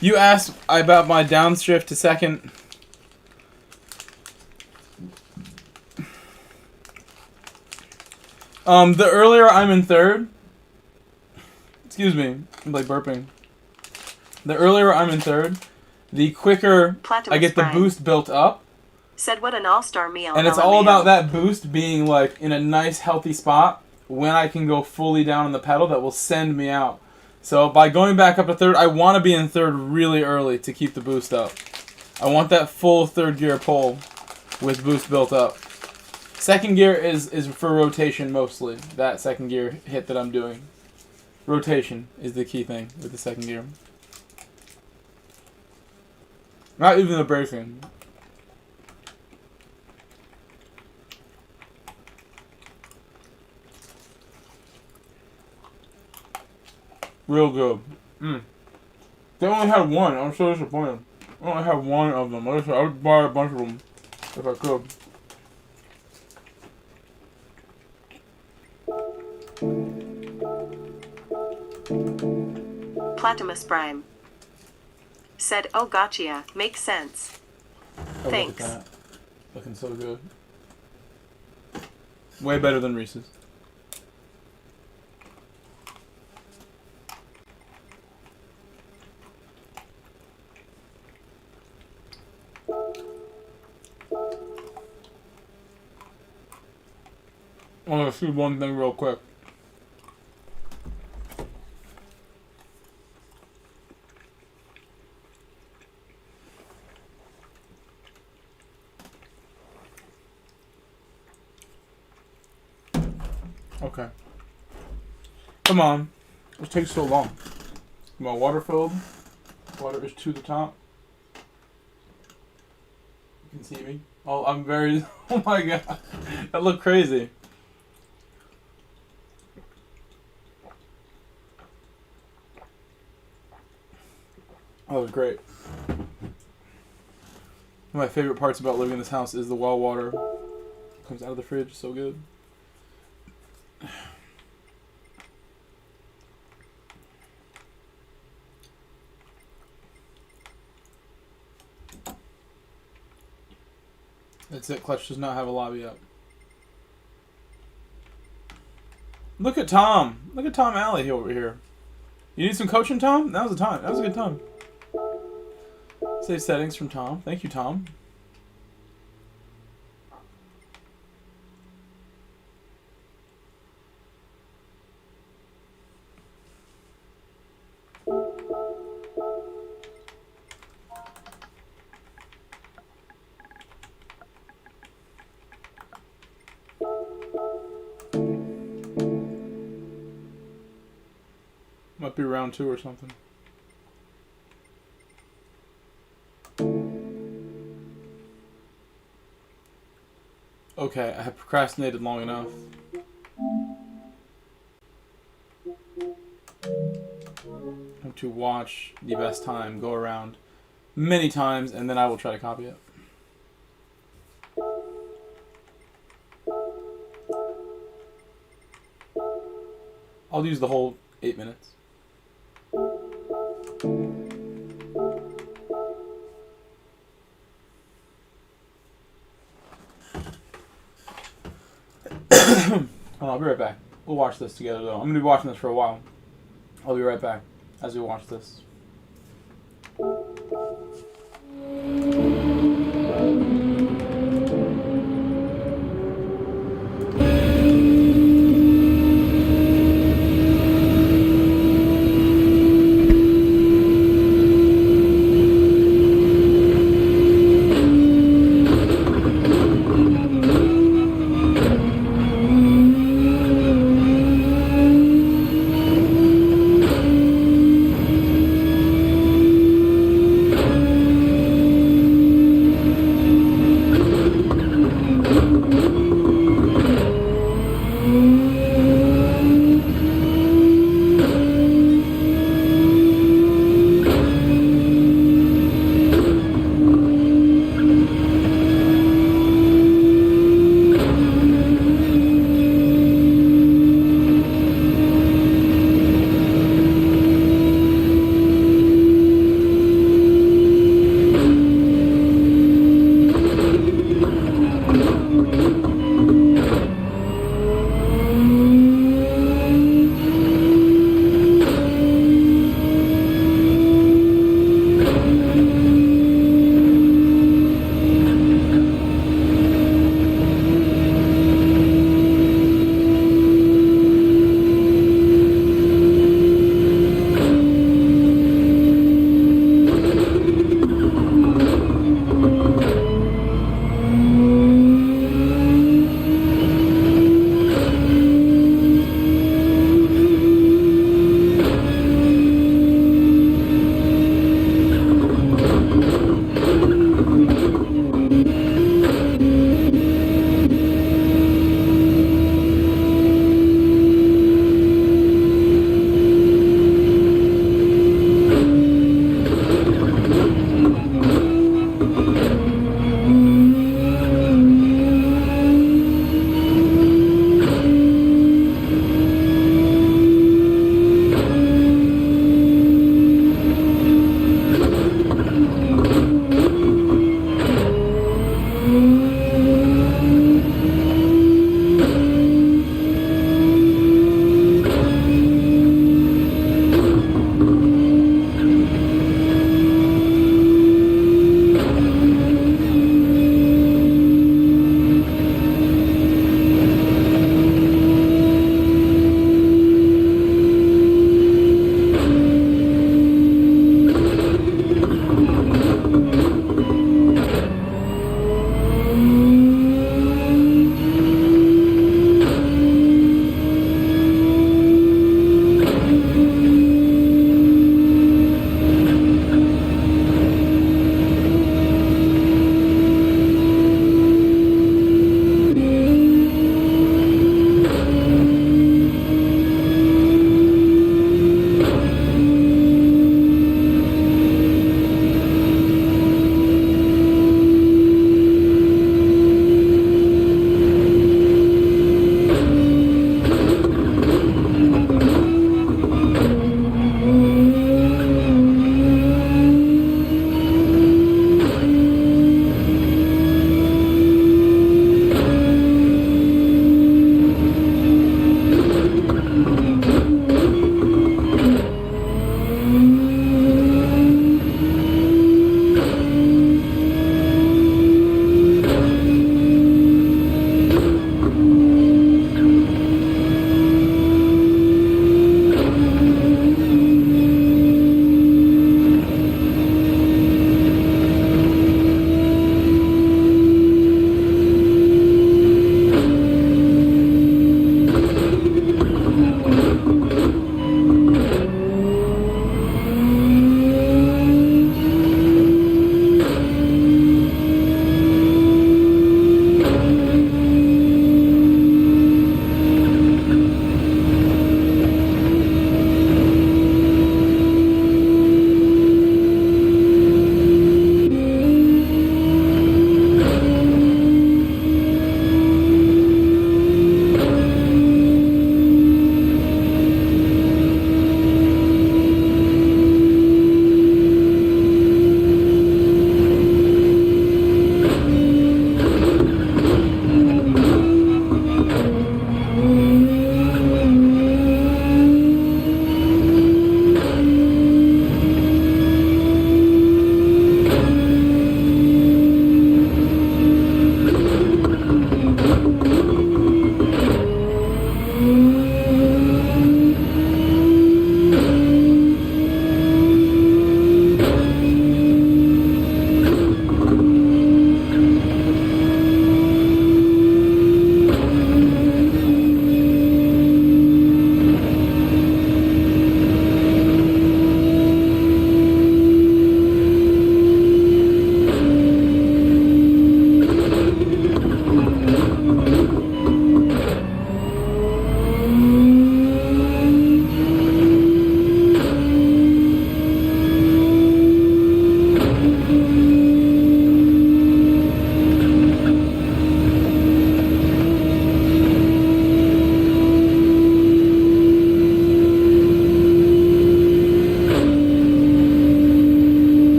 You asked about my downshift to second. The earlier I'm in third, excuse me, I'm like burping. The earlier I'm in third, the quicker Platimus I get the Prime. boost built up. Said what an all-star meal. And it's LMAO. all about that boost being like in a nice healthy spot when I can go fully down on the pedal that will send me out. So by going back up to third, I want to be in third really early to keep the boost up. I want that full third gear pull with boost built up. Second gear is for rotation mostly. That second gear hit that I'm doing. Rotation is the key thing with the second gear. Not even the braking. Real good. They only had one. I'm so disappointed. I only have one of them. I would buy a bunch of them if I could. Platimus Prime. Said, oh gotcha, makes sense. Oh, Thanks. look at that. Looking so good. Way better than Reese's. I want to see one thing real quick. Okay. Come on. It takes so long. My water filled. Water is to the top. You can see me. Oh, I'm very... Oh my god. That looked crazy. That was great. One of my favorite parts about living in this house is the well water. Comes out of the fridge. So good. That's it. Clutch does not have a lobby up. Look at Tom. Look at Tom Alley over here. You need some coaching, Tom? That was a time. That was a good time. Save settings from Tom. Thank you, Tom. Might be round 2 or something. Okay, I have procrastinated long enough. I have to watch the best time go around many times, and then I will try to copy it. I'll use the whole 8 minutes. I'll be right back. We'll watch this together, though. I'm going to be watching this for a while. I'll be right back as we watch this.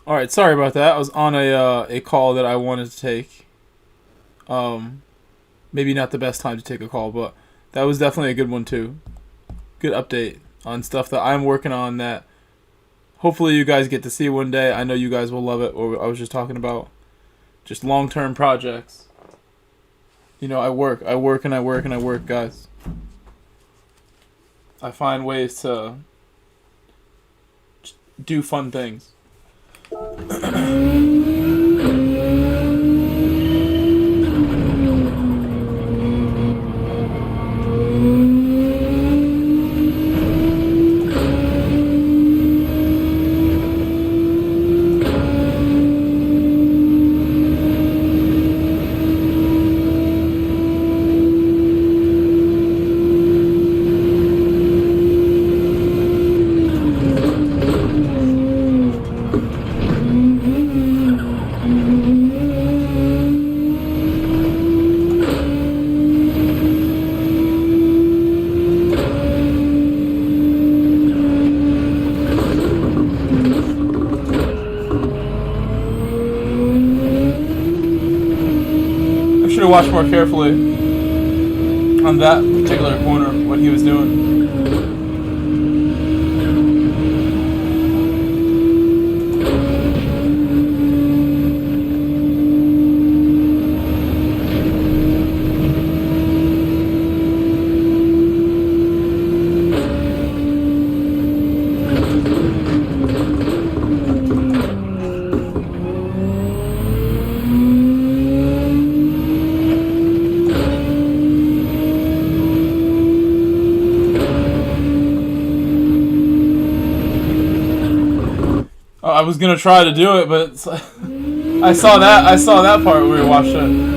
All right, sorry about that. I was on a call that I wanted to take. Maybe not the best time to take a call, but that was definitely a good one too. Good update on stuff that I'm working on that hopefully you guys get to see one day. I know you guys will love it. Or I was just talking about just long-term projects. You know, I work, guys. I find ways to do fun things. Watch more carefully on that particular corner what he was doing. I was gonna try to do it, but I saw that part when we watched it.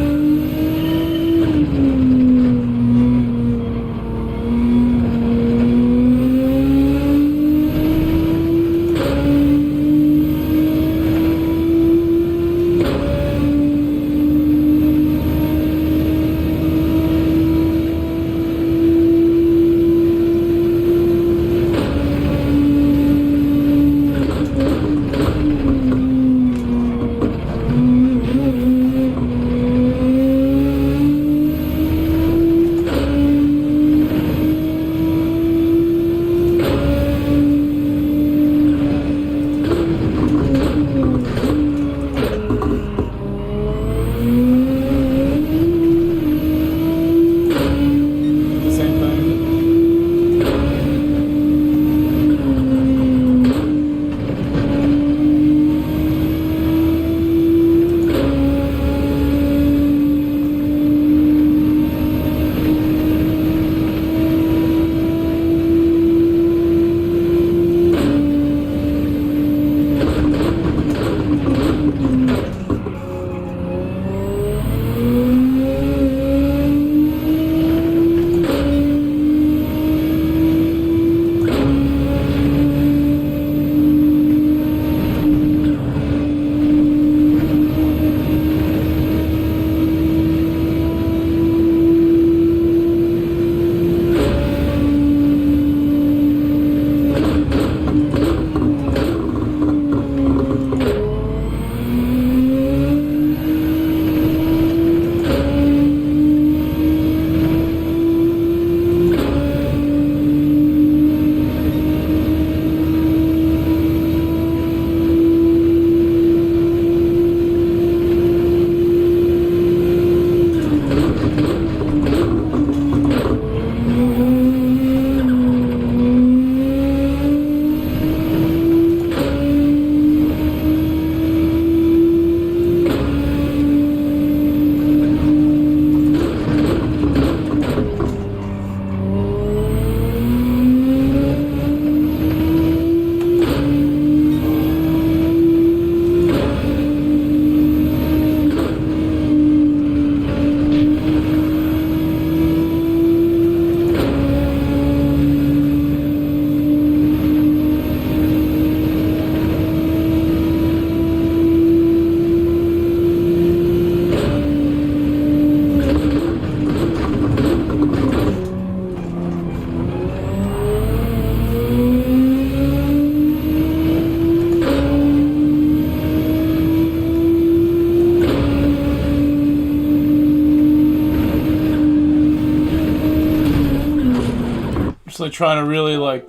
like trying to really like.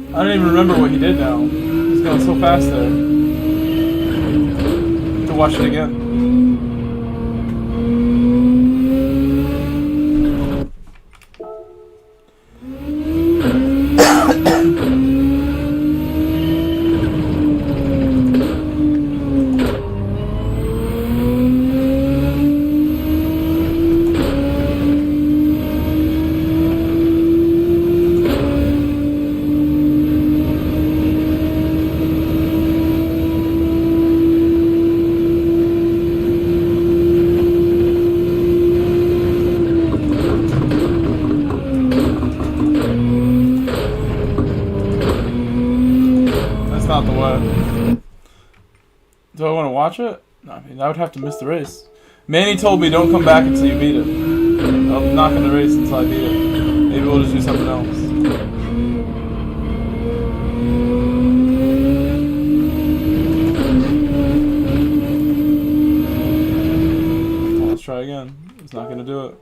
I don't even remember what he did now. He's going so fast there. To watch it again. Not the way. Do I want to watch it? No, I mean, I would have to miss the race. Manny told me don't come back until you beat it. I'm not going to race until I beat it. Maybe we'll just do something else. Well, let's try again. It's not going to do it.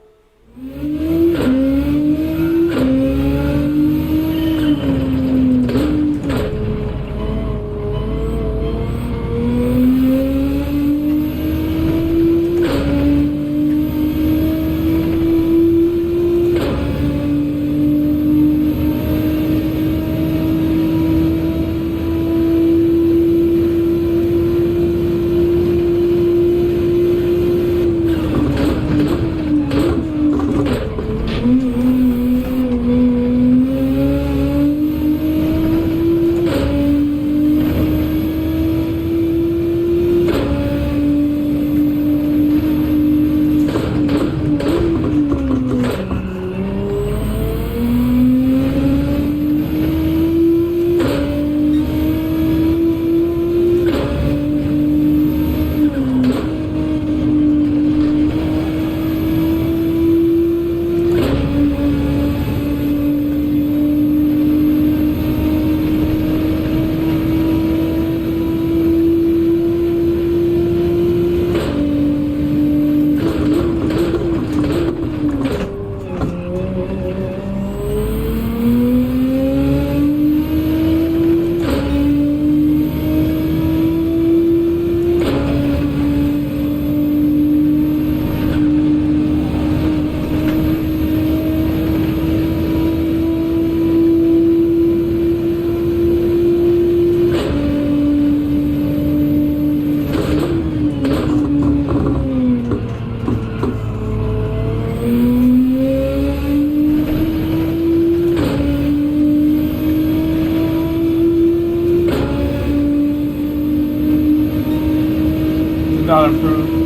Not improved.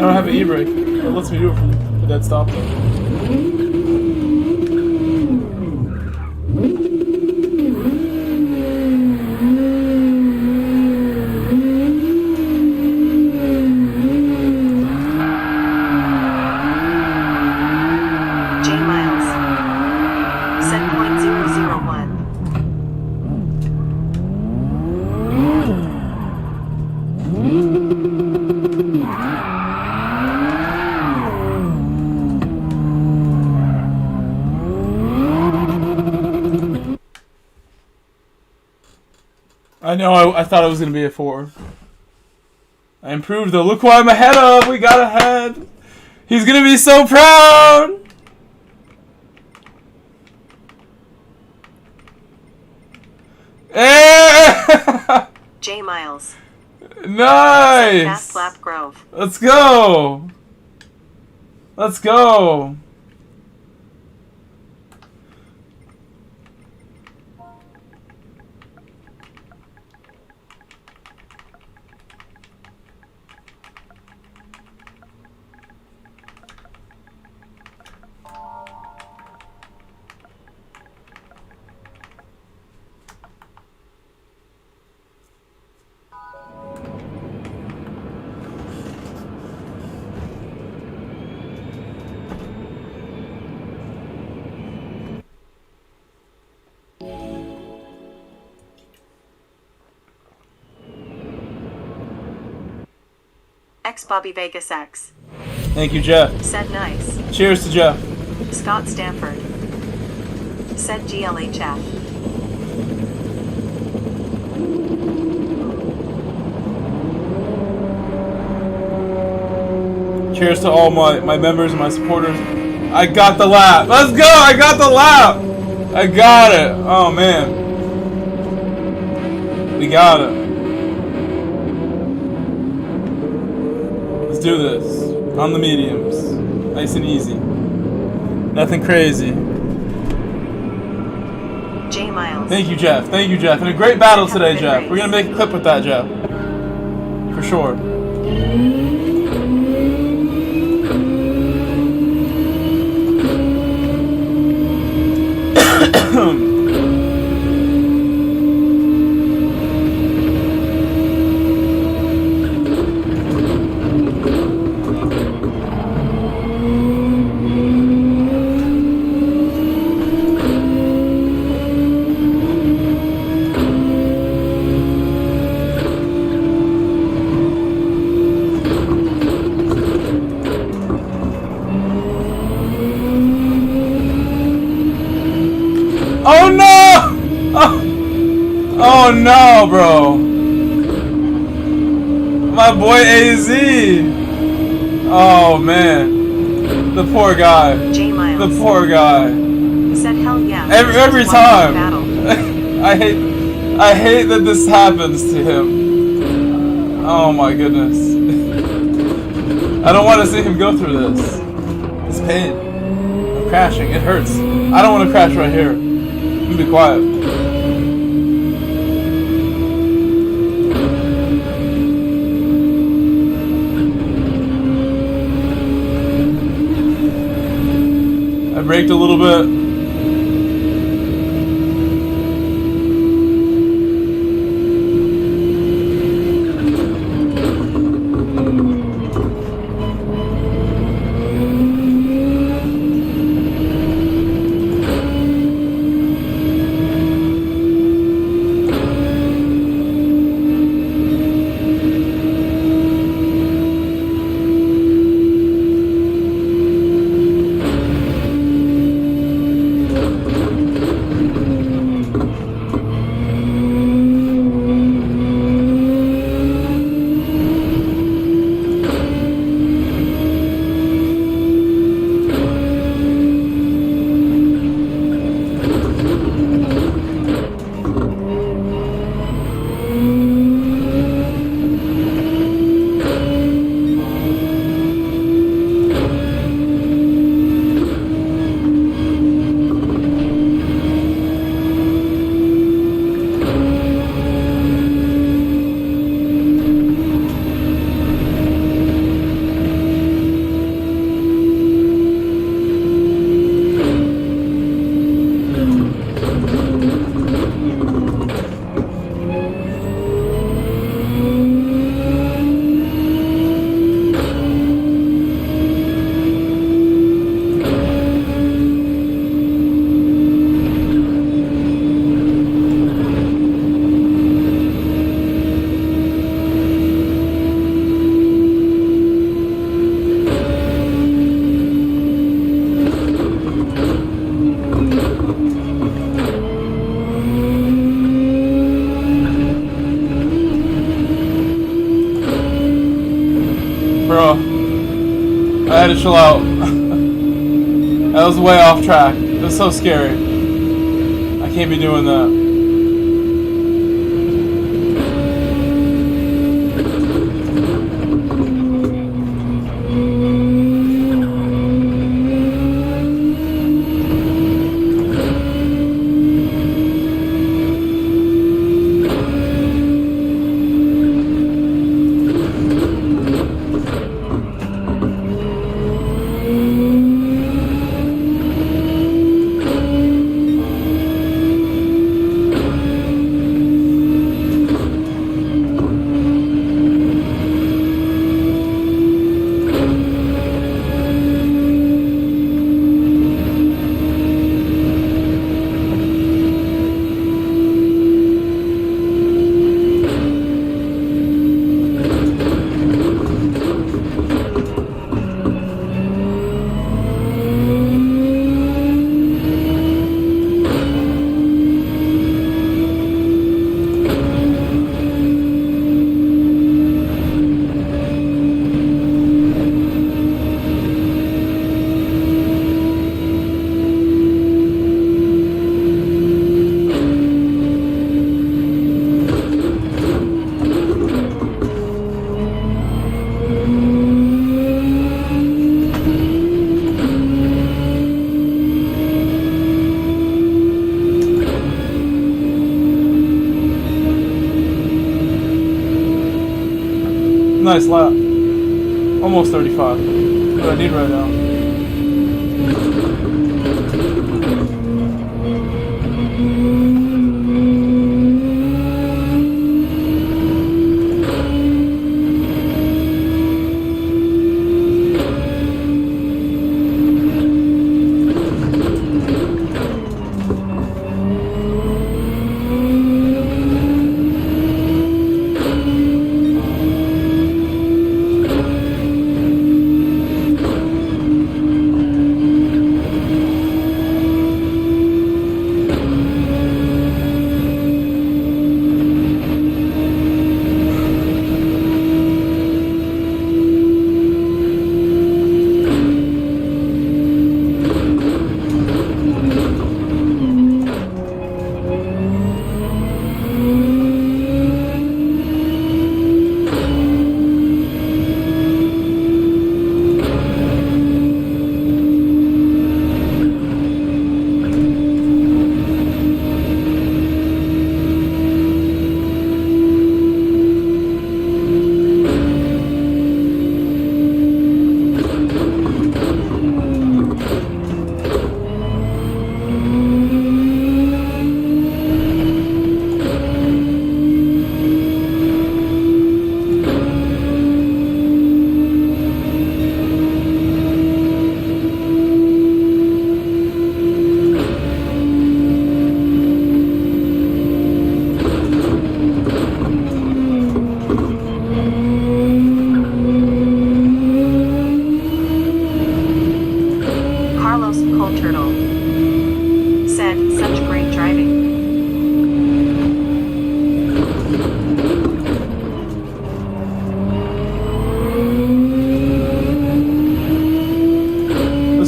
don't have an e-brake. It lets me do it from the dead stop though. J Miles said .001. I know, I thought it was going to be a 4. I improved though. Look who I'm ahead of. We got ahead. He's going to be so proud. J Miles Nice. Fast Lap Grove. Let's go. Let's go. X Bobby Vegas X Thank you, Jeff. said nice. Cheers to Jeff. Scott Stanford said GLHF. Cheers to all my members and my supporters. I got the lap. Let's go. I got the lap. I got it. Oh, man. We got it. Let's do this. On the mediums. Nice and easy. Nothing crazy. J Miles Thank you, Jeff. Thank you, Jeff. And a great battle today, Jeff. We're going to make a clip with that, Jeff. For sure. Oh no! Oh no, bro. My boy AZ. Oh man. The poor guy. J Miles The poor guy. said hell yeah. Every Just one more time. battle. I hate that this happens to him. Oh my goodness. I don't want to see him go through this. It's pain. I'm crashing. It hurts. I don't want to crash right here. I'm gonna be quiet. I braked a little bit. chill out. That was way off track. It was so scary. I can't be doing that. Nice lap. Almost 35. What I need right now.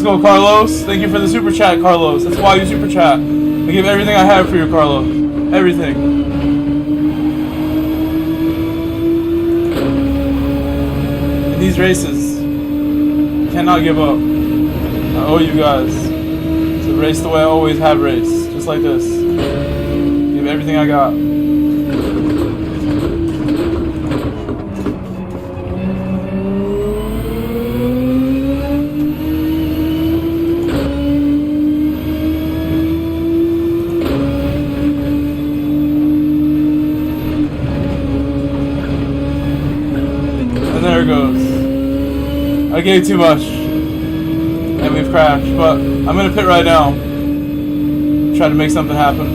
Go, Carlos. Thank you for the super chat, Carlos. That's why you super chat. I give everything I have for you, Carlos. Everything. In these races, cannot give up. I owe you guys to race the way I always have raced, just like this. Give everything I got. I gave too much, and we've crashed, but I'm gonna pit right now, try to make something happen.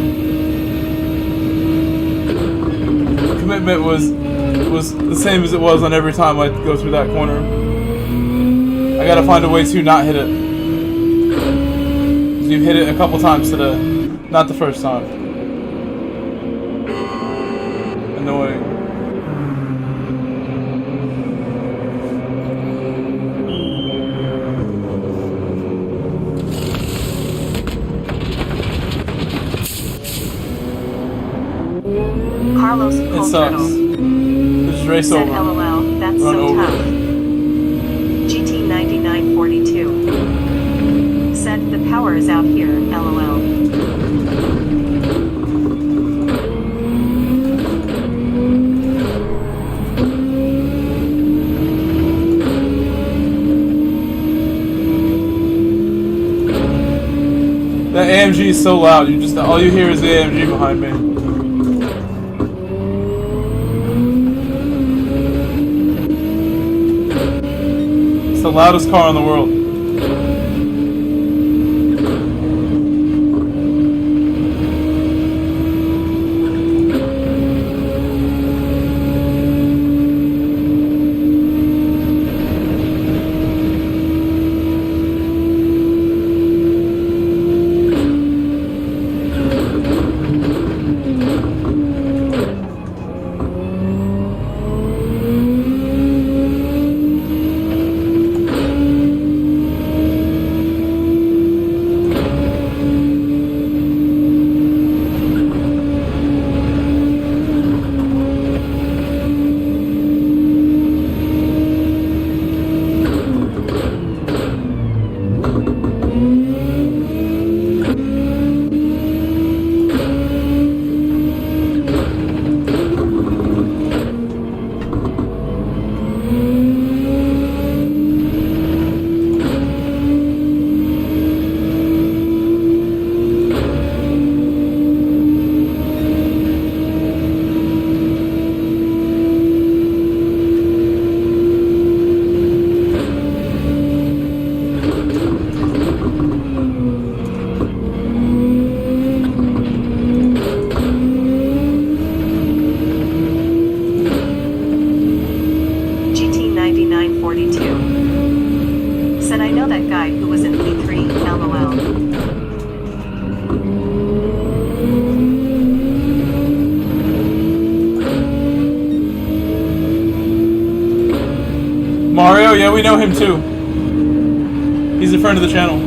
Commitment was the same as it was on every time I go through that corner. I gotta find a way to not hit it. You've hit it a couple times today, not the first time. Annoying. Carlos It Cold sucks. Turtle Just race said, over. LOL, that's Run so over. tough. GT9942 said, the power is out here, LOL. That AMG is so loud. You just all you hear is the AMG behind me. It's the loudest car in the world. GT9942 said, I know that guy who was in P3, LOL. Mario, yeah, we know him too. He's a friend of the channel.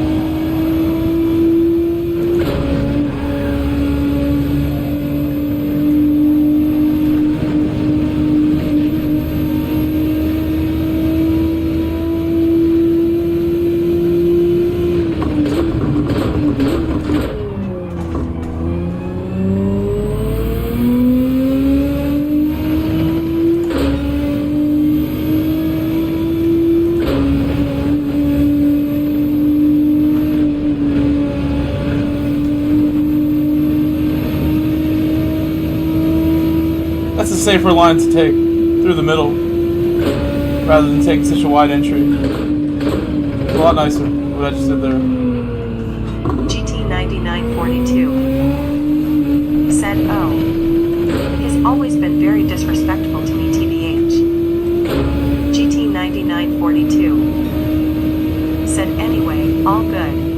That's a safer line to take, through the middle, rather than taking such a wide entry. A lot nicer, what I just did there. GT9942 said, oh. He's always been very disrespectful to me, TBH. GT9942 said, anyway, all good.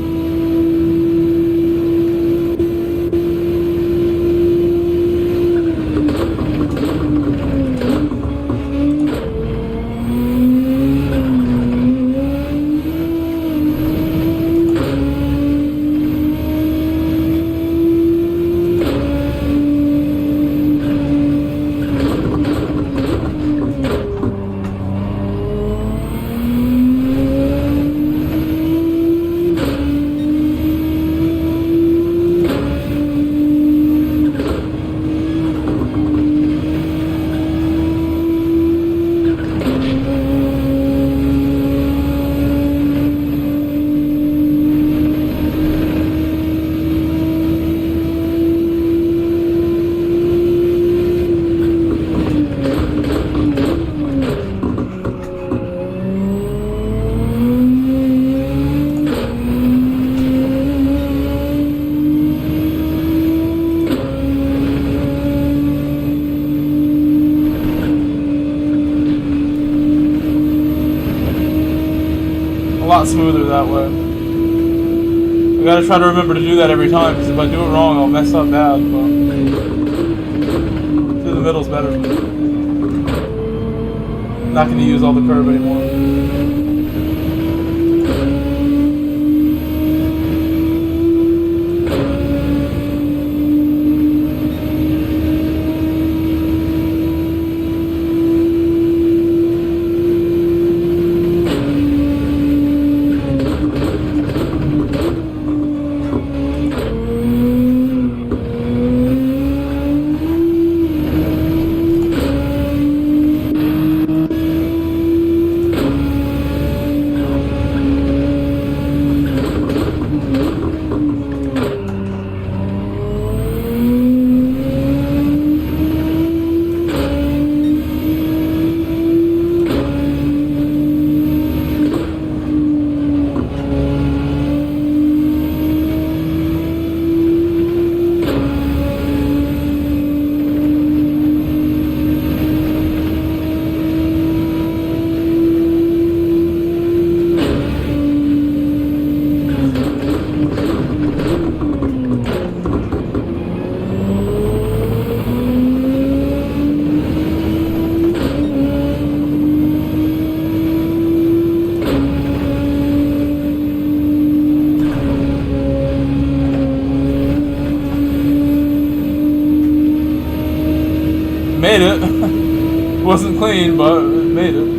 A lot smoother that way. I gotta try to remember to do that every time, because if I do it wrong, I'll mess up bad. But through the middle's better. I'm not gonna use all the curve anymore. Made it. Wasn't clean, but it made it.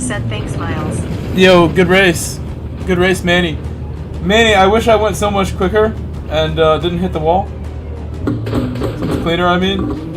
said thanks, Miles. Yo, good race. Good race, Manny. Manny, I wish I went so much quicker and didn't hit the wall. So much cleaner, I mean.